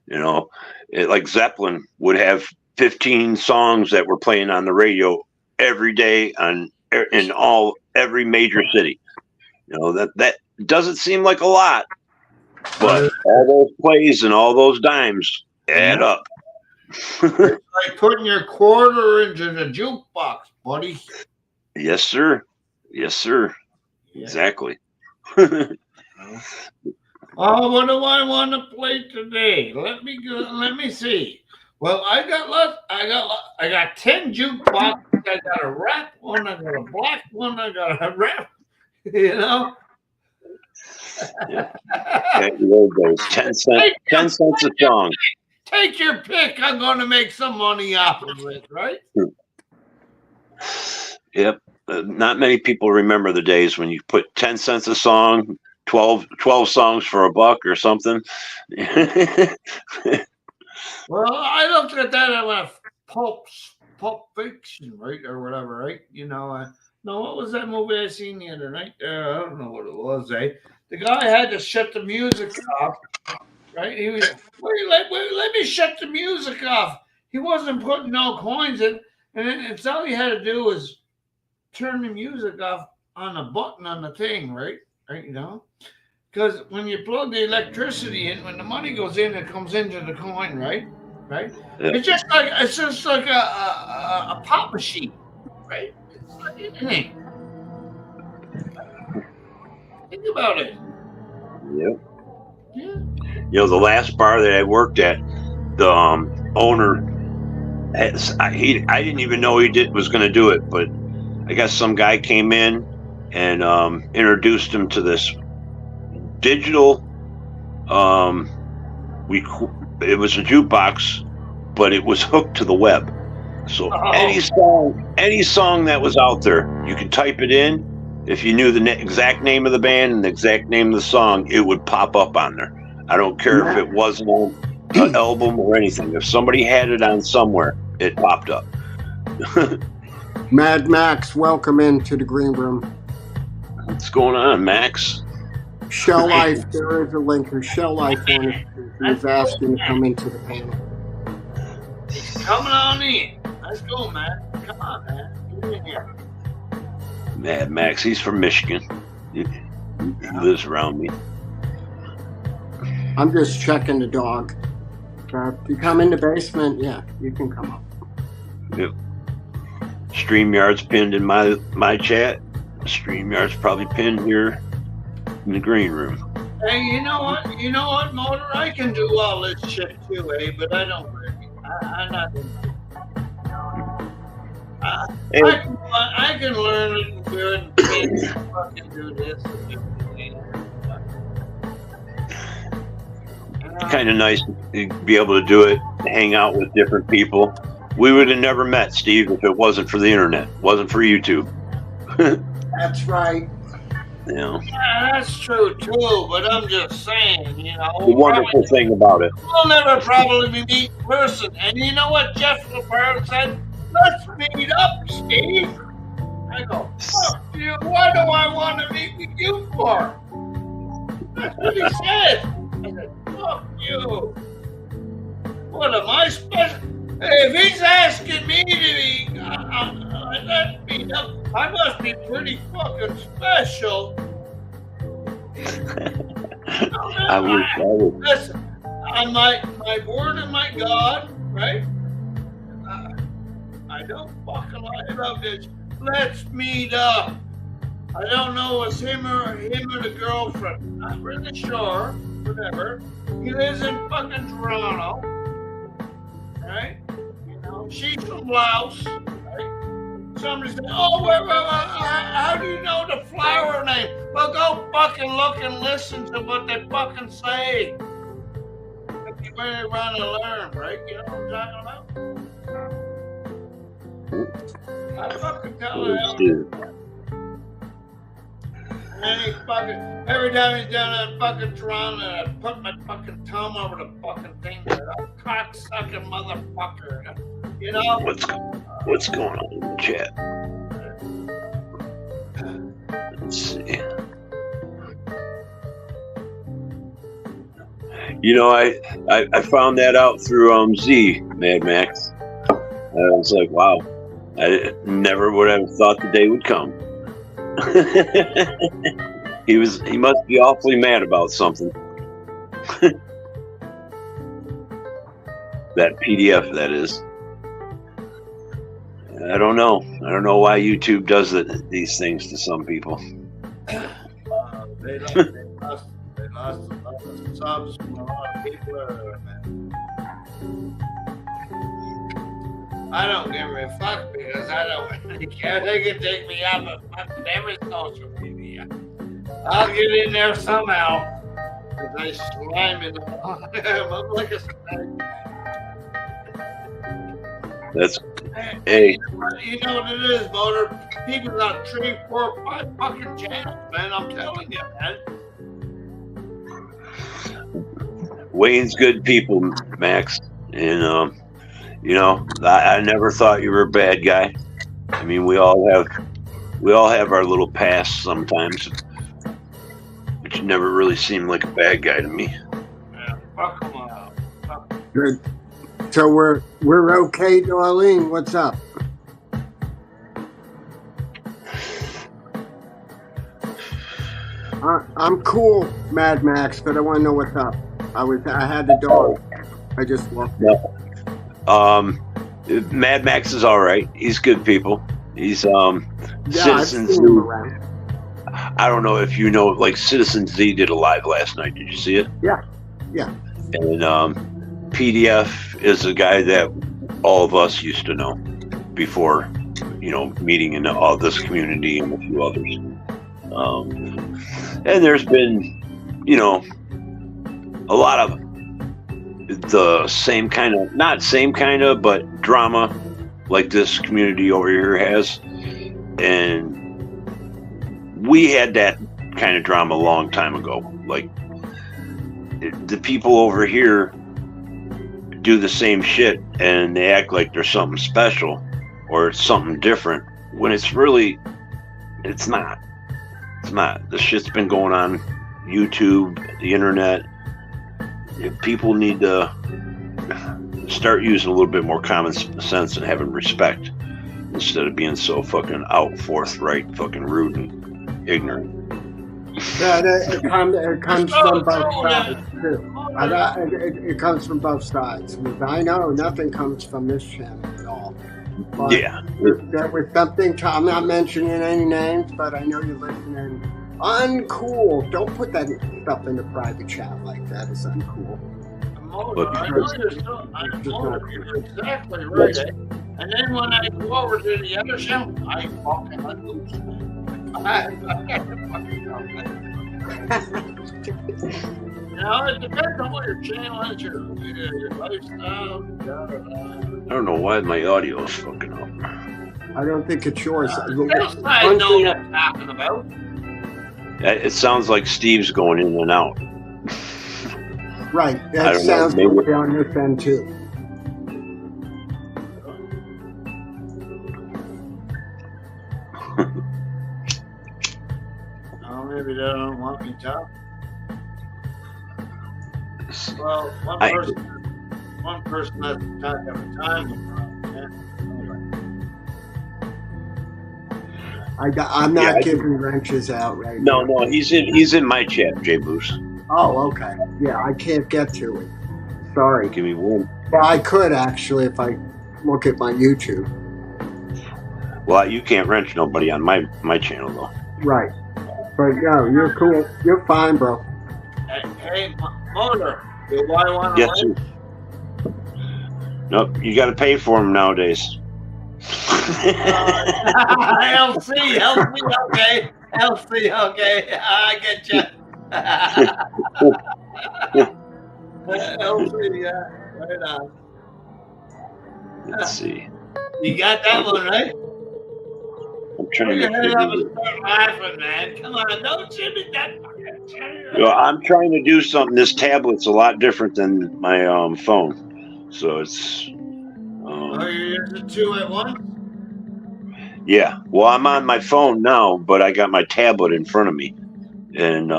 You know, like Zeppelin would have 15 songs that were playing on the radio every day in every major city. You know, that doesn't seem like a lot, but all those plays and all those dimes add up. It's like putting your quarter into the jukebox, buddy. Yes, sir. Yes, sir. Yeah. Exactly. Oh, what do I want to play today? Let me go. Let me see. Well, I got 10 jukeboxes. I got a rap one. I got a black one. I got a rap. You know. Yeah. Those 10 cents a song. Take your pick. I'm going to make some money off of it, right? Yep. not many people remember the days when you put 10 cents a song, 12 songs for $1 or something. Well, I looked at that and went, Pulp Fiction, right, or whatever, right? No, what was that movie I seen the other night? I don't know what it was. The guy had to shut the music off, right? He was, let me shut the music off. He wasn't putting no coins in, and it's all he had to do was turn the music off on a button on the thing, right? Because when you plug the electricity in, when the money goes in, it comes into the coin, right? Yeah. It's just like a pop machine, right? It's like anything. Think about it. Yep. Yeah. The last bar that I worked at, the owner, I didn't even know he was going to do it, but I guess some guy came in and introduced him to this digital. It was a jukebox, but it was hooked to the web. So any song that was out there, you could type it in. If you knew the exact name of the band and the exact name of the song, it would pop up on there. I don't care if it wasn't on an album or anything. If somebody had it on somewhere, it popped up. Mad Max, welcome into the green room. What's going on, Max? Shell Life, there is a link here. Shell Life was asking to come into the panel. Coming on in. Let's go, man. Come on, man. Get in here. Mad Max, he's from Michigan. He lives around me. I'm just checking the dog. If you come in the basement, yeah, you can come up. Yep. StreamYard's pinned in my chat. StreamYard's probably pinned here in the green room. Hey, you know what, Motor? I can do all this shit too, but I don't really. I'm not in I can learn and good and fucking do this. Kind of nice to be able to do it, hang out with different people. We would have never met, Steve, if it wasn't for the internet, wasn't for YouTube. That's right. Yeah, that's true too, but I'm just saying, the wonderful thing about it. We'll never probably meet in person. And you know what Jeff LeBron said? Let's meet up, Steve. I go, fuck you. What do I want to meet with you for? That's what he said. I said, fuck you. What am I special? If he's asking me to be, let's meet up. I must be pretty fucking special. I would. Listen, on my word and my God, right? I don't fucking lie about this. Let's meet up. I don't know if it's him or the girlfriend. Not really sure. Whatever. He lives in fucking Toronto, right? She's from Laos, right? Somebody said, "Oh, how do you know the flower name?" Well, go fucking look and listen to what they fucking say. If you really want to learn, right? You know what I'm talking about? I fucking tell him. And he fucking, every time he's down at fucking Toronto, I put my fucking thumb over the fucking thing. That cocksucking motherfucker. What's going on in the chat? Let's see. I found that out through Z, Mad Max. I was like, wow, I never would have thought the day would come. He must be awfully mad about something. That PDF, that is. I don't know. I don't know why YouTube does these things to some people. They lost a lot of subs from a lot of people. I don't give a fuck because I don't really care. They can take me out of fucking every social media. I'll get in there somehow. Because I slime in the I'm like a snake. Hey. You know what it is, Motor? People got 3, 4, 5 fucking channels, man. I'm telling you, man. Wayne's good people, Max, and you know, I never thought you were a bad guy. I mean, we all have our little past sometimes, but you never really seemed like a bad guy to me. Yeah, fuck them up. Good. So we're okay, Darlene. What's up? I'm cool, Mad Max, but I want to know what's up. I had the dog. I just walked in. Mad Max is all right. He's good people. He's I've Citizens. seen him around. I don't know if you know, like Citizen Z did a live last night. Did you see it? Yeah. And PDF is a guy that all of us used to know before, you know, meeting in all this community and a few others. And there's been, you know, a lot of the same kind of, not same kind of, but drama like this community over here has. And we had that kind of drama a long time ago. Like, the people over here do the same shit and they act like there's something special or it's something different when it's really, it's not. It's not. This shit's been going on YouTube, the internet. People need to start using a little bit more common sense and having respect instead of being so fucking out, forthright, fucking rude and ignorant. Yeah, it comes from both sides too. It comes from both sides. I know nothing comes from this channel at all. But Yeah. there was something. I'm not mentioning any names, but I know you're listening. Uncool. Don't put that stuff in the private chat like that. It's uncool. Motor, I know you're exactly right. And then when I go over to the other channel, I fucking lose. I got the fucking You know, it depends on what your channel is, your lifestyle. I don't know why my audio is fucking up. I don't think it's yours. I know what I'm talking about. It sounds like Steve's going in and out. Right. I That don't sounds know, like on this end too. Oh, maybe they don't want me to talk. Well, one person has to talk at a time. I'm not giving wrenches out right No, now. he's in my chat, JBlues. Oh, okay. Yeah, I can't get to it. Sorry. Give me one. Well, I could actually if I look at my YouTube. Well, you can't wrench nobody on my channel though. Right. But no, you're cool. You're fine, bro. Hey, Motor, do I want to Yes, sir. Nope, you got to pay for them nowadays. LC, okay. LC, okay. I get you. LC, yeah. Right on. Let's see. You got that one, right? I'm trying to Hurry up and figure start laughing, man. Come on, don't shoot me that fucking shit. Well, I'm trying to do something. This tablet's a lot different than my phone, so it's. Oh, you're using 2 at once? Yeah. Well, I'm on my phone now, but I got my tablet in front of me, and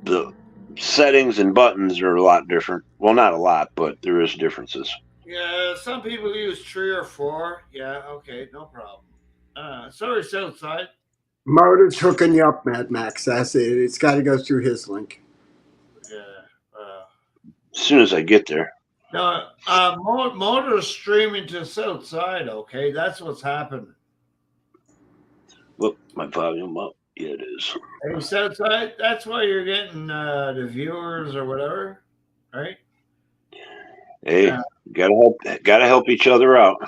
the settings and buttons are a lot different. Well, not a lot, but there is differences. Yeah, some people use 3 or 4. Yeah, okay, no problem. Sorry, Southside. Motor's hooking you up, Mad Max. That's it. It's got to go through his link. Yeah. As soon as I get there. No, Motor's streaming to Southside, okay? That's what's happening. Whoop, my volume up. Yeah, it is. Hey, Southside, that's why you're getting the viewers or whatever, right? Hey, gotta help each other out.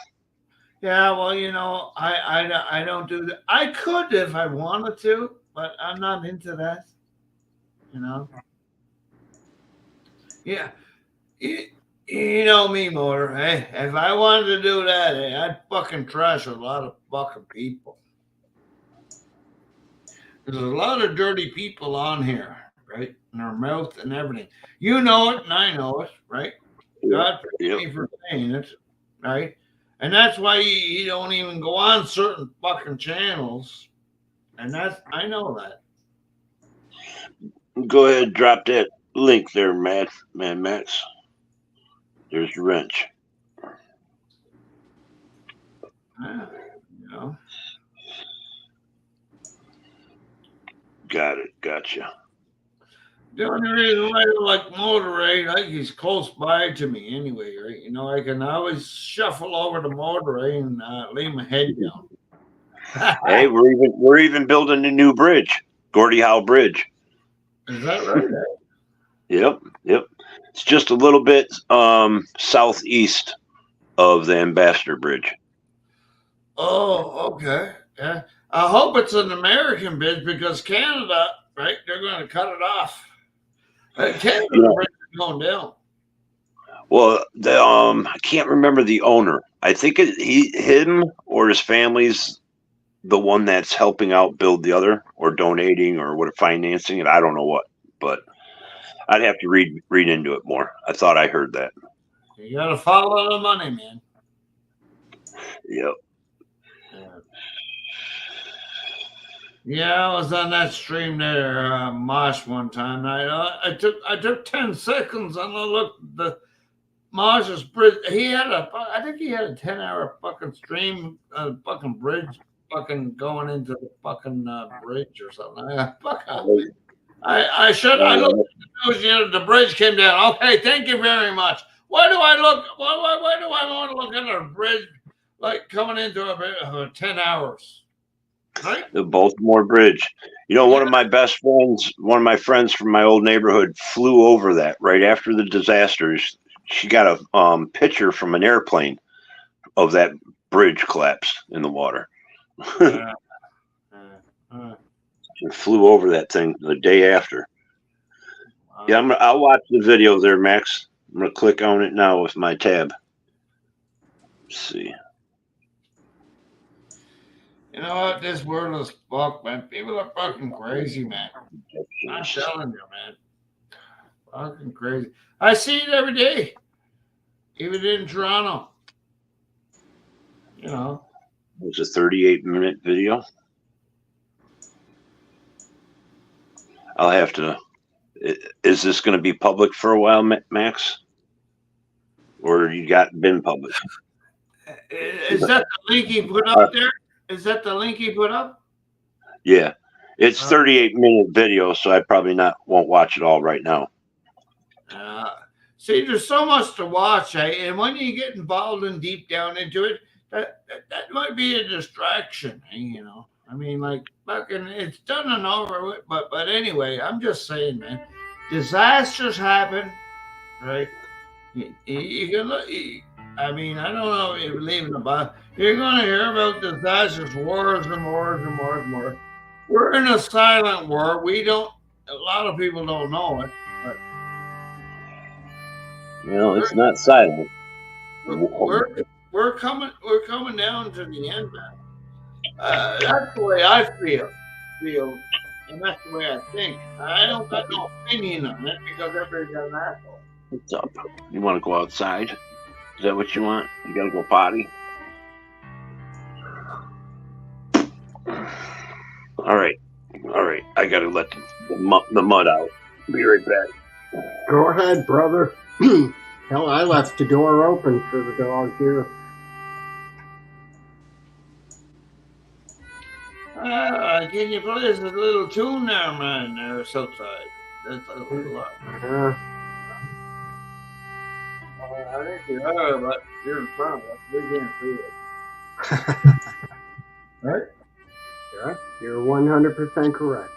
Yeah, well, you know, I don't do that. I could if I wanted to, but I'm not into that. You know. Yeah, you You know me, Motor. Hey, if I wanted to do that, hey, I'd fucking trash a lot of fucking people. There's a lot of dirty people on here, right? In their mouth and everything. You know it, and I know it, right? God forgive me for saying it, right? And that's why you don't even go on certain fucking channels. And I know that. Go ahead, drop that link there, man Max. There's your wrench. You know. Got it. Gotcha. The only reason why I like Motorade, like he's close by to me anyway, right? You know, I can always shuffle over to Motorade and lay my head down. Hey, we're even building a new bridge, Gordie Howe Bridge. Is that right? Yep. It's just a little bit southeast of the Ambassador Bridge. Oh, okay. Yeah. I hope it's an American bridge because Canada, right? They're going to cut it off. Canada bridge is going down. Well, I can't remember the owner. I think him or his family's the one that's helping out build the other, or donating, or what, financing it. I don't know what, but I'd have to read into it more. I thought I heard that. You got to follow the money, man. Yep. Yeah, I was on that stream there, Mosh, one time. I took 10 seconds and I looked at the Mosh's bridge. I think he had a 10-hour fucking stream, fucking bridge, fucking going into the fucking bridge or something. I looked at the news, the bridge came down. Okay, thank you very much. Why do I want to look at a bridge like coming into a 10 hours? Right? The Baltimore Bridge. You know, one of my friends from my old neighborhood flew over that right after the disasters. She got a picture from an airplane of that bridge collapse in the water. She flew over that thing the day after. Yeah, I'll watch the video there, Max. I'm gonna click on it now with my tab. Let's see. You know what? This world is fucked, man. People are fucking crazy, man. I'm telling you, man. Fucking crazy. I see it every day. Even in Toronto. You know. It was a 38-minute video. I'll have to. Is this going to be public for a while, Max? Or you been public? Is that the link he put up there? Is that the link he put up? Yeah, it's 38-minute video, so I probably won't watch it all right now. See, there's so much to watch, and when you get involved and deep down into it, that might be a distraction, you know. I mean, like fucking, it's done and over with. But anyway, I'm just saying, man, disasters happen, right? You can look. I mean, I don't know if you believe in the Bible. You're going to hear about disasters, wars and wars and wars and wars. We're in a silent war. A lot of people don't know it. But well, it's not silent. We're coming down to the end, man. That's the way I feel, and that's the way I think. I don't got no opinion on it because everybody's got an asshole. What's up? You want to go outside? Is that what you want? You gotta go potty? All right. I gotta let the mud out. Be right back. Go ahead, brother. Hell, I left the door open for the dog here. Can you play us a little tune there, man? There's outside. That's a little lot. I think you are, but you're in front of us. We can't see it. Right? Yeah, you're 100% correct.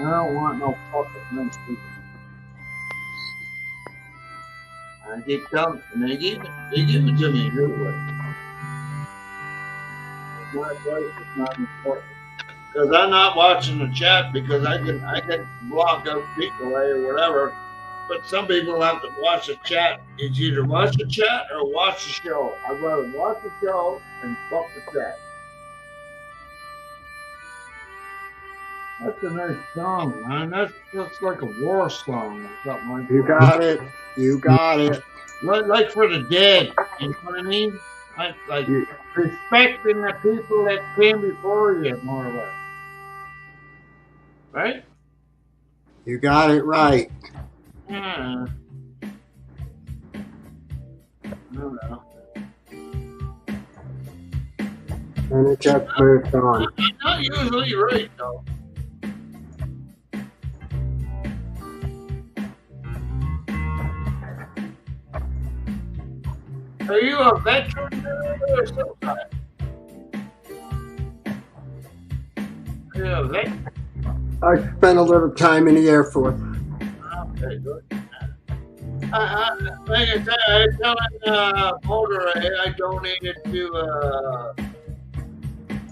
I don't want no fucking nice people. I keep telling them, they give it to me anyway. My place is not important. Because I'm not watching the chat because I can block out people or whatever. But some people have to watch the chat. It's either watch the chat or watch the show. I'd rather watch the show and fuck the chat. That's a nice song, man. That's like a war song or something like that. You got it. You got it. Like for the dead. You know what I mean? Like respecting the people that came before you, more or less. Right? You got it right. Yeah. I don't know. And it just moved on. I'm not usually right, though. Are you a veteran or something? Are you a veteran? I spent a little time in the Air Force. Okay, good. Like I said, I was telling Mulder I donated to.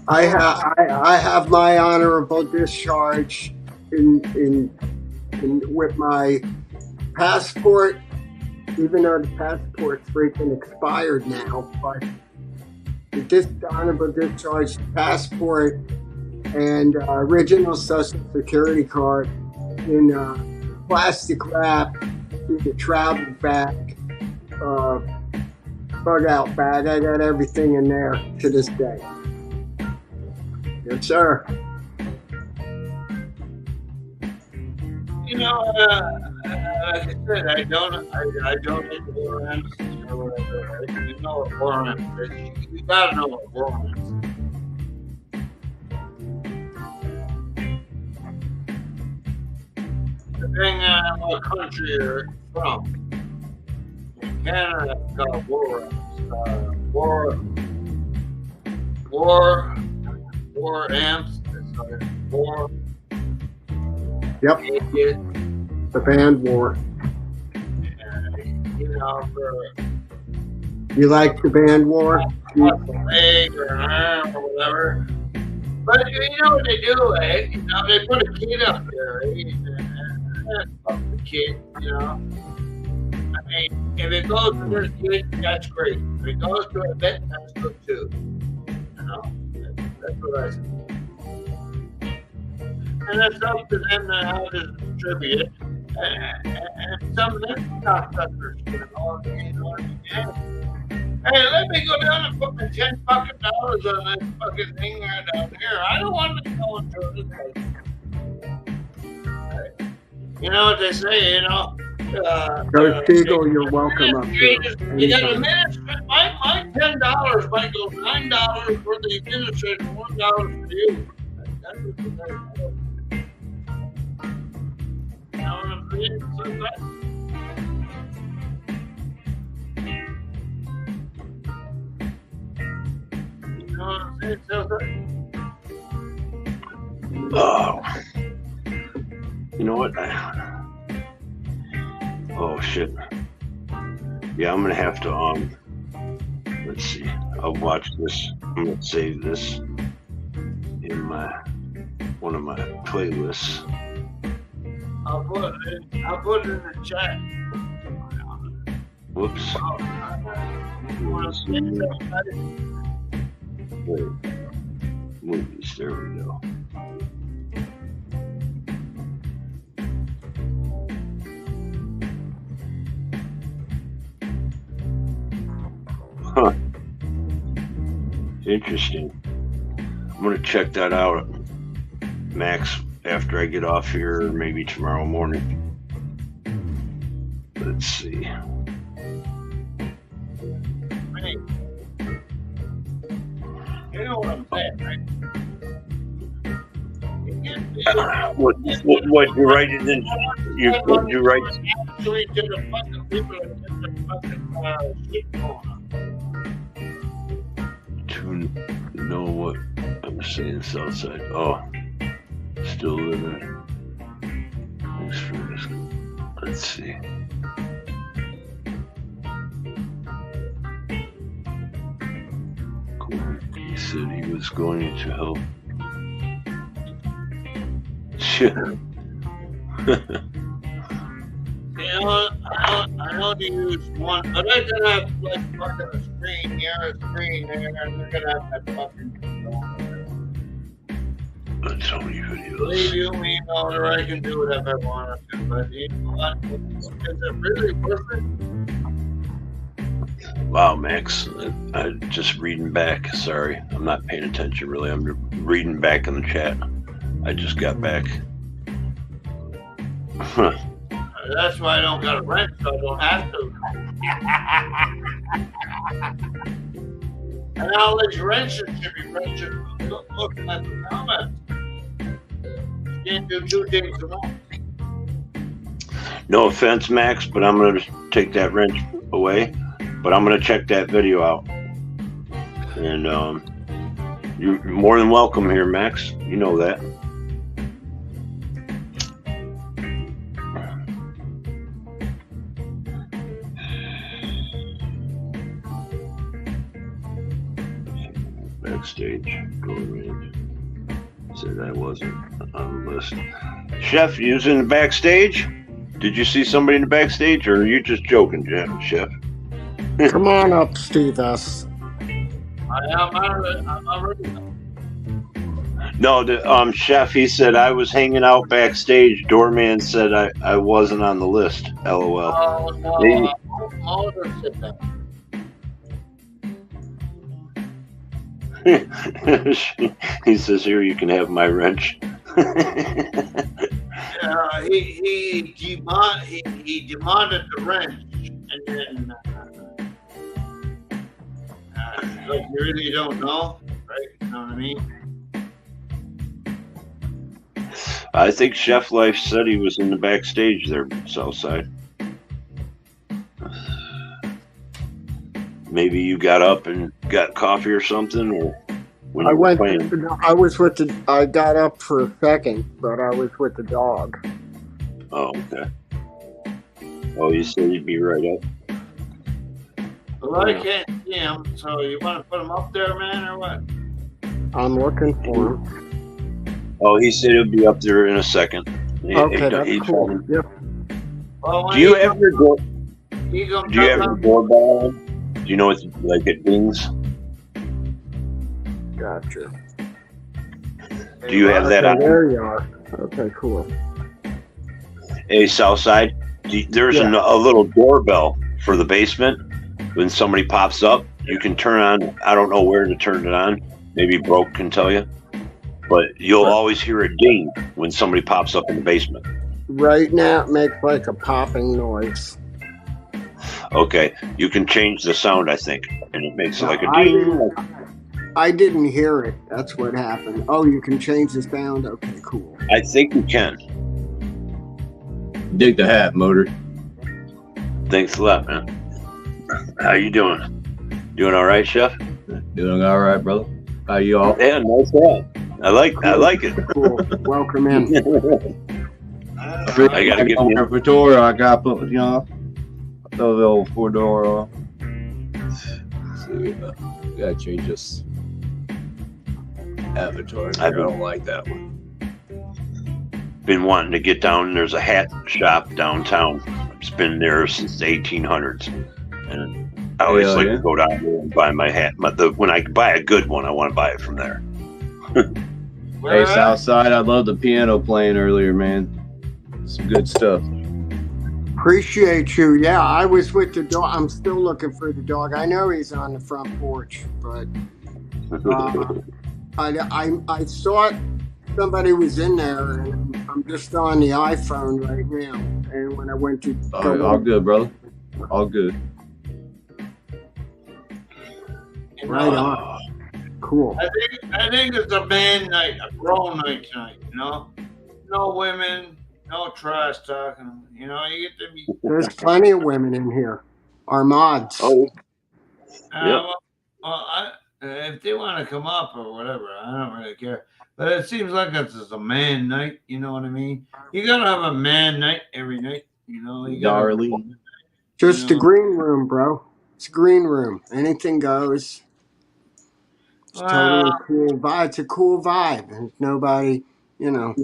I have my honorable discharge in with my passport, even though the passport's freaking expired now. But the honorable discharge passport and original Social Security card in plastic wrap in the travel bag, bug out bag. I got everything in there to this day. Yes, sir. You know, like I said, I donate to War Amps or whatever. Right? You know what War Amps is. You gotta know what War Amps is. Depending on what country you're from. In Canada, it's called War Amps. War Amps. It's War. Yep. The band War. You know, for You like the band War? a leg or an arm or whatever. But you know what they do, eh? You know, they put a kid up there, eh? Fuck the kid, you know. I mean, if it goes to their kid, that's great. If it goes to a vet, that's good too. You know, that's what I say. And that's up to them to how to distribute it. And some of them cocksuckers, you know, hey, let me go down and put my $10 on this fucking thing right down here. I don't want to go into this place. You know what they say, you know? Joe Seagull, you're welcome up here. You got administrator. My $10 might go $9 for the administrator, $1 for you. That's what they say. You know what I'm saying? You know what I'm saying? Oh. You know what? Oh shit. Yeah, I'm gonna have to let's see. I'll watch this. I'm gonna save this in one of my playlists. I'll put it in the chat. Whoops. You want to see it? Wait. Movies, there we go. Huh. Interesting. I'm gonna check that out, Max, after I get off here, maybe tomorrow morning. Let's see. Hey, you know what I'm saying, right? What you write it in? You write? Actually, to the fucking people that get the fucking shit going on. To know what I'm saying, Southside. Oh, still living. Thanks for this. Let's see. He said he was going to help. You know, I only use one, but I can have like fucking a screen here, a screen there, and they're gonna have that fucking. That's how many videos. Believe you me, Motor, I can do whatever I want to, but you know what? Is it really worth it? Wow, Max. I'm just reading back. Sorry, I'm not paying attention really. I'm reading back in the chat. I just got back. Huh. That's why I don't got a wrench, so I don't have to. And all these wrenches should be wrenching, looking at the comments. You can't do two things at once. No offense, Max, but I'm going to take that wrench away. But I'm going to check that video out. And you're more than welcome here, Max. You know that. Backstage. Go around. Said I wasn't on the list. Chef, you was in the backstage? Did you see somebody in the backstage, or are you just joking, Chef? Come on up, Steve S. I'm already. No, the Chef, he said I was hanging out backstage. Doorman said I wasn't on the list. LOL. Oh, no. Motor said that. He says, here, you can have my wrench. He demanded the wrench, and then like you really don't know, right? You know what I mean? I think Chef Life said he was in the backstage there, Southside. Maybe you got up and got coffee or something, or when you were playing. I got up for a second, but I was with the dog. Oh, okay. Oh, you said you'd be right up. Well, I can't see him, so you want to put him up there, man, or what? I'm looking for him. Oh, he said he'll be up there in a second. Okay, that's cool. Yep. Well, Do you ever go? Do you ever doorbell on? Do you know it's like it dings? Gotcha. Do you have that on? There you are. Okay, cool. Hey, Southside, there's a little doorbell for the basement. When somebody pops up, you can turn on. I don't know where to turn it on. Maybe Broke can tell you. But you'll always hear a ding when somebody pops up in the basement. Right now, it makes like a popping noise. Okay, you can change the sound, I think, and it makes like a ding. I didn't hear it. That's what happened. Oh, you can change the sound? Okay, cool. I think you can. Dig the hat, Motor. Thanks a lot, man. How you doing? Doing all right, Chef? Doing all right, brother. How you all? Yeah, nice job. I like it. Cool. Welcome in. I gotta give you repertoire. I got put, throw the old 4-door off. See, gotta change this avatar. I don't like that one. Been wanting to get down. There's a hat shop downtown. It's been there since the 1800s, and I always to go down there and buy my hat. When I buy a good one, I want to buy it from there. Hey, Southside, I love the piano playing earlier, man. Some good stuff. Appreciate you. Yeah, I was with the dog. I'm still looking for the dog. I know he's on the front porch, but I thought somebody was in there, and I'm just on the iPhone right now. And when I went to all good, brother. All good. Right on. Cool. I think it's a band night, a grown night tonight, No women, no trash talking, you get to be. There's plenty of women in here. Our mods. Oh. Well, if they want to come up or whatever, I don't really care. But it seems like it's just a man night. You know what I mean? You gotta have a man night every night. You know, you gotta. Darling. Just You a know. green room, bro. It's a green room. Anything goes. It's Well, totally cool vibe. It's a cool vibe. And nobody, you know,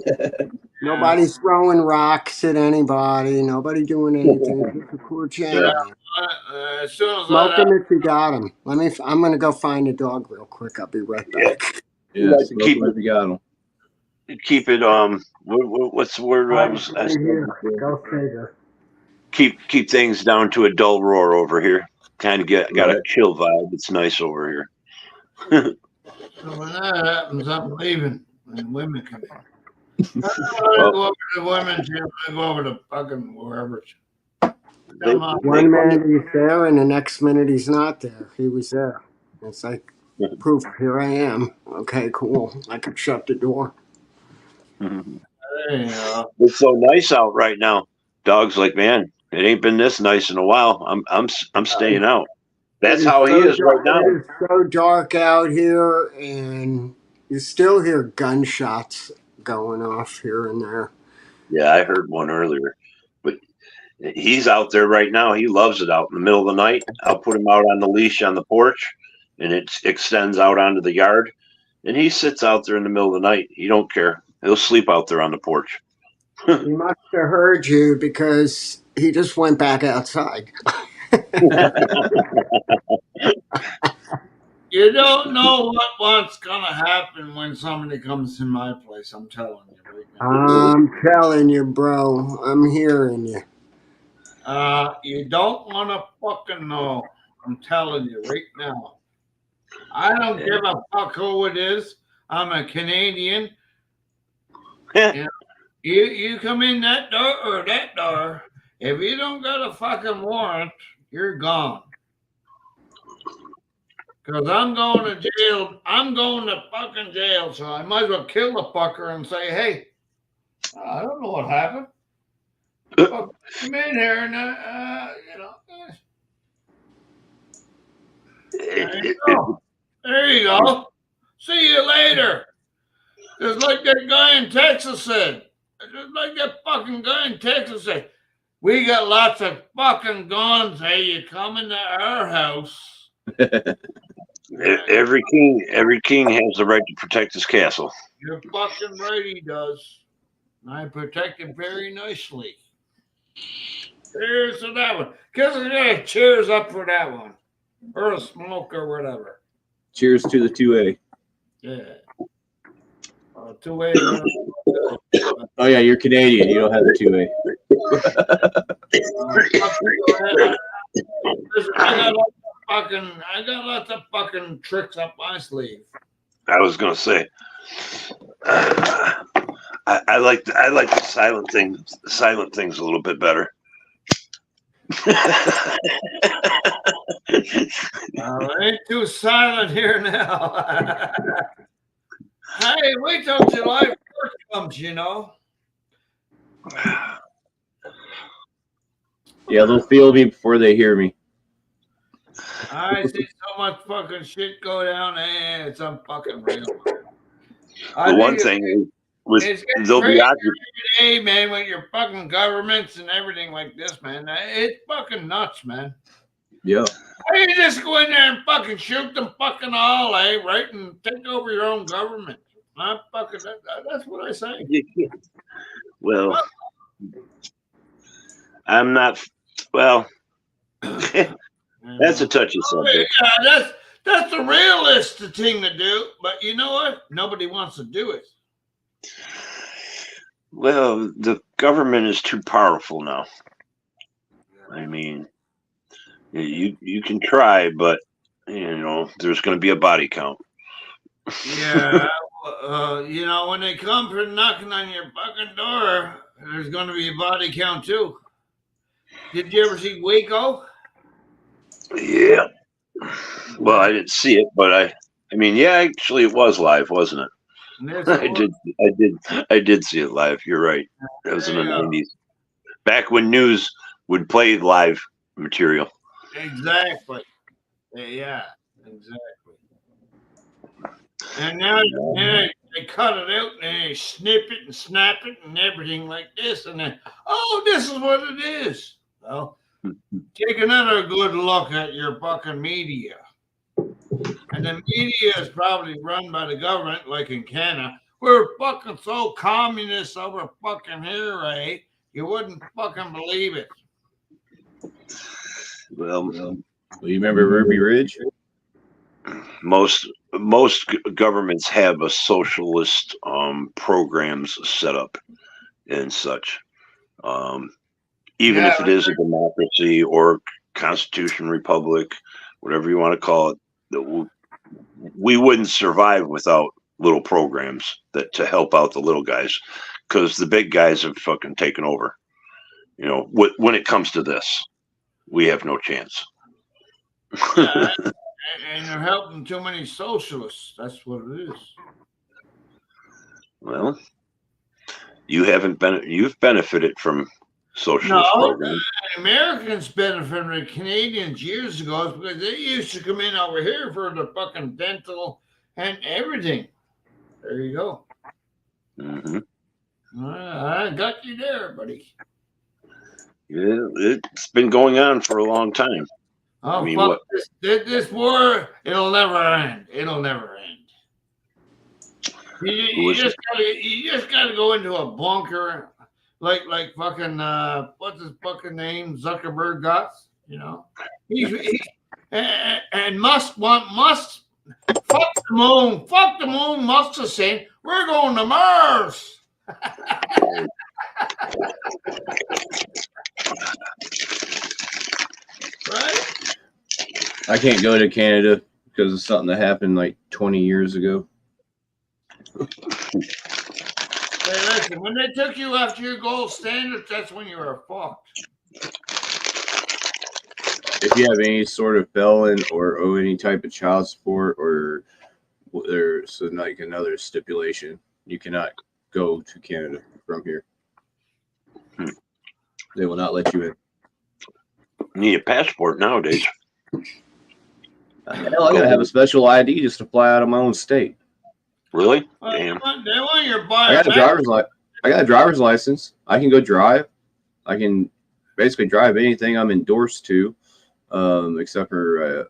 nobody's throwing rocks at anybody. Nobody doing anything. It's just a cool yeah. jam, man. As soon as Smoke that 'em if you got 'em. I'm gonna go find a dog real quick. I'll be right Yeah. back. Yeah, Like to smoke keep 'em if you got 'em. Keep it. What's the word I was? I said before? Go figure. Keep things down to a dull roar over here. Kind of got a Right. chill vibe. It's nice over here. So when that happens, I'm leaving, and women come in. I Well, go over to the women's gym. I go over to fucking wherever. they, Come on. One minute he's there, and the next minute he's not there. He was there. It's like proof. Here I am. Okay, cool. I can shut the door. There you go. it's so nice out right now. Dog's like, man, it ain't been this nice in a while. I'm staying out. That's how he is right now. It is so dark out here, and you still hear gunshots going off here and there. Yeah, I heard one earlier, but he's out there right now. He loves it out in the middle of the night. I'll put him out on the leash on the porch, and it extends out onto the yard. And he sits out there in the middle of the night. He don't care. He'll sleep out there on the porch. He must have heard you because he just went back outside. You don't know what's gonna happen when somebody comes in my place. I'm telling you right now. I'm telling you, bro. I'm hearing you. You don't want to fucking know. I'm telling you right now. I don't give a fuck who it is. I'm a Canadian. You come in that door or that door. If you don't got a fucking warrant, you're gone. Because I'm going to jail. I'm going to fucking jail. So I might as well kill the fucker and say, hey, I don't know what happened. Come in here and, you know. There you go. There you go. See you later. Just like that guy in Texas said. Just like that fucking guy in Texas said. We got lots of fucking guns. Hey, you coming to our house? Every king has the right to protect his castle. You're fucking right, he does. I protect him very nicely. Cheers to that one. Because I got a cheers up for that one. Or a smoke or whatever. Cheers to the 2A. Yeah. 2A. Oh yeah, you're Canadian. You don't have the 2A. Listen, I got lots of fucking tricks up my sleeve. I was gonna say, I like the silent things a little bit better. Ain't too silent here now. Hey, wait till July 1st comes, you know. Yeah, they'll feel me before they hear me. I see so much fucking shit go down, and it's unfucking real. The one thing was they'll be out here. Hey, man, with your fucking governments and everything like this, man, it's fucking nuts, man. Yeah. Why you just go in there and fucking shoot them fucking all, right, and take over your own government? Not fucking. That's what I say. Well, I'm not. Well, that's a touchy subject. Yeah, that's the realistic thing to do. But you know what? Nobody wants to do it. Well, the government is too powerful now. I mean, you can try, but you know there's going to be a body count. Yeah, you know when they come for knocking on your fucking door, there's going to be a body count too. Did you ever see Waco? Yeah. Well, I didn't see it, but I mean, yeah, actually, it was live, wasn't it? I did see it live. You're right. That was in the 90s. Back when news would play live material. Exactly. Yeah, exactly. And now they cut it out and they snip it and snap it and everything like this. And then, oh, this is what it is. Well, take another good look at your fucking media. And the media is probably run by the government, like in Canada. We're fucking so communist over fucking here, right? You wouldn't fucking believe it. Well, You remember Ruby Ridge? most governments have a socialist programs set up and such. Even if it is a democracy or constitution republic, whatever you want to call it, we wouldn't survive without little programs that to help out the little guys, because the big guys have fucking taken over. You know, when it comes to this, we have no chance. And they're helping too many socialists. That's what it is. Well, you've benefited from socialist programs. Americans benefited from the Canadians years ago because they used to come in over here for the fucking dental and everything. There you go. I got you there, buddy. Yeah, it's been going on for a long time. Oh, I mean, fuck this war, it'll never end. It'll never end. You just gotta go into a bunker like fucking what's his fucking name? Zuckerberg got, you know. And Musk fuck the moon. Fuck the moon. Musk is saying we're going to Mars. Right? I can't go to Canada because of something that happened like 20 years ago. Hey, listen, when they took you after your gold standards, that's when you were fucked. If you have any sort of felon or owe any type of child support, or there's like another stipulation, you cannot go to Canada from here. They will not let you in. You need a passport nowadays. Hell, I gotta have a special ID just to fly out of my own state. Really? Damn. They want your I got a driver's license. I can go drive. I can basically drive anything I'm endorsed to, except for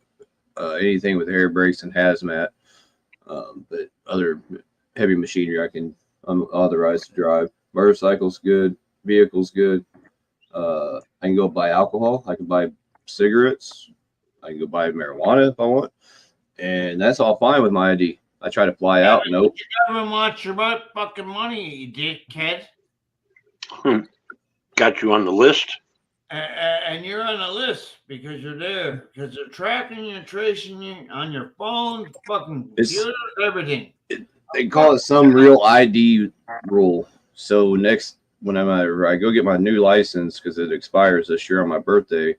anything with air brakes and hazmat. But other heavy machinery, I'm authorized to drive. Motorcycle's good. Vehicle's good. I can go buy alcohol. I can buy cigarettes. I can go buy marijuana if I want. And that's all fine with my ID. I try to fly out. Nope. You government wants your fucking money, you dickhead. Got you on the list? And you're on the list because you're there. Because they're tracking you, tracing you on your phone, fucking computers, everything. They call it some real ID rule. So when I go get my new license, because it expires this year on my birthday,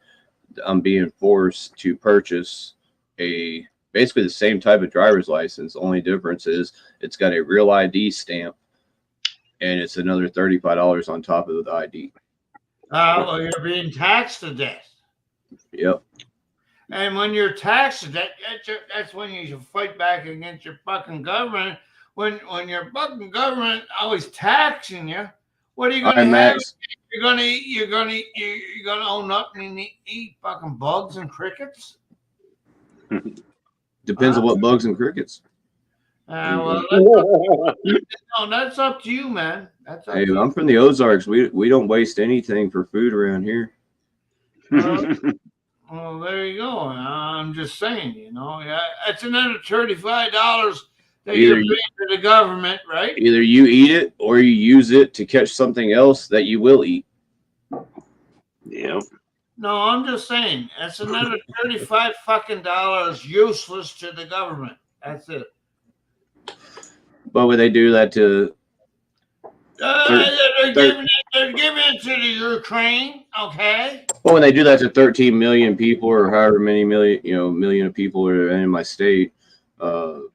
I'm being forced to purchase basically the same type of driver's license. Only difference is it's got a real ID stamp, and it's another $35 on top of the ID. Well, you're being taxed to death. Yep. And when you're taxed to death, that's when you should fight back against your fucking government. When your fucking government always taxing you, what are you gonna have? You're gonna own up and eat fucking bugs and crickets? Depends on what bugs and crickets. Well, that's up to you, man. That's up Hey, to you. I'm from the Ozarks. We don't waste anything for food around here. Well, there you go. I'm just saying, you know, it's another $35 that you're paying to the government, right? Either you eat it or you use it to catch something else that you will eat. Yeah. No, I'm just saying that's another $35 fucking useless to the government. That's it. But would they do that to? They're giving it to the Ukraine, okay? Well, when they do that to 13 million people, or however many million of people are in my state, I'm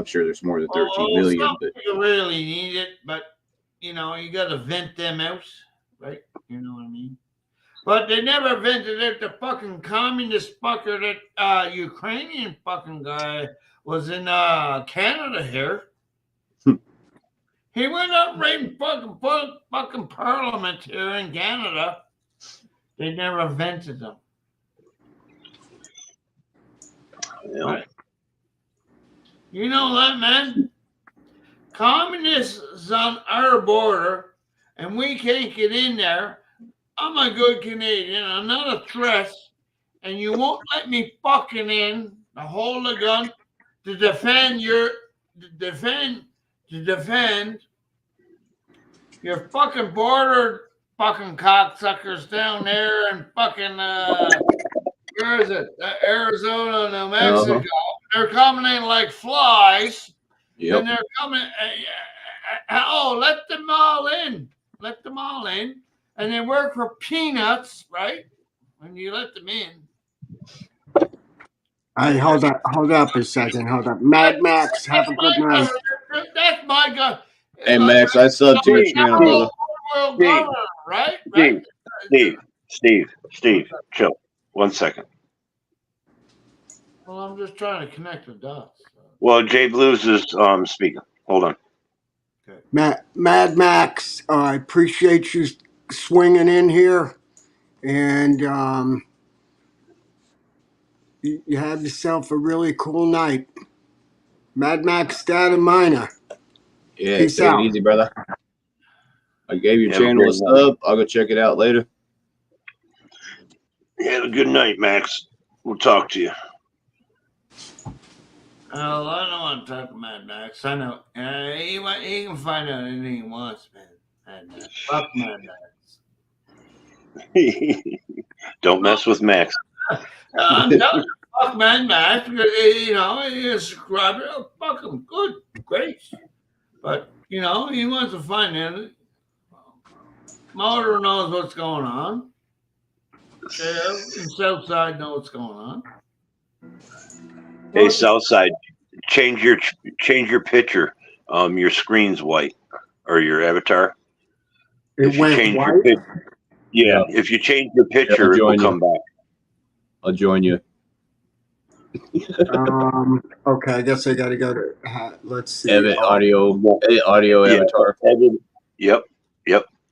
sure there's more than 13 million. Some But people really need it, but you know, you got to vent them out, right? You know what I mean? But they never vented out the fucking communist fucker, that Ukrainian fucking guy was in Canada here. He went up right in fucking Parliament here in Canada. They never invented them. Yeah. Right? You know that, man? Communists is on our border, and we can't get in there. I'm a good Canadian. I'm not a threat, and you won't let me fucking in to hold a gun to defend your your fucking border fucking cocksuckers down there and fucking where is it? Arizona, New Mexico. They're coming in like flies. Yep. And they're coming. Oh, let them all in. Let them all in. And they work for peanuts, right? When you let them in. Hey, hold up a second. Hold up. Mad Max, have a good night. That's my gun. Hey, Max, I subbed to your channel, brother. World government, right? Steve, chill. 1 second. Well, I'm just trying to connect the dots. Well, JBlues is speaking. Hold on. Okay. Mad Max, I appreciate you swinging in here, and you have yourself a really cool night. Mad Max Data Miner. Yeah, Peace take out. it easy, brother. I gave your Have a channel a good night. sub. I'll go check it out later. Have a good night, Max. We'll talk to you. Oh, I don't want to talk to Mad Max. I know. He can find out anything he wants, man. Mad Max. Fuck Mad Max. Don't mess with Max. I'm telling you, fuck Mad Max. You know, he's a subscriber. Oh, fuck him. Good. Great. But, you know, he wants to find out. Motor knows what's going on. Sheriff and Southside know what's going on. Hey, Southside, change your picture. Your screen's white, or your avatar. It went white? Yeah, if you change your picture, it will come back. I'll join you. Okay, I guess I got to go to. Let's see. Edit audio avatar. Yep,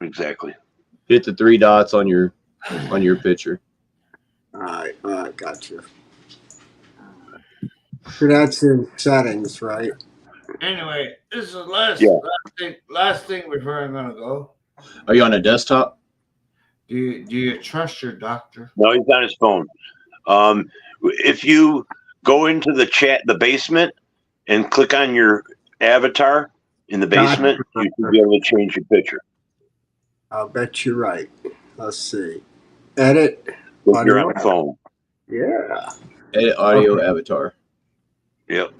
exactly. Hit the 3 dots on your picture. All right, gotcha. So that's in settings, right? Anyway, this is the last thing before I'm gonna go. Are you on a desktop? Do you trust your doctor? No, he's on his phone. If you go into the basement, and click on your avatar in the basement, you should be able to change your picture. I'll bet you're right. Let's see. Edit. If you're on the phone. Yeah. Edit audio avatar. Yep.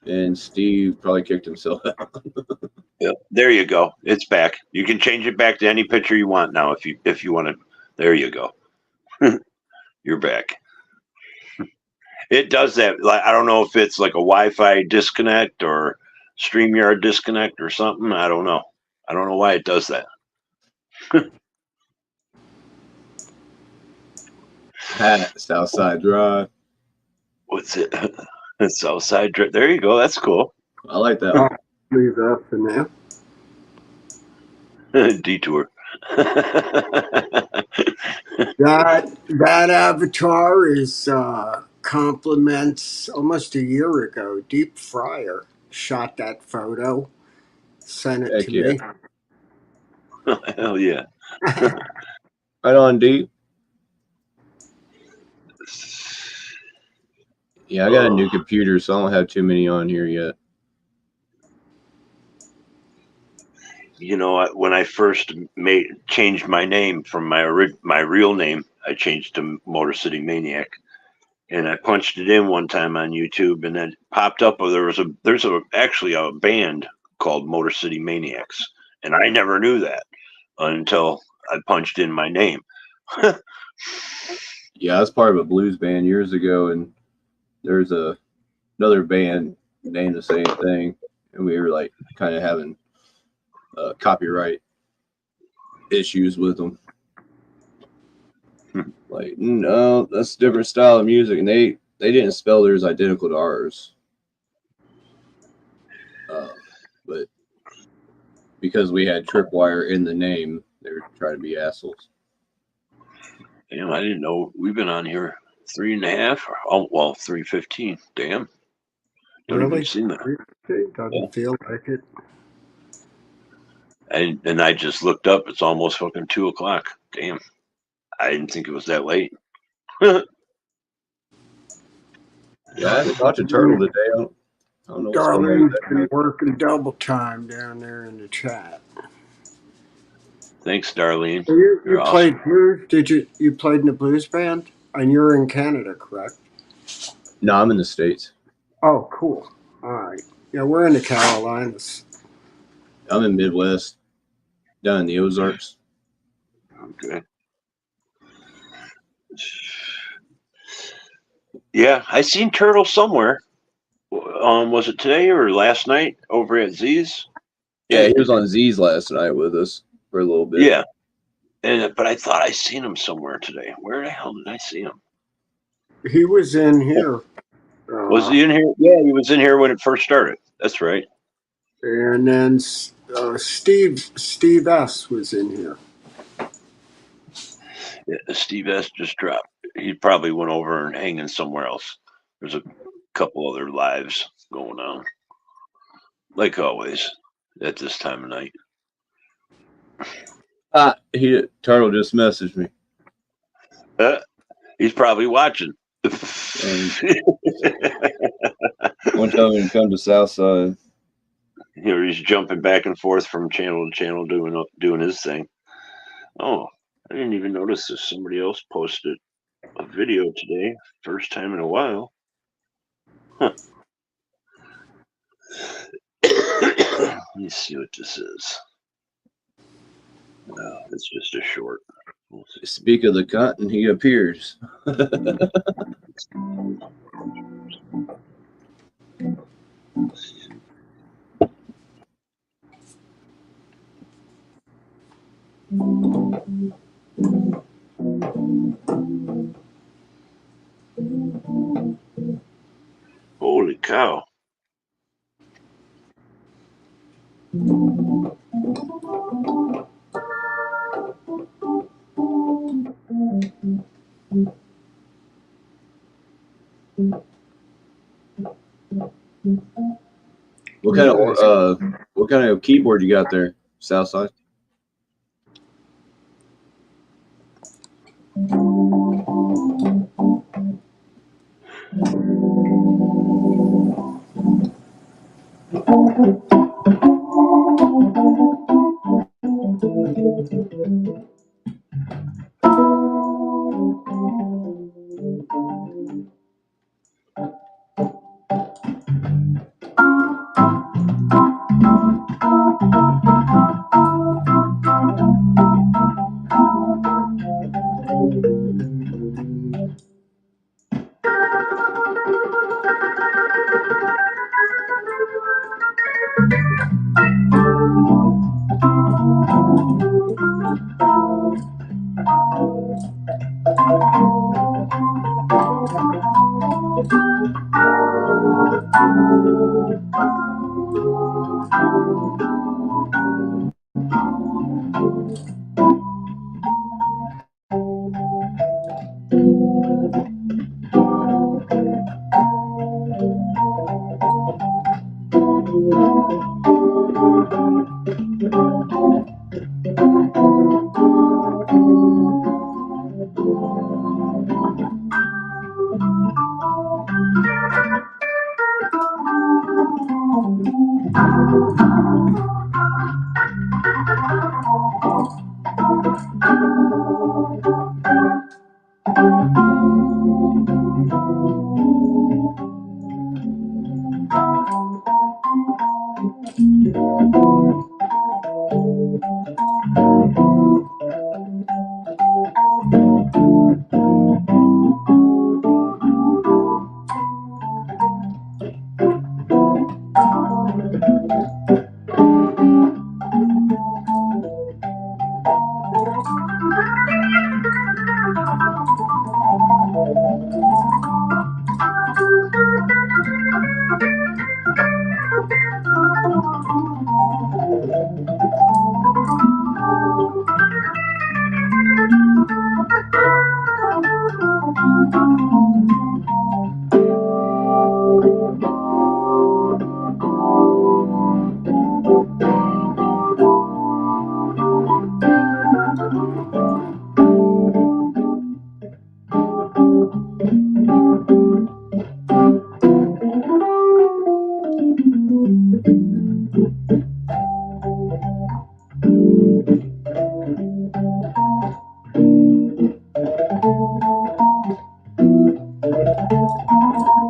And Steve probably kicked himself out. Yep. There you go. It's back. You can change it back to any picture you want now if you want to. There you go. You're back. It does that. Like, I don't know if it's like a Wi-Fi disconnect or StreamYard disconnect or something. I don't know. I don't know why it does that. Southside Drive. What's it? Southside Drive. There you go. That's cool. I like that one. Leave that for now. Detour. that avatar is compliments almost a year ago. Deep Fryer shot that photo, sent it to me. Hell yeah. Right on, Deep. Yeah, I got a new computer, so I don't have too many on here yet. You know, when I first changed my name from my real name, I changed to Motor City Maniac, and I punched it in one time on YouTube, and then popped up. There's actually a band called Motor City Maniacs, and I never knew that until I punched in my name. Yeah, I was part of a blues band years ago, and there's another band named the same thing, and we were like kind of having copyright issues with them. Like, no, that's a different style of music, and they didn't spell theirs identical to ours. But because we had Tripwire in the name, they were trying to be assholes. Damn, I didn't know we've been on here 3.5. Oh, well, 3:15. Damn. Don't Really? even seen that. Doesn't Yeah. feel like it. And I just looked up. It's almost fucking 2:00. Damn. I didn't think it was that late. Yeah, I haven't talked to Turtle today. I don't know what's going on with Darlene's that been guy. working double time down there in the chat. Thanks, Darlene. So you You're played awesome. blues? Did you played in a blues band? And you're in Canada, correct? No, I'm in the States. Oh, cool. All right. Yeah, we're in the Carolinas. I'm in Midwest, down in the Ozarks. Okay. Yeah, I seen Turtle somewhere. Was it today or last night over at Z's? Yeah, he was on Z's last night with us for a little bit. Yeah. But I thought I seen him somewhere today. Where the hell did I see him? He was in here. Was he in here? Yeah, he was in here when it first started. That's right. And then Steve S was in here. Yeah, Steve S just dropped. He probably went over and hanging somewhere else. There's a couple other lives going on, like always at this time of night. Turtle just messaged me. He's probably watching. One time he come to Southside. Here he's jumping back and forth from channel to channel doing his thing. Oh, I didn't even notice this. Somebody else posted a video today. First time in a while. Huh. Let me see what this is. No, it's just a short. Speak of the cunt, and he appears. Holy cow. What kind of keyboard you got there, Southside?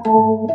Hell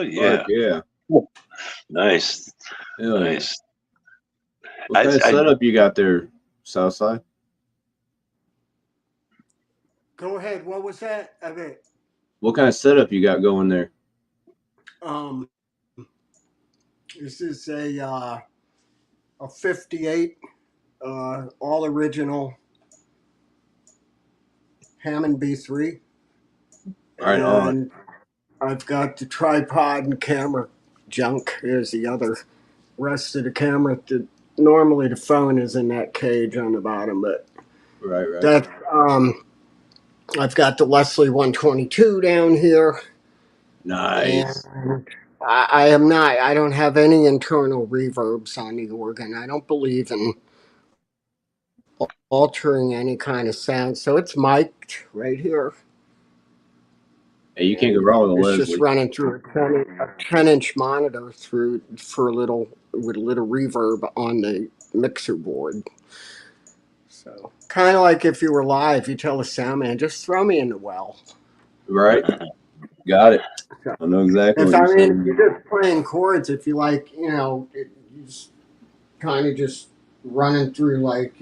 yeah. Fuck yeah. Nice. Hell yeah. Nice. What kind of setup you got there, Southside? Go ahead. What was that? Okay. What kind of setup you got going there? This is a 58 all original Hammond B3. Right on. And I've got the tripod and camera junk. Here's the other rest of the camera. Normally the phone is in that cage on the bottom, but Right. that I've got the Leslie 122 down here. Nice. And I am not. I don't have any internal reverbs on the organ. I don't believe in altering any kind of sound. So it's mic'd right here. Hey, you can't go wrong with a It's Leslie. just running through a 10-inch monitor with a little reverb on the mixer board. So kind of like if you were live, you tell the sound man, just throw me in the well. Right. Got it. I know exactly what you're saying. If you're just playing chords, if you like, you just kind of just running through like,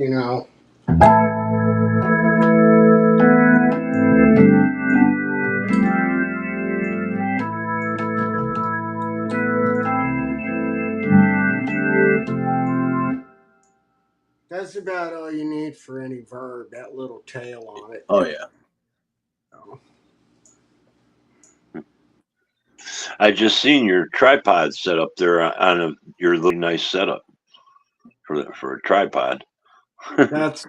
that's about all you need for any verb, that little tail on it. Oh, yeah. I just seen your tripod set up there on your little nice setup for a tripod. That's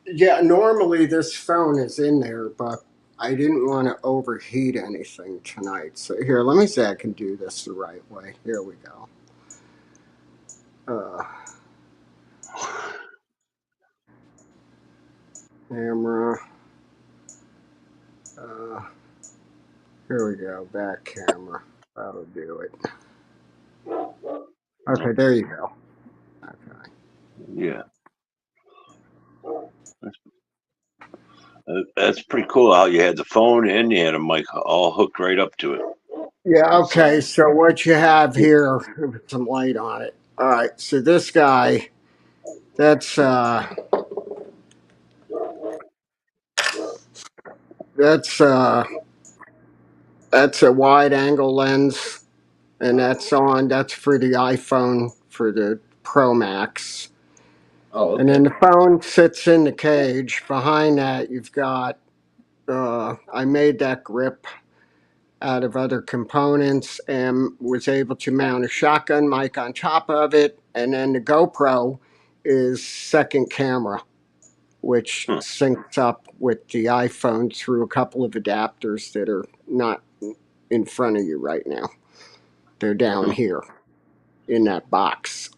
yeah. Normally this phone is in there, but I didn't want to overheat anything tonight. So here, let me see. I can do this the right way. Here we go. Camera. Here we go. Back camera. That'll do it. Okay, there you go. Okay. Yeah. That's pretty cool how you had the phone and you had a mic all hooked right up to it. Yeah, okay. So what you have here, with some light on it. All right. So this guy, that's a wide angle lens, and that's for the iPhone for the Pro Max. Oh, okay. And then the phone sits in the cage. Behind that, you've got, I made that grip out of other components and was able to mount a shotgun mic on top of it. And then the GoPro is second camera, which syncs up with the iPhone through a couple of adapters that are not in front of you right now. They're down here in that box.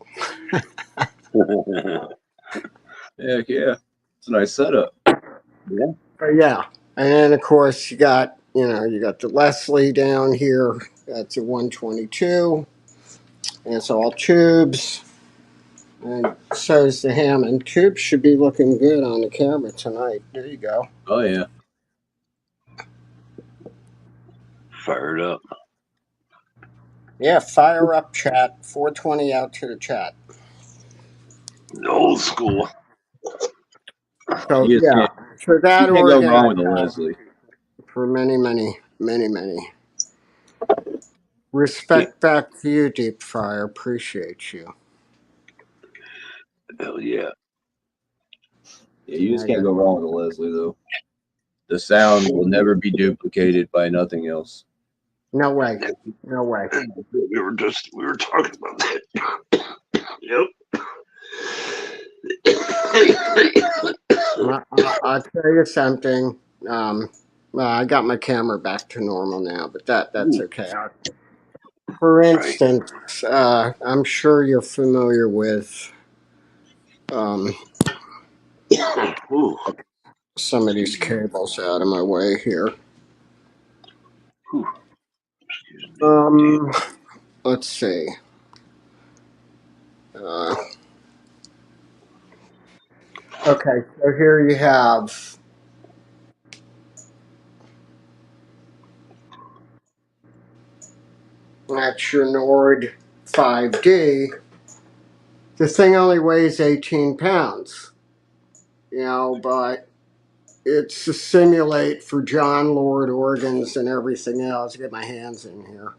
Heck yeah. It's a nice setup. But yeah, and then of course you got the Leslie down here. That's a 122, and it's all tubes. And so is the Hammond. Tubes should be looking good on the camera tonight. There you go. Oh yeah. Fired up. Yeah, fire up chat. 420 out to the chat. Old school. So You just yeah, for that you can't go organ, wrong with a Leslie. for many. Respect back to you, Deep Fryer. Appreciate you. Hell yeah. Yeah, you just can't go wrong with a Leslie though. The sound will never be duplicated by nothing else. No way. No way. We were talking about that. Yep. I'll tell you something. Well, I got my camera back to normal now, but that's okay. For instance, I'm sure you're familiar with Ooh. some of these cables out of my way here. Let's see. Okay, so here you have that's your Nord 5D. The thing only weighs 18 pounds, but it's to simulate for John Lord organs and everything else. Get my hands in here.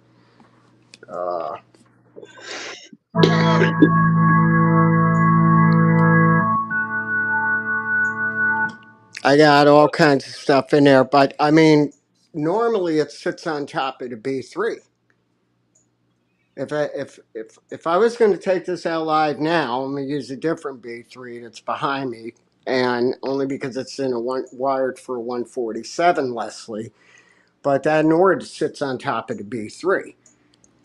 I got all kinds of stuff in there, but I mean, normally it sits on top of the B3. If I was going to take this out live now, I'm going to use a different B3 that's behind me, and only because it's wired for a 147 Leslie, but that Nord sits on top of the B3,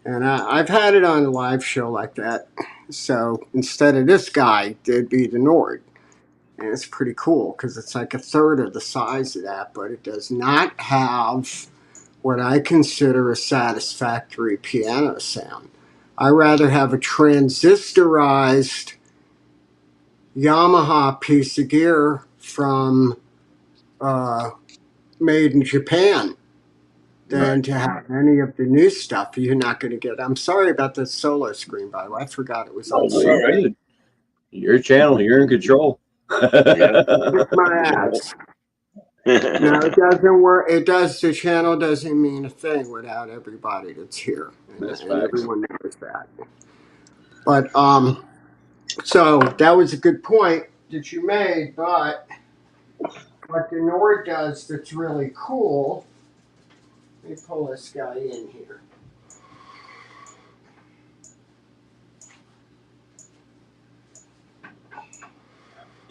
and I've had it on a live show like that. So instead of this guy, it'd be the Nord. And it's pretty cool because it's like a third of the size of that, but it does not have what I consider a satisfactory piano sound. I rather have a transistorized Yamaha piece of gear from made in Japan than to have any of the new stuff you're not going to get. I'm sorry about the solo screen, by the way. I forgot it was on solo. Your channel, you're in control. Kick my ass. No, it doesn't work. The channel doesn't mean a thing without everybody that's here. That's and facts. everyone knows that. But so that was a good point that you made, but what the Nord does that's really cool, let me pull this guy in here.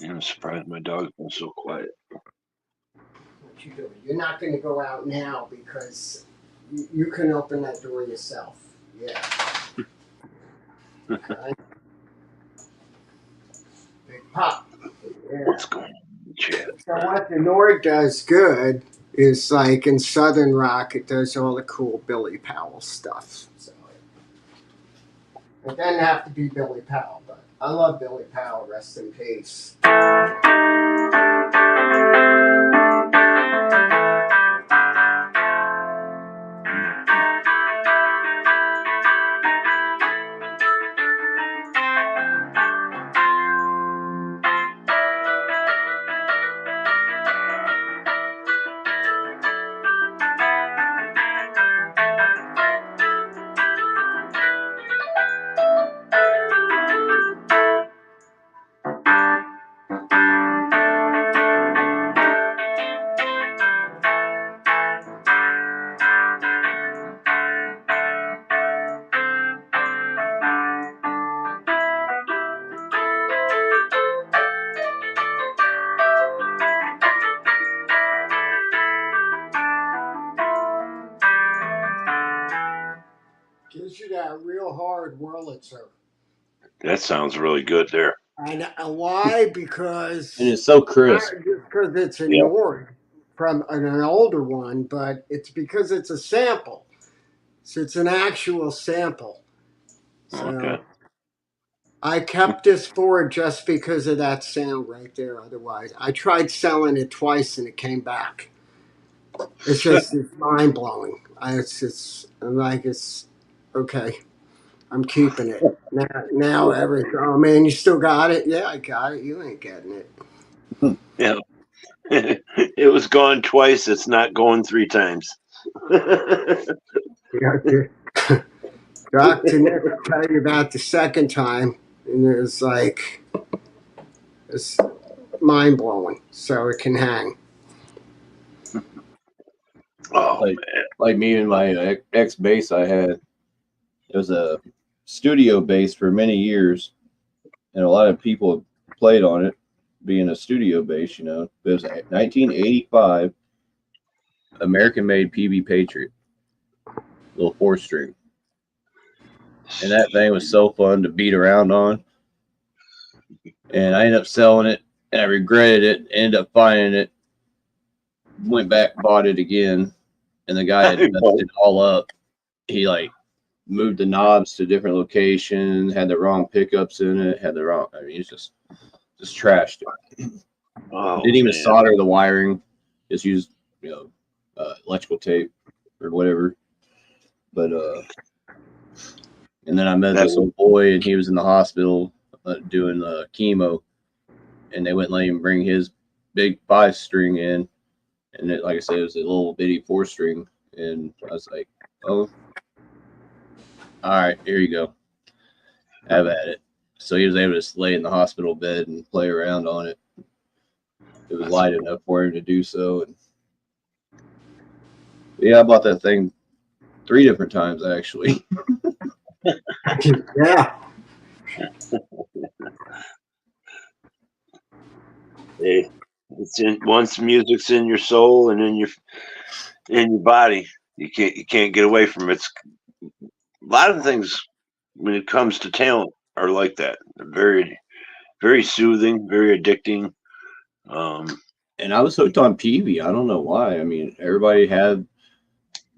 I'm surprised my dog's been so quiet. What you doing? You're not going to go out now because you can open that door yourself. Yeah. Okay. Big pop. Yeah. What's going on in the chat? So what the Nord does good is like in Southern rock, it does all the cool Billy Powell stuff. So it doesn't have to be Billy Powell, but I love Billy Powell. Rest in peace. Gives you that real hard Wurlitzer. That sounds really good there. And why? Because And it's so not crisp. just because it's Yeah. ignored from an older one, but it's because it's a sample. So it's an actual sample. So Okay. I kept this for it just because of that sound right there. Otherwise, I tried selling it twice and it came back. It's just it's mind blowing. I'm like it's okay. I'm keeping it now. Oh man, you still got it? Yeah, I got it. You ain't getting it. Yeah. It was gone twice. It's not going 3 times. Yeah, Dr. Nick will tell you about the second time, and it was like it's mind blowing. So it can hang. Oh Like man. like me and my ex bass I had. It was a studio bass for many years, and a lot of people played on it, being a studio bass. You know, it was 1985 American-made PB Patriot, little 4-string, and that thing was so fun to beat around on. And I ended up selling it, and I regretted it. Ended up finding it, went back, bought it again, and the guy had messed it all up. He like moved the knobs to different locations, had the wrong pickups in it, had the wrong. I mean, it's just trashed it. Oh, Didn't even man. solder the wiring. Just used electrical tape or whatever. But and then I met this old boy, and he was in the hospital doing chemo, and they wouldn't let him bring his big 5-string in, and it, like I said, it was a little bitty 4-string, and I was like, oh, all right, here you go, have at it. So he was able to just lay in the hospital bed and play around on it. It was light enough for him to do so. And yeah, I bought that thing 3 different times actually. Yeah. Hey, once music's in your soul and in your body, you can't get away from it. It's, a lot of things when it comes to talent are like that. They're very, very soothing, very addicting. And I was hooked on Peavey. I don't know why. I mean, everybody had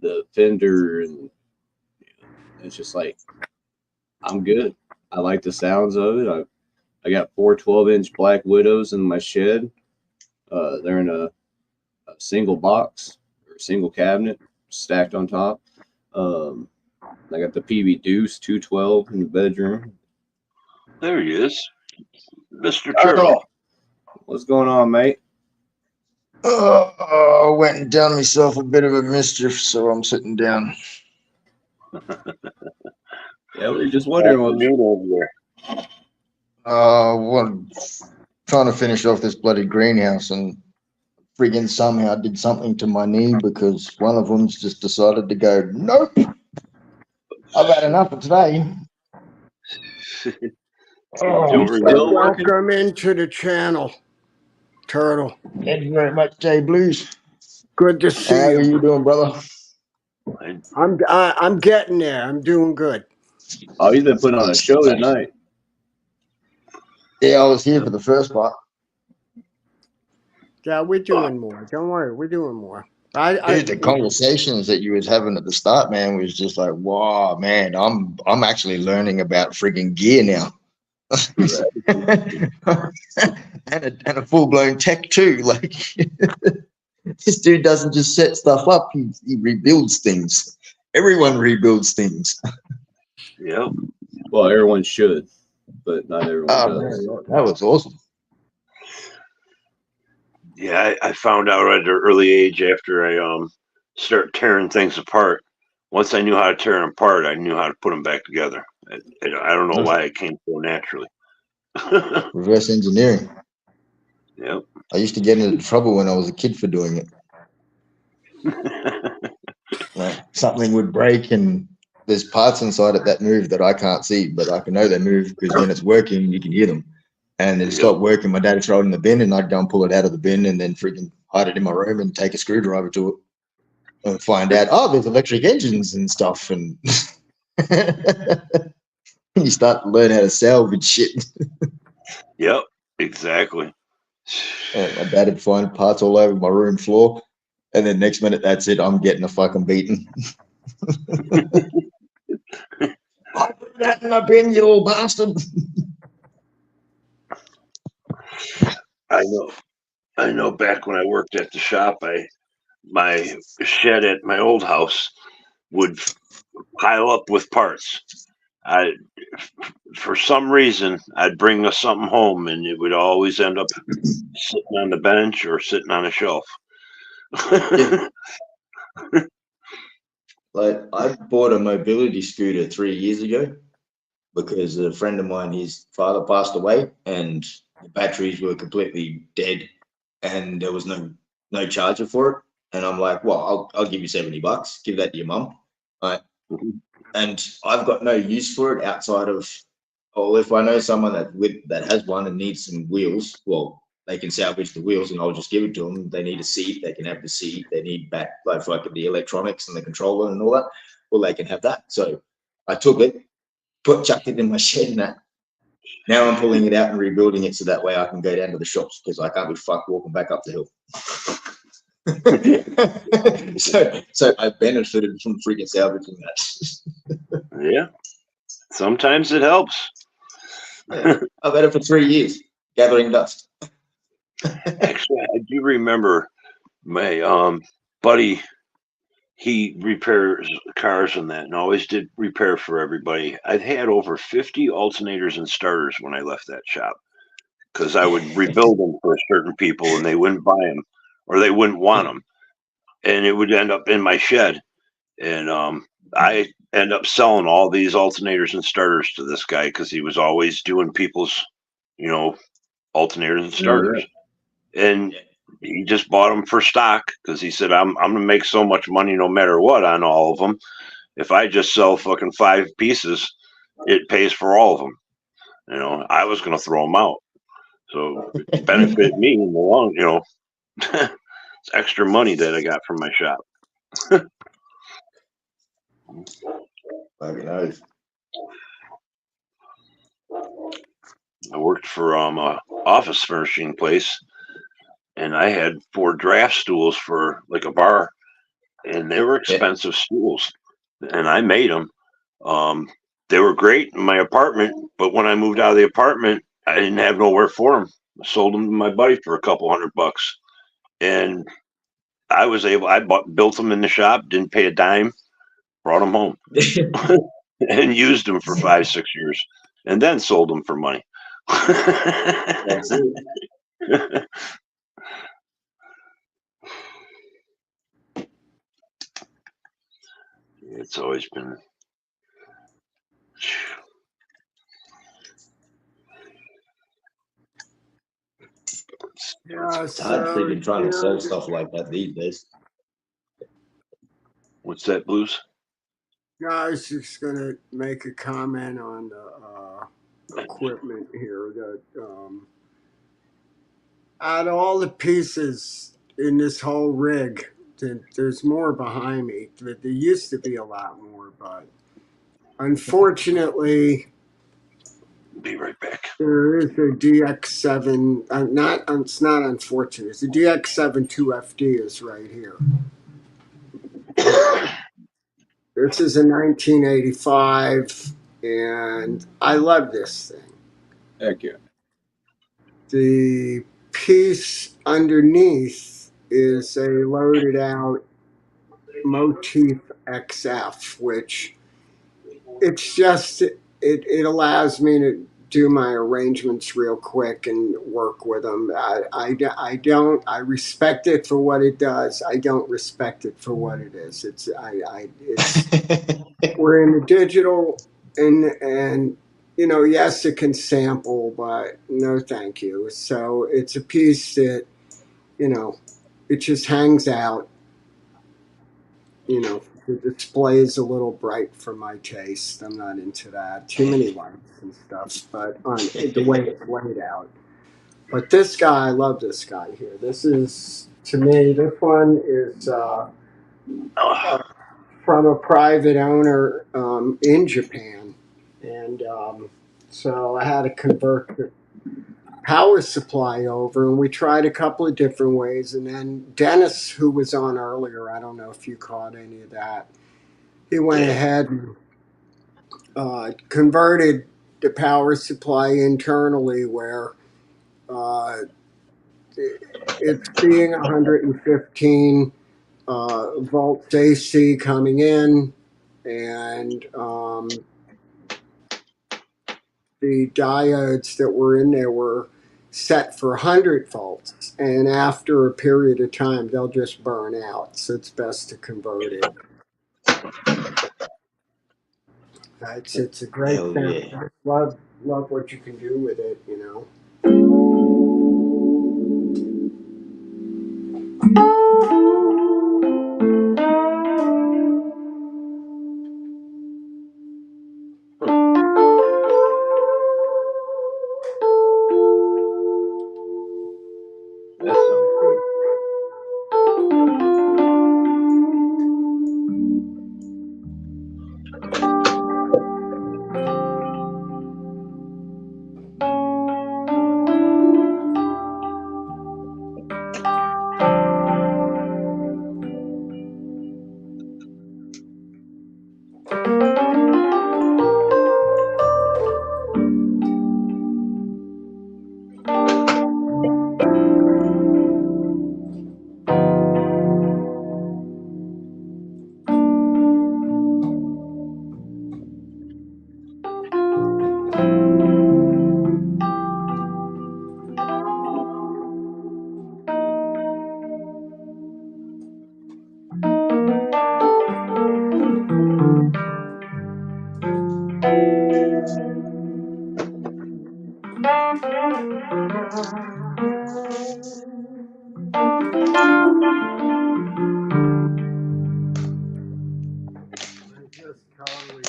the Fender, and it's just like, I'm good. I like the sounds of it. I got 4 12-inch Black Widows in my shed. They're in a single box or single cabinet stacked on top. I got the PV Deuce 212 in the bedroom. There he is, Mr. Turtle. What's going on, mate? I went and done myself a bit of a mischief, so I'm sitting down. Yeah, we were just wondering what was over there. Well, trying to finish off this bloody greenhouse, and friggin' somehow did something to my knee because one of them's just decided to go, nope, I've had enough of today. Welcome into the channel, Turtle. Thank you very much, JBlues. Good to see How you. are you doing, brother? I'm getting there. I'm doing good. Oh, he's been putting on a show tonight. Yeah, I was here for the first part. Yeah, we're doing more. Don't worry, we're doing more. Dude, the conversations that you was having at the start, man, was just like, wow, man, I'm actually learning about friggin' gear now. and a full-blown tech too. Like this dude doesn't just set stuff up, he rebuilds things. Everyone rebuilds things. Yeah. Well, everyone should, but not everyone does. Man, that was awesome. Yeah, I found out at an early age after I started tearing things apart. Once I knew how to tear them apart, I knew how to put them back together. I don't know why it came so naturally. Reverse engineering. Yep. I used to get into trouble when I was a kid for doing it. Like, something would break and there's parts inside it that move that I can't see, but I can know they move because when it's working, you can hear them. And it stopped working. My dad would throw it in the bin, and I'd go and pull it out of the bin and then freaking hide it in my room and take a screwdriver to it and find out, oh, there's electric engines and stuff. And you start to learn how to salvage shit. Yep, exactly. My dad would find parts all over my room floor, and then next minute, that's it. I'm getting a fucking beating. I put that in the bin, you little bastard. I know. Back when I worked at the shop, my shed at my old house would pile up with parts. I, for some reason, I'd bring something home, and it would always end up sitting on the bench or sitting on a shelf. Like, I bought a mobility scooter 3 years ago because a friend of mine, his father passed away, and the batteries were completely dead, and there was no charger for it. And I'm like, well, I'll give you $70. Give that to your mum. Right. And I've got no use for it outside of, oh, if I know someone that has one and needs some wheels, well, they can salvage the wheels and I'll just give it to them. They need a seat, they can have the seat. They need back, like the electronics and the controller and all that. Well, they can have that. So I took it, chucked it in my shed and that. Now I'm pulling it out and rebuilding it so that way I can go down to the shops because I can't be fucked walking back up the hill. so I benefited from freaking salvaging that. Yeah, sometimes it helps. Yeah, I've had it for 3 years, gathering dust. Actually, I do remember my buddy. He repairs cars and that, and always did repair for everybody. I'd had over 50 alternators and starters when I left that shop because I would rebuild them for certain people, and they wouldn't buy them or they wouldn't want them, and it would end up in my shed. And I end up selling all these alternators and starters to this guy because he was always doing people's, alternators and starters. And he just bought them for stock because he said, I'm going to make so much money no matter what on all of them. If I just sell fucking 5 pieces, it pays for all of them. I was going to throw them out. So it benefited me in the long, it's extra money that I got from my shop. Fucking knows. I worked for a office furnishing place, and I had 4 draft stools for like a bar, and they were expensive stools, and I made them. They were great in my apartment, but when I moved out of the apartment, I didn't have nowhere for them. I sold them to my buddy for a couple $100, and built them in the shop, didn't pay a dime, brought them home, and used them for 5-6 years, and then sold them for money. That's it. It's always been. Yeah, It's hard freaking trying to sell stuff like that these days. What's that, Blues? Yeah, I was just going to make a comment on the equipment here. That out of all the pieces in this whole rig, there's more behind me. There used to be a lot more, but unfortunately, Be right back. there is a DX7. It's not unfortunate. It's a DX7 2FD is right here. This is a 1985, and I love this thing. Heck yeah. The piece underneath is a loaded out Motif XF, which it's just it allows me to do my arrangements real quick and work with them. I respect it for what it does. I don't respect it for what it is. It's we're in the digital and yes, it can sample, but no thank you. So it's a piece that it just hangs out. The display is a little bright for my taste. I'm not into that. Too many lights and stuff, but on the way it's laid out. But this guy, I love this guy here. This is, to me, this one is from a private owner in Japan. And so I had to convert power supply over, and we tried a couple of different ways. And then Dennis, who was on earlier, I don't know if you caught any of that, he went ahead and converted the power supply internally where it's being 115 volts AC coming in, and the diodes that were in there were set for 100 volts, and after a period of time they'll just burn out, so it's best to convert it. It's a great Hell thing. yeah. I love what you can do with it, you know. That sounds good. I just totally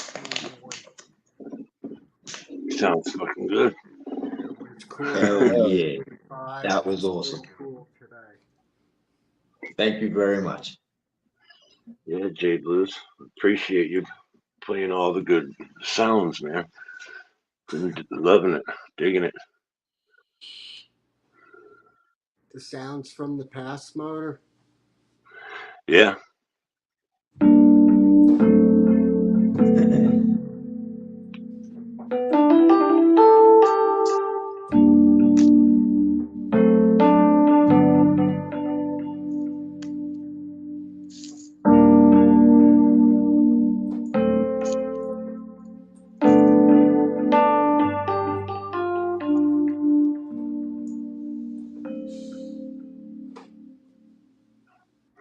Sounds fucking good. it was cool. Hell yeah. That was It awesome. cool today. Thank you very much. Yeah, JBlues. Appreciate you playing all the good sounds, man. Loving it, digging it. The sounds from the past motor. Yeah.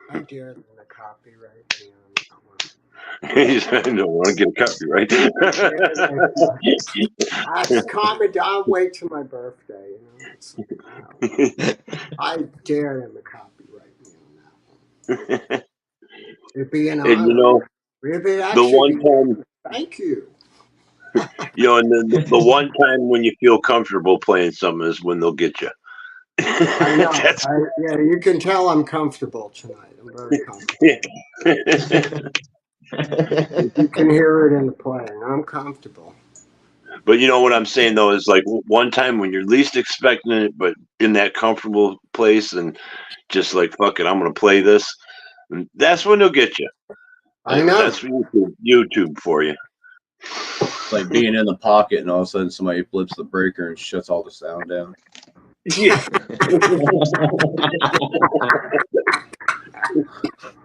I dare them to copyright me on that one. I don't want to get a copyright. That's common. I'll wait till my birthday. You know, it's, I dare them to copyright me on that one. It'd be an And you honor. know, It'd the actually one be. time, Thank you. you know, and the one time when you feel comfortable playing something is when they'll get you. I know. That's Yeah, you can tell I'm comfortable tonight. I'm very comfortable. yeah. You can hear it in the playing. I'm comfortable. But you know what I'm saying though is like one time when you're least expecting it, but in that comfortable place, and just like fuck it, I'm gonna play this. And that's when they'll get you. I know. That's YouTube for you. It's like being in the pocket and all of a sudden somebody flips the breaker and shuts all the sound down. Yeah.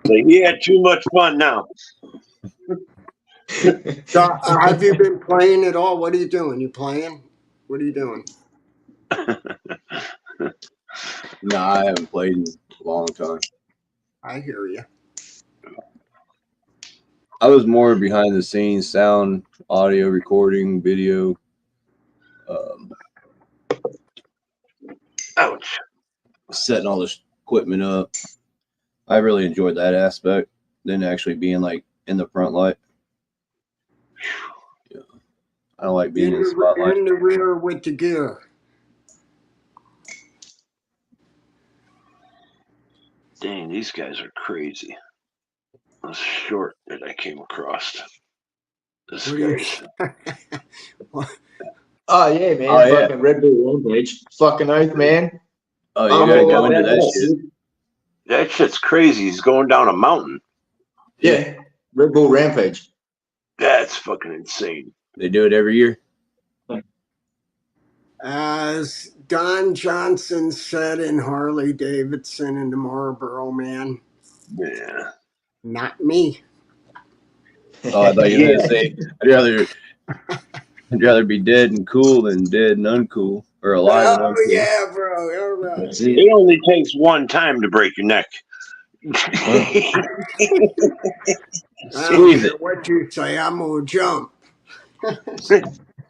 Like, he had too much fun now. So, have you been playing at all? What are you doing? You playing? What are you doing? No, I haven't played in a long time. I hear you. I was more behind the scenes, sound, audio recording, video. Ouch. Setting all this equipment up. I really enjoyed that aspect than actually being like in the front light. Yeah. I don't like being in the spotlight. In the rear with the gear. Dang, these guys are crazy. A short that I came across. This What do you? guy's. Oh yeah, man. Oh, yeah. Fucking Red Bull Rampage. Fucking oath, man. Oh, you I'm gotta all go into about that shit. That shit's crazy. He's going down a mountain. Yeah, Red Bull Rampage. That's fucking insane. They do it every year. As Don Johnson said in Harley Davidson in the Marlboro Man, Yeah. not me. Oh, I thought you were gonna say I'd rather be dead and cool than dead and uncool, or alive and Oh uncool. yeah, bro. All right. That's it. It only takes one time to break your neck. I don't Squeeze care it. what you say. I'm gonna jump.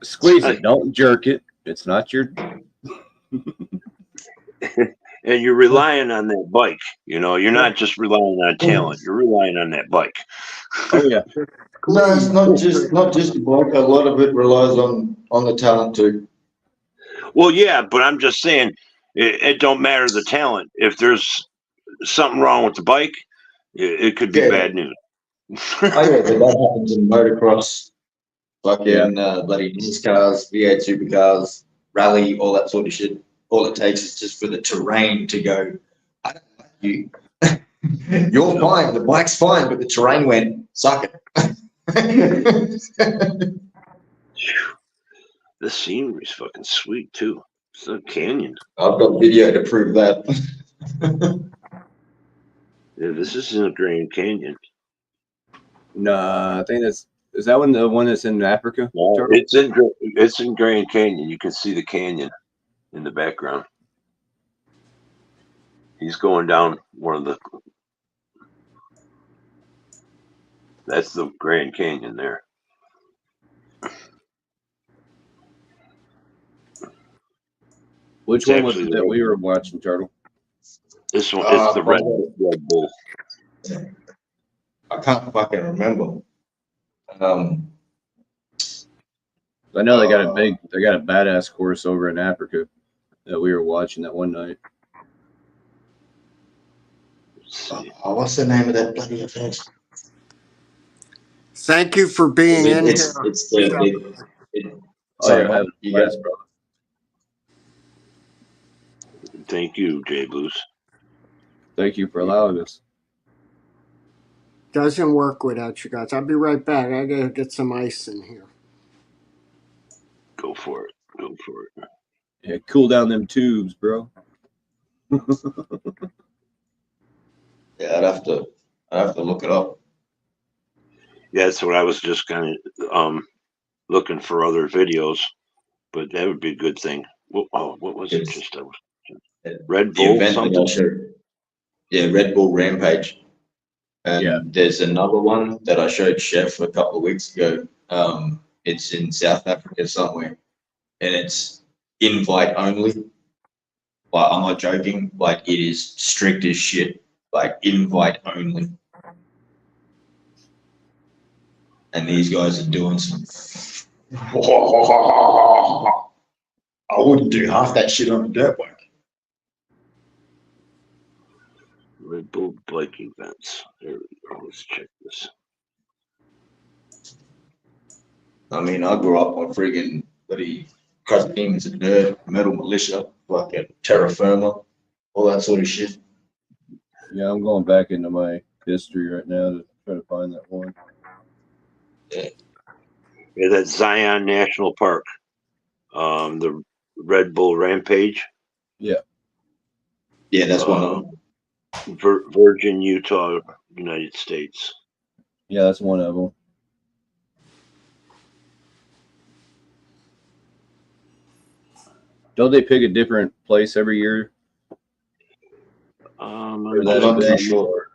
Squeeze it. Don't jerk it. It's not your. And you're relying on that bike. You know, you're not just relying on talent. You're relying on that bike. Oh yeah. No, it's not just the bike. A lot of it relies on the talent too. Well, yeah, but I'm just saying, it don't matter the talent. If there's something wrong with the bike, it could be Yeah. bad news. Oh yeah, but that happens in motocross, fucking bloody NASCARs, V8 supercars, rally, all that sort of shit. All it takes is just for the terrain to go, I don't like you. You're fine, the bike's fine, but the terrain went, suck it. The scenery's fucking sweet too. It's a canyon. I've got video to prove that. Yeah, this is in a Grand Canyon. Nah, I think is that one the one that's in Africa? No, Turtle? it's in Grand Canyon. You can see the canyon in the background. He's going down one of the. That's the Grand Canyon there. Which It's one was actually it the that Red we were Bull. watching, Turtle? This one is the Red Bull. I can't fucking remember. I know they got a badass course over in Africa that we were watching that one night. What's the name of that bloody event? Thank you for being in here. It's the Sorry, sorry, I have you guys, guys. bro. Thank you, JBlues. Thank you for allowing us. Doesn't work without you guys. I'll be right back. I gotta get some ice in here. Go for it. Go for it. Yeah, cool down them tubes, bro. Yeah, I'd have to look it up. Yeah, that's what I was just kind of looking for other videos, but that would be a good thing. What was it? Just Red The Bull event that I something. showed. Yeah, Red Bull Rampage. And Yeah. there's another one that I showed Chef a couple of weeks ago. It's in South Africa somewhere, and it's invite only. Like, I'm not joking. Like, it is strict as shit. Like, invite only. And these guys are doing some. I wouldn't do half that shit on a dirt bike. Red Bull bike events. There we go. Let's check this. I mean, I grew up on friggin' bloody Crush Demons of Dirt, Metal Militia, fucking Terra Firma, all that sort of shit. Yeah, I'm going back into my history right now to try to find that one. Yeah, that's Zion National Park. The Red Bull Rampage. Yeah, that's one of them. Virgin, Utah, United States. Yeah, that's one of them. Don't they pick a different place every year? I'm I'm not too sure.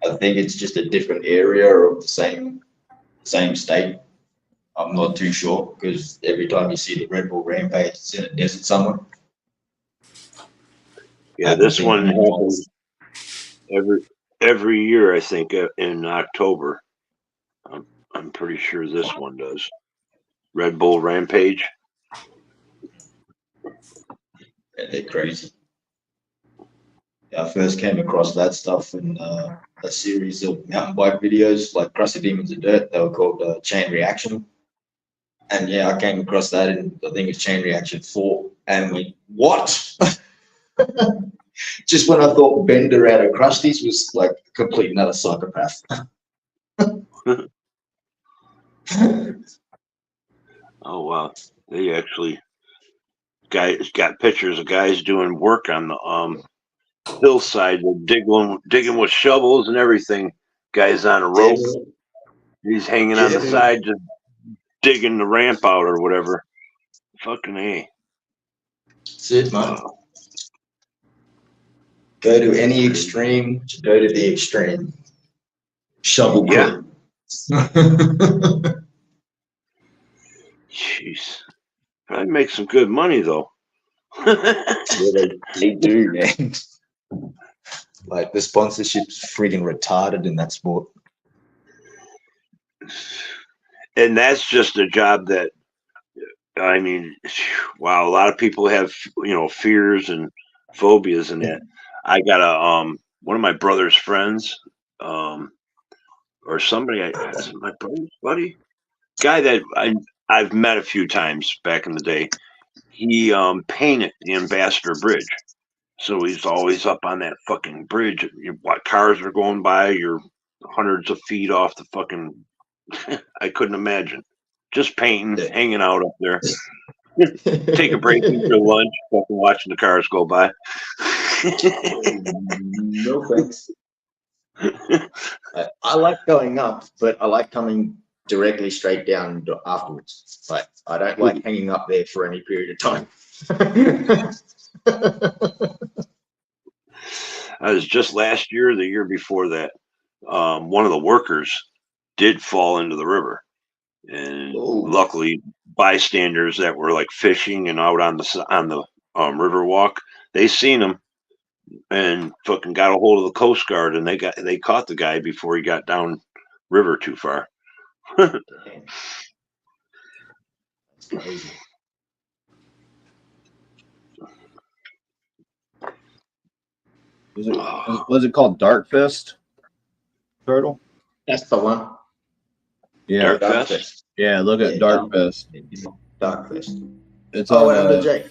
I think it's just a different area of the same state. I'm not too sure because every time you see the Red Bull Rampage, it's in a desert somewhere. Yeah, this one happens every year. I think in October. I'm pretty sure this one does. Red Bull Rampage. Yeah, they're crazy. Yeah, I first came across that stuff in a series of mountain bike videos like Crusty Demons of Dirt. They were called Chain Reaction. And yeah, I came across that, and I think it's chain reaction 4. And we what? Just when I thought Bender out of Krusty's was like a complete another psychopath. Oh wow, they actually guys got pictures of guys doing work on the hillside, digging with shovels and everything. Guys on a rope, he's hanging on the side, just digging the ramp out or whatever. Fucking A. That's it, mate. Go to any extreme, go to the extreme. Shovel Yeah. crew. Jeez. Probably make some good money though. They do, man. Like the sponsorship's freaking retarded in that sport. And that's just a job that, I mean, wow, a lot of people have, fears and phobias in that. I got one of my brother's friends, or somebody, my brother's buddy, guy that I've met a few times back in the day. He painted the Ambassador Bridge, so he's always up on that fucking bridge. What cars are going by? You're hundreds of feet off the fucking. I couldn't imagine just painting, hanging out up there. Take a break, eat your lunch, fucking watching the cars go by. No thanks. I like going up, but I like coming directly straight down afterwards. Like I don't like hanging up there for any period of time. I was just last year, the year before that. One of the workers did fall into the river, and luckily, bystanders that were like fishing and out on the river walk, they seen him and fucking got a hold of the Coast Guard, and they caught the guy before he got down river too far. That's crazy. Was it called Dark Fist? Turtle? That's the one. Yeah. Dark Fest? Yeah, look at Dark Fist. Dark Fist. It's on under Jake.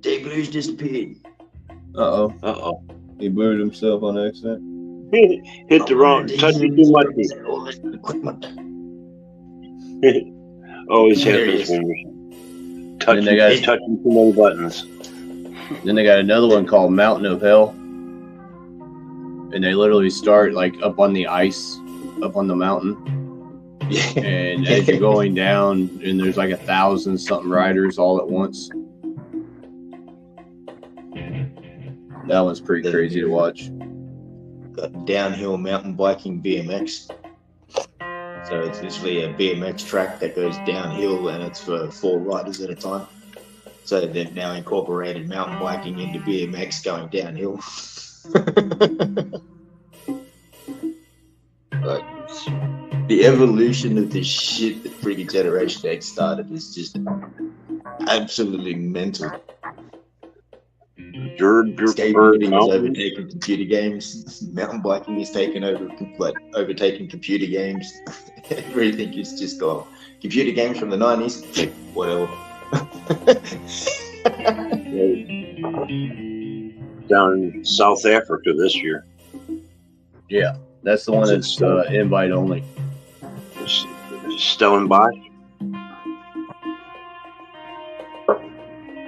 JBlues disappeared. Uh-oh. He booted himself on accident. Hit the wrong, touched it too much. Always have his fingers. Touching too many buttons. Then they got another one called Mountain of Hell. And they literally start like up on the ice, up on the mountain. And as you're going down, and there's like 1,000 something riders all at once. That one's pretty crazy to watch. Got downhill mountain biking BMX. So it's literally a BMX track that goes downhill, and it's for 4 riders at a time. So they've now incorporated mountain biking into BMX going downhill. Like, the evolution of this shit that freaking Generation X started is just absolutely mental. Skateboarding is overtaking computer games. Mountain biking is overtaking computer games. Everything is just gone. Computer games from the 90s, whatever. Down in South Africa this year. Yeah, that's the one that's invite only. Stellenbosch.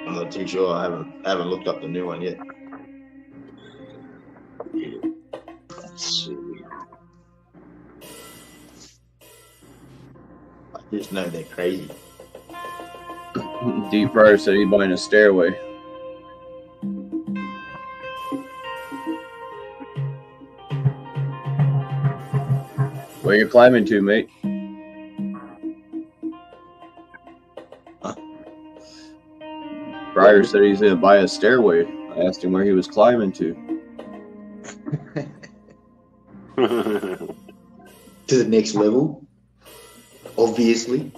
I'm not too sure. I haven't looked up the new one yet. Let's see. I just know they're crazy. Deep Fryer said he's buying a stairway. Where you climbing to, mate? Fryer said he's gonna buy a stairway. I asked him where he was climbing to. To the next level, obviously.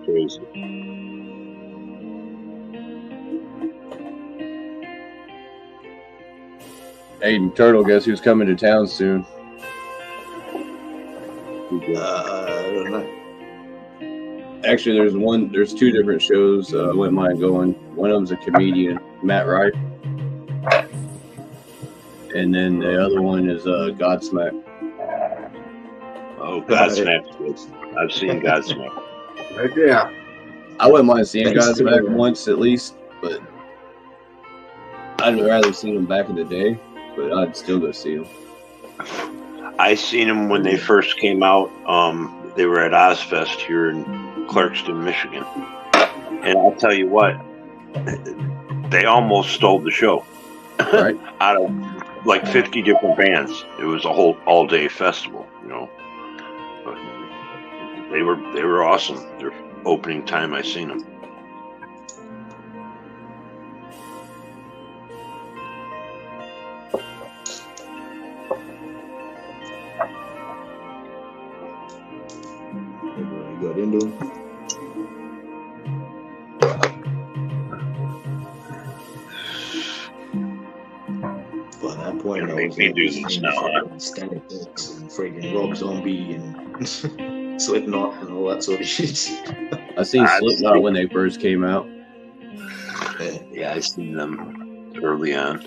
Crazy. Hey, Turtle, guess who's coming to town soon? I don't know. Actually, there's two different shows I wouldn't mind going. One of them's a comedian, Matt Wright. And then the other one is Godsmack. Oh, Godsmack's good. I've seen Godsmack. Right there. I wouldn't mind seeing Thanks to Godsmack the- once at least, but I'd rather seen them back in the day, but I'd still go see them. I seen them when they first came out. They were at Ozfest here in Clarkston, Michigan. And I'll tell you what, they almost stole the show. Right. Out of like 50 different bands. It was a whole all-day festival, you know. But they were awesome. Their opening time I seen them. Everybody got into them. By that point, Gonna I make was me like, do this now, huh? Static X and freaking Rob Zombie and Slipknot and all that sort of shit. I seen Slipknot when they first came out. Yeah, I seen them early on.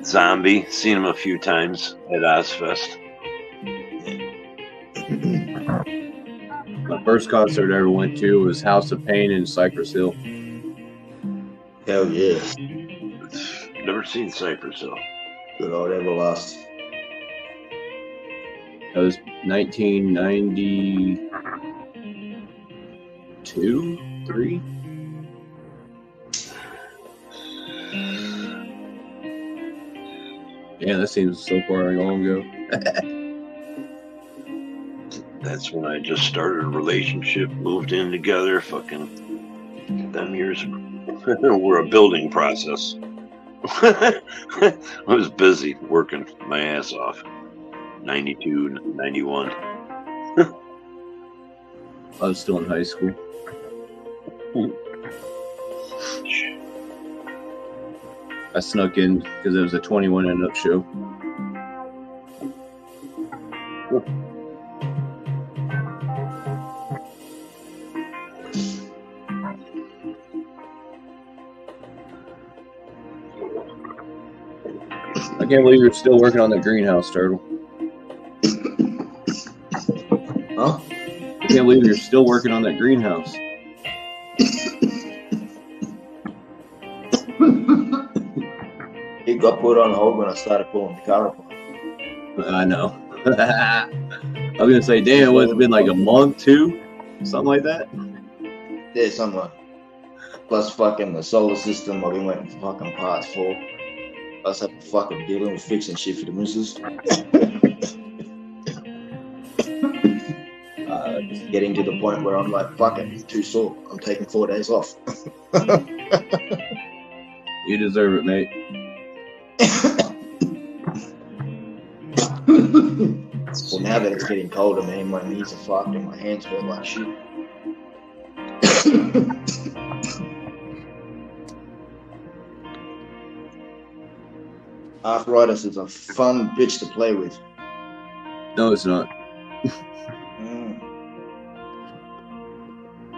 Zombie, seen them a few times at Ozfest. My first concert I ever went to was House of Pain in Cypress Hill. Hell yeah. Never seen Cypress Hill. Good old Everlast. That was 1992, 3. Yeah, that seems so far long ago. That's when I just started a relationship, moved in together. Fucking them years were a building process. I was busy working my ass off. 92, 91. I was still in high school. I snuck in because it was a 21 and up show. I can't believe you're still working on that greenhouse, Turtle. Huh? I can't believe you're still working on that greenhouse. It got put on hold when I started pulling the car apart. I know. I was gonna say, damn, what's it been like a month, 2? Something like that? Yeah, something like. Plus fucking the solar system, I've been waiting for fucking parts for. Plus have to fucking dealing with fixing shit for the missus. Just getting to the point where I'm like, fucking too sore. I'm taking 4 days off. You deserve it, mate. Well, now that it's getting colder, man, my knees are fucked and my hands hurt like shit. Arthritis is a fun bitch to play with. No, it's not. Mm.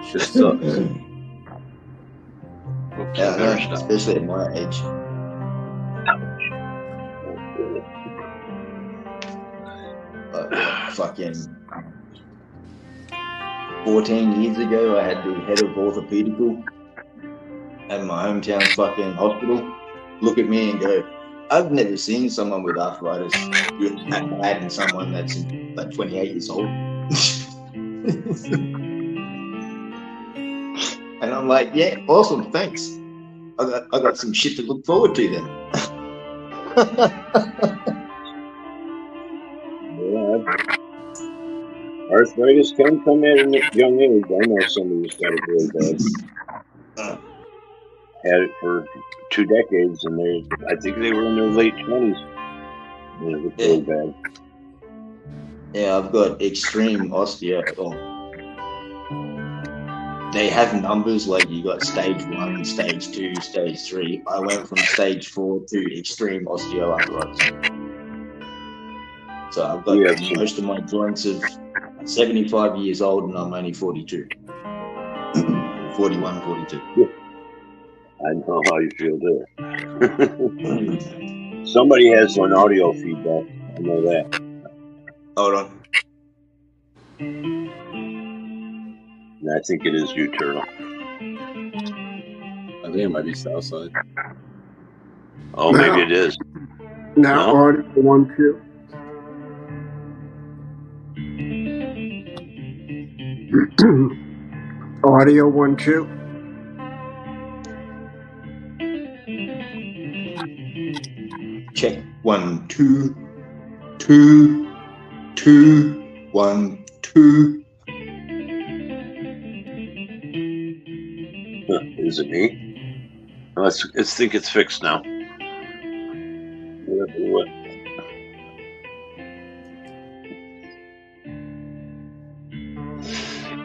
Shit sucks. Oops, Yeah, I better no, stop. especially at my age. Fucking 14 years ago, I had the head of orthopedical at my hometown fucking hospital look at me and go, I've never seen someone with arthritis that bad in someone that's like 28 years old. And I'm like, yeah, awesome, thanks. I got some shit to look forward to then. Yeah, arthritis can come at a young age. I know somebody who's got it really bad. Had it for 2 decades, and I think they were in their late 20s. And it was really bad. Yeah, I've got extreme osteo. they have numbers like you got stage 1, stage 2, stage 3. I went from stage 4 to extreme osteoarthritis. So I've got most of my joints of 75 years old and I'm only 42. 41, 42. I know how you feel there. Somebody has an audio feedback. I know that. Hold on. And I think it is you, Turtle. I think it might be Southside. Oh, maybe it is. Now, No? audio 1, 2. Audio 1, 2. Check 1, 2, 2, 2, 1, 2. Is it me? Let's think it's fixed now. What?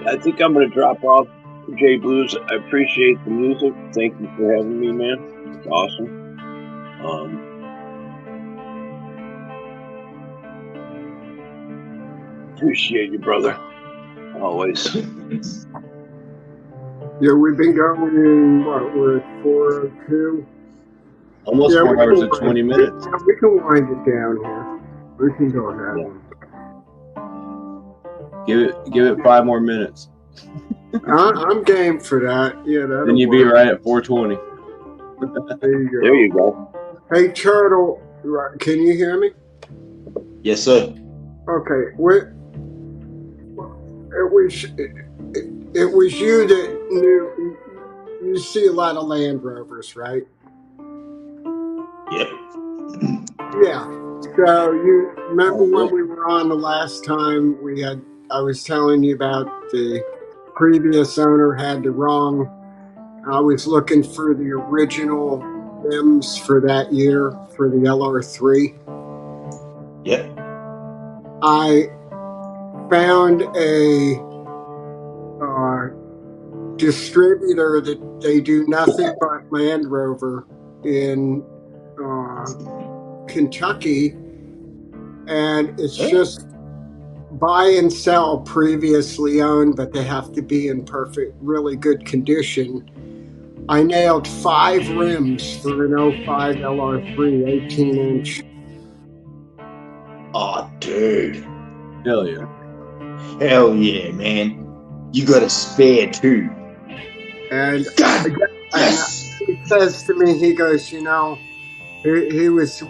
I think I'm going to drop off JBlues. I appreciate the music. Thank you for having me, man. It's awesome. Appreciate you, brother. Always. Yeah, we've been going, what, we're at 4:02? Almost Yeah, 4 hours and 20 minutes. We can wind it down here. We can go ahead. Give it 5 more minutes. I'm game for that. Yeah, that'll Then you'd be work. right at 420. There you go. There you go. Hey, Turtle, can you hear me? Yes, sir. Okay, it was you that knew. You see a lot of Land Rovers, right? Yep. Yeah. So you remember when we were on the last time I was telling you about the previous owner had the wrong. I was looking for the original rims for that year for the LR3. Yep. I found a distributor that they do nothing but Land Rover in Kentucky, and it's just buy and sell previously owned, but they have to be in really good condition. I nailed 5 rims for an 05 LR3 18-inch. Oh, dude. Hell yeah. Hell yeah, man. You got a spare too. And Yes. he says to me, he goes,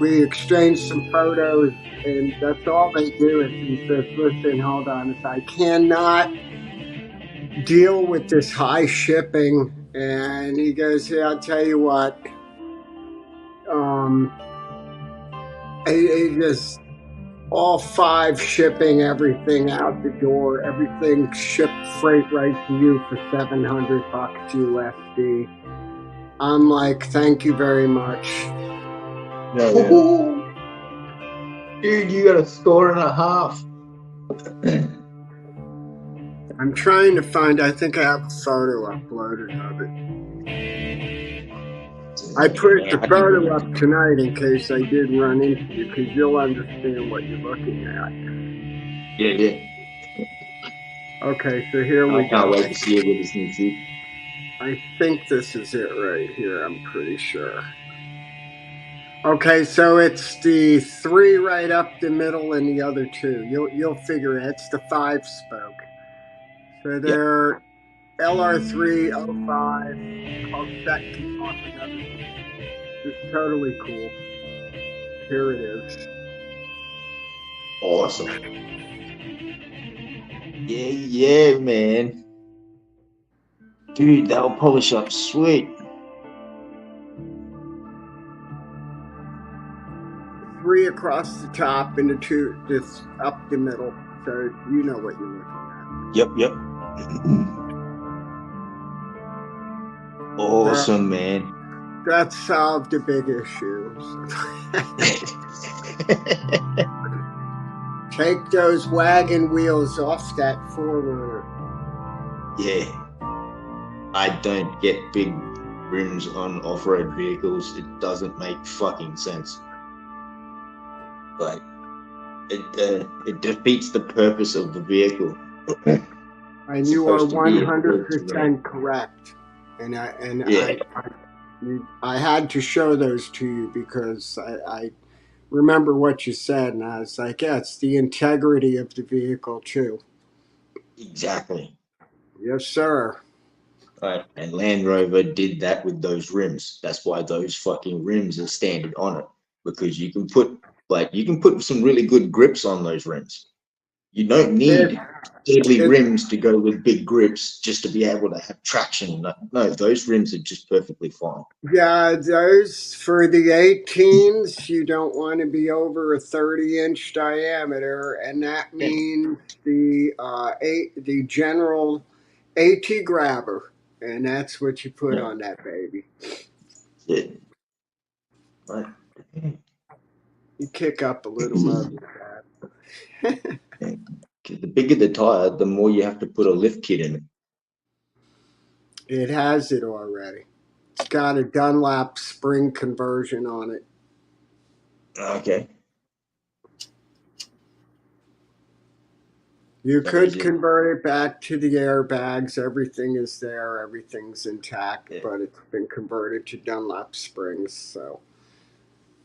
we exchanged some photos, and that's all they do. Is he says, listen, hold on, I cannot deal with this high shipping. And he goes, yeah, I'll tell you what. He just all 5 shipping everything out the door, everything shipped freight right to you for $700 USD. I'm like, thank you very much. Yeah. Dude, you got a store and a half. I'm trying to find, I think I have a photo uploaded of it. I put the photo up tonight in case I did run into you, because you'll understand what you're looking at. Yeah. Okay, so here we I can't go. wait to see it with this new suit. I think this is it right here, I'm pretty sure. Okay, so it's the 3 right up the middle and the other 2. You'll figure it. It's the 5-spoke. So they're LR3 05 called Set Keep Off Together. It's totally cool. Here it is. Awesome. Yeah, man. Dude, that'll polish up sweet. 3 across the top and the 2 just up the middle. So you know what you're looking Yep. Awesome, man. at. That solved a big issue. Take those wagon wheels off that 4-runner. Yeah. I don't get big rims on off-road vehicles. It doesn't make fucking sense. Like it defeats the purpose of the vehicle. And It's you are supposed to be a built 100% correct. And Yeah. I had to show those to you because I remember what you said, and I was like, yeah, it's the integrity of the vehicle too. Exactly. Yes, sir. Right. And Land Rover did that with those rims. That's why those fucking rims are standard on it. Because you can put some really good grips on those rims. You don't need deadly rims to go with big grips just to be able to have traction. No, those rims are just perfectly fine. Yeah, those for the 18s, you don't want to be over a 30-inch diameter, and that means the general AT grabber, and that's what you put on that baby. Yeah. Right. You kick up a little motor. The bigger the tire, the more you have to put a lift kit in it. It has it already. It's got a Dunlap spring conversion on it. Okay. You could convert it back to the airbags. Everything is there. Everything's intact, but it's been converted to Dunlap springs.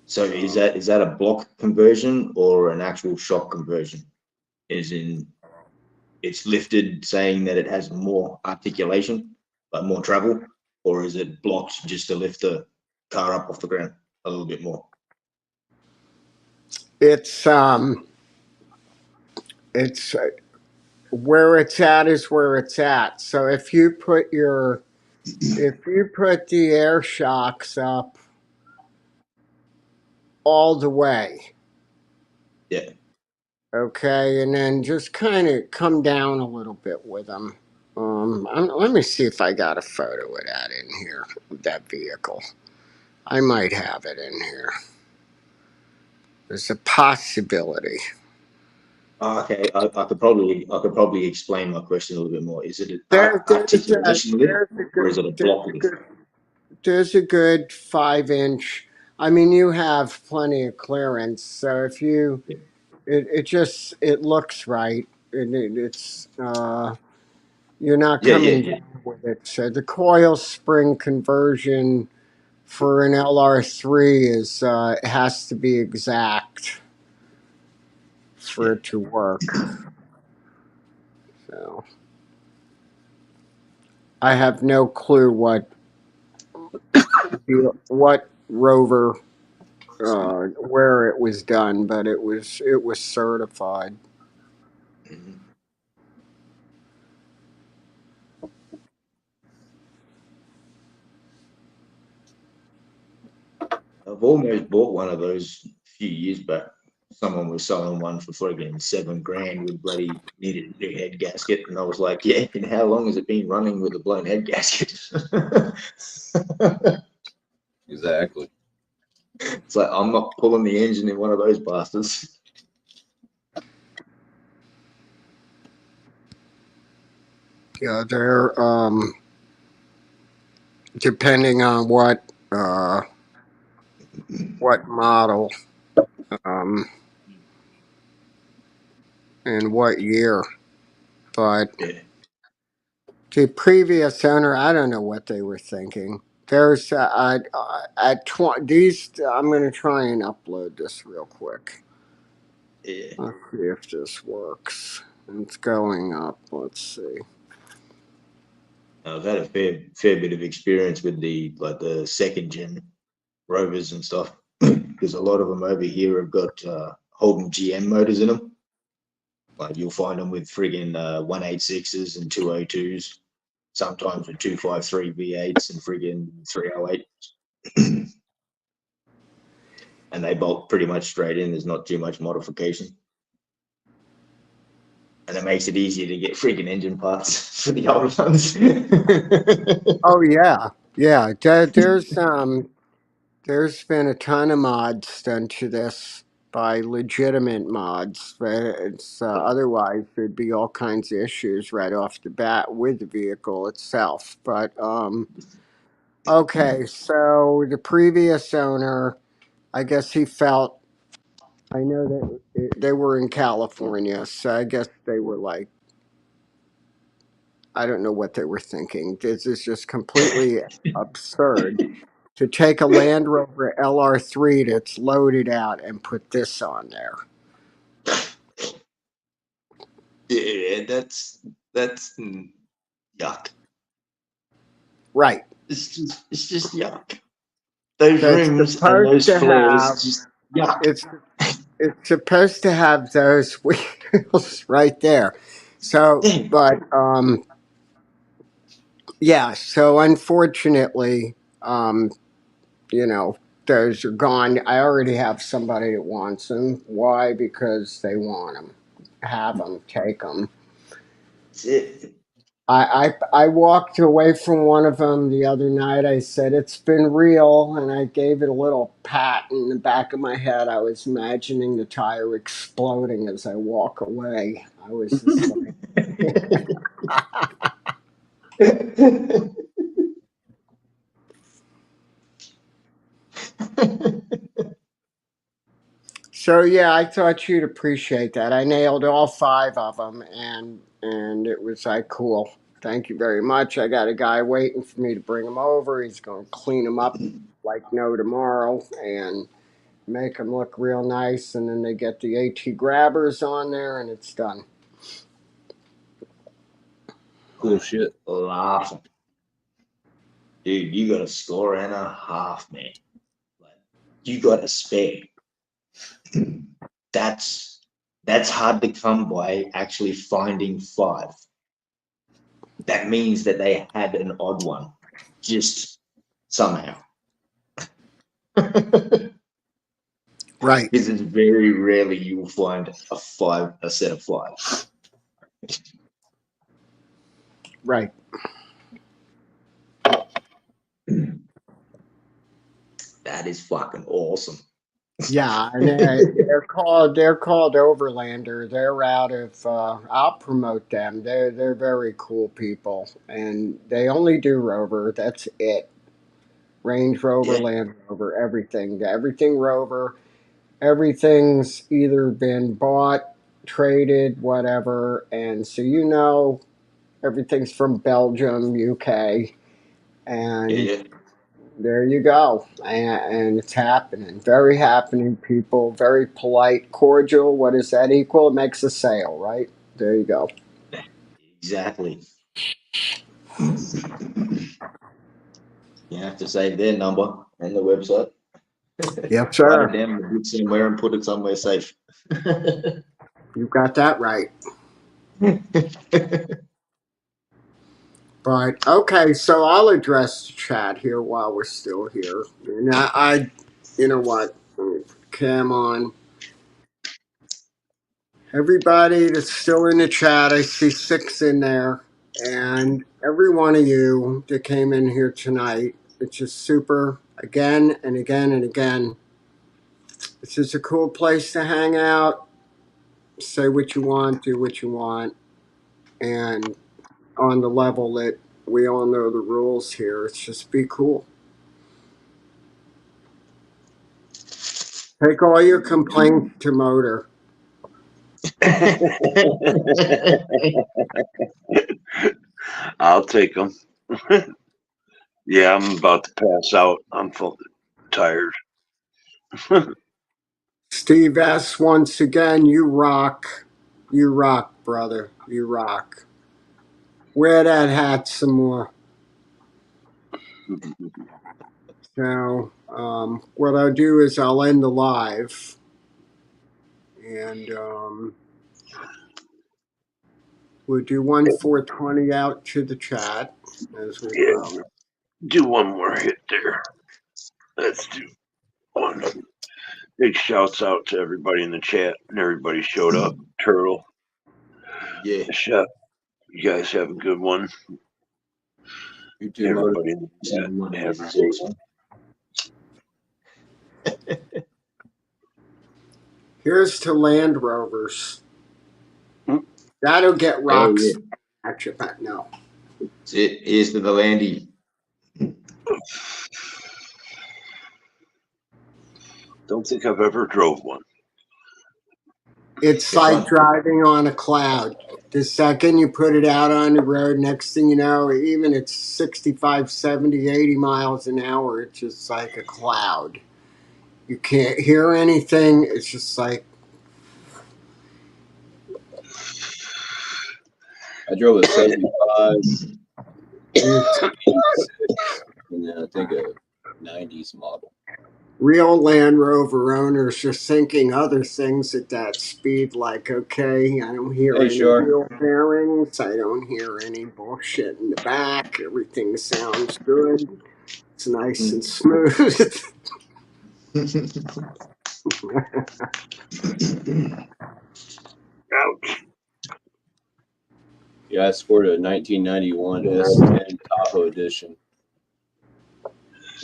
So is that a block conversion or an actual shock conversion? As in, it's lifted saying that it has more articulation, like more travel, or is it blocked just to lift the car up off the ground a little bit more? It's where it's at is where it's at. So if you put the air shocks up all the way, yeah, okay, and then just kind of come down a little bit with them. Let me see if I got a photo of that in here, of that vehicle. I might have it in here. There's a possibility. Okay, I could probably explain my question a little bit more. Is it an articulation lift, or is it a block lift? There's a good 5-inch. I mean, you have plenty of clearance, so if you, it looks right, and it's you're not coming down with it. So the coil spring conversion for an LR3 is has to be exact for it to work. So I have no clue what rover where it was done, but it was certified. I've almost bought one of those a few years back. Someone was selling one for fucking $7,000 with bloody needed a new head gasket, and I was like, "Yeah, and how long has it been running with a blown head gasket?" Exactly. It's like I'm not pulling the engine in one of those bastards. Yeah, they're depending on what model and what year, but the previous owner, I don't know what they were thinking. There's at 20 these. I'm going to try and upload this real quick. Yeah. Let's see if this works. It's going up. Let's see. I've had a fair bit of experience with the second gen Rovers and stuff, because a lot of them over here have got Holden GM motors in them. Like you'll find them with friggin' 186s and 202s, sometimes with 253 V8s and friggin' 308. And they bolt pretty much straight in. There's not too much modification. And it makes it easier to get friggin' engine parts for the older ones. Oh yeah, yeah. There's been a ton of mods done to this by legitimate mods. It's otherwise there'd be all kinds of issues right off the bat with the vehicle itself. But okay, so the previous owner, I guess he felt. I know that they were in California, so I guess they were like, I don't know what they were thinking. This is just completely absurd to take a Land Rover LR3 that's loaded out and put this on there. Yeah, that's yuck. Right. It's just yuck. Those That's rims and supposed those to flares, have. just yuck. It's supposed to have those wheels right there. So, Yeah. but yeah. So unfortunately, you know, those are gone. I already have somebody that wants them. Why? Because they want them. Have them. Take them. That's it. I walked away from one of them the other night. I said, "It's been real," and I gave it a little pat in the back of my head. I was imagining the tire exploding as I walk away. I was just like, so yeah, I thought you'd appreciate that. I nailed all 5 of them, and it was like, cool. Thank you very much. I got a guy waiting for me to bring them over. He's going to clean them up like no tomorrow, and make them look real nice, and then they get the AT grabbers on there, and it's done. Cool shit. Laughing. Dude, you got a score and a half, man. Like, you got a spare. That's hard to come by actually finding 5. That means that they had an odd one, just somehow. Right, Because it's very rarely you will find a set of 5. right. That is fucking awesome. Yeah, and they're called Overlander. They're out of. I'll promote them. They're very cool people, and they only do Rover. That's it. Range Rover, Yeah. Land Rover, everything Rover. Everything's either been bought, traded, whatever, and so everything's from Belgium, UK, Yeah, and yeah. there you go. And it's happening. Very happening people, very polite, cordial. What does that equal? It makes a sale, right? There you go. Exactly. You have to save their number and the website. Yes, Write it sir. down in the book somewhere and put it somewhere safe. You got that right. But okay, so I'll address the chat here while we're still here. And you know what? Cam on. Everybody that's still in the chat, I see 6 in there. And every one of you that came in here tonight, it's just super again and again and again. It's just a cool place to hang out, say what you want, do what you want, and on the level that we all know the rules here, it's just be cool. Take all your complaints to Motor. I'll take them. Yeah, I'm about to pass out. I'm full tired. Steve S. Once again, you rock. You rock, brother. You rock. Wear that hat some more. So, what I'll do is I'll end the live, and we'll do 1/420 out to the chat as we Yeah, promised. do one more hit there. Let's do one. Big shouts out to everybody in the chat and everybody showed up. Turtle, Yeah. Chef, you guys have a good one. You too, Motor. Everybody in the chat, have a great one. Here's to Land Rovers. Hmm. That'll get Oh, rocks yeah. at you, but no. That's it. Here's to the Landy. Don't think I've ever drove one. It's like driving on a cloud. The second you put it out on the road, next thing you know, even it's 65, 70, 80 miles an hour, it's just like a cloud. You can't hear anything. It's just like, I drove a 75 it's and then I think a 90s model. real Land Rover owners are thinking other things at that speed, like, okay, I don't hear Hey, any Shar. wheel bearings. I don't hear any bullshit in the back. Everything sounds good. It's nice and smooth. Ouch. Yeah, I scored a 1991 S10 Tahoe edition.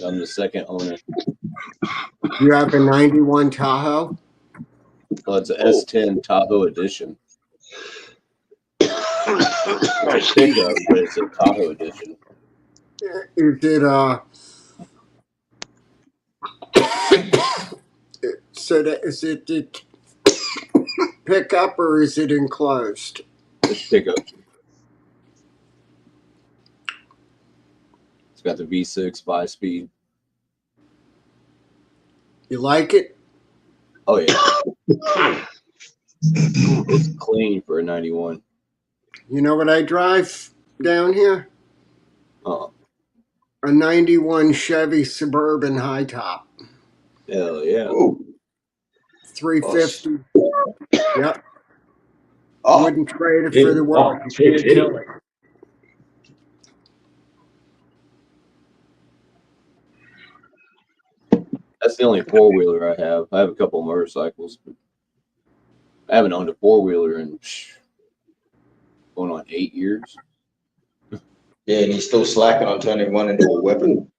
I'm the second owner. You have a 91 Tahoe? Well, it's a S10 Tahoe edition. It's a pickup, but it's a Tahoe edition. Is it so that is it the pickup or is it enclosed? It's pickup. It's got the V6 5-speed. You like it? Oh yeah. It's clean for a 91. You know what I drive down here? Oh, A 91 Chevy Suburban high top. hell yeah. Ooh. 350. Yep. Oh, Wouldn't trade it for the world. You can't kill it. That's the only four-wheeler I have. I have a couple of motorcycles, but I haven't owned a four-wheeler in going on 8 years. yeah, and he's still slacking on turning one into a weapon.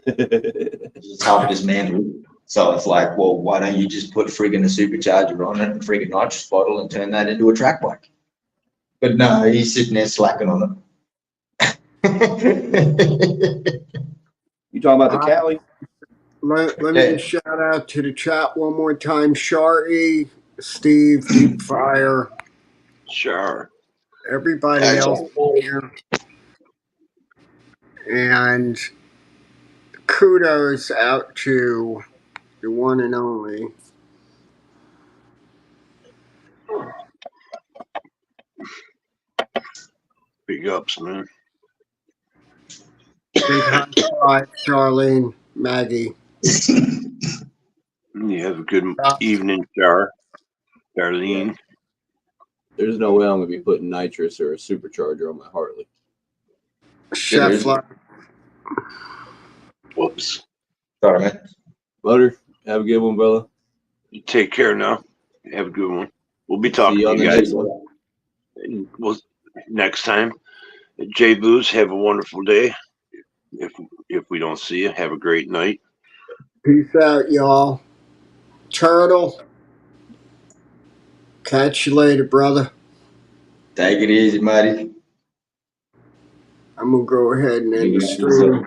It's half of his manhood. So it's like, well, why don't you just put friggin' a supercharger on it and friggin' nitrous bottle and turn that into a track bike? But no, he's sitting there slacking on it. You talking about the Cali? Let me Yeah. just shout out to the chat one more time. Shari, Steve, Deep Fire, Sure. everybody else here. And kudos out to the one and only. Big ups, man. Big high five, Charlene, Maggie. You have a good evening, Darlene. There's no way I'm gonna be putting nitrous or a supercharger on my Harley. Chef Life. Whoops. Sorry, man. Motor, have a good one, brother. You take care now. Have a good one. We'll be talking See you to on you the guys. next one. And we'll next time. JBlues, have a wonderful day. If we don't see you, have a great night. Peace out, y'all. Turtle. Catch you later, brother. Take it easy, buddy. I'm gonna go ahead and end the stream.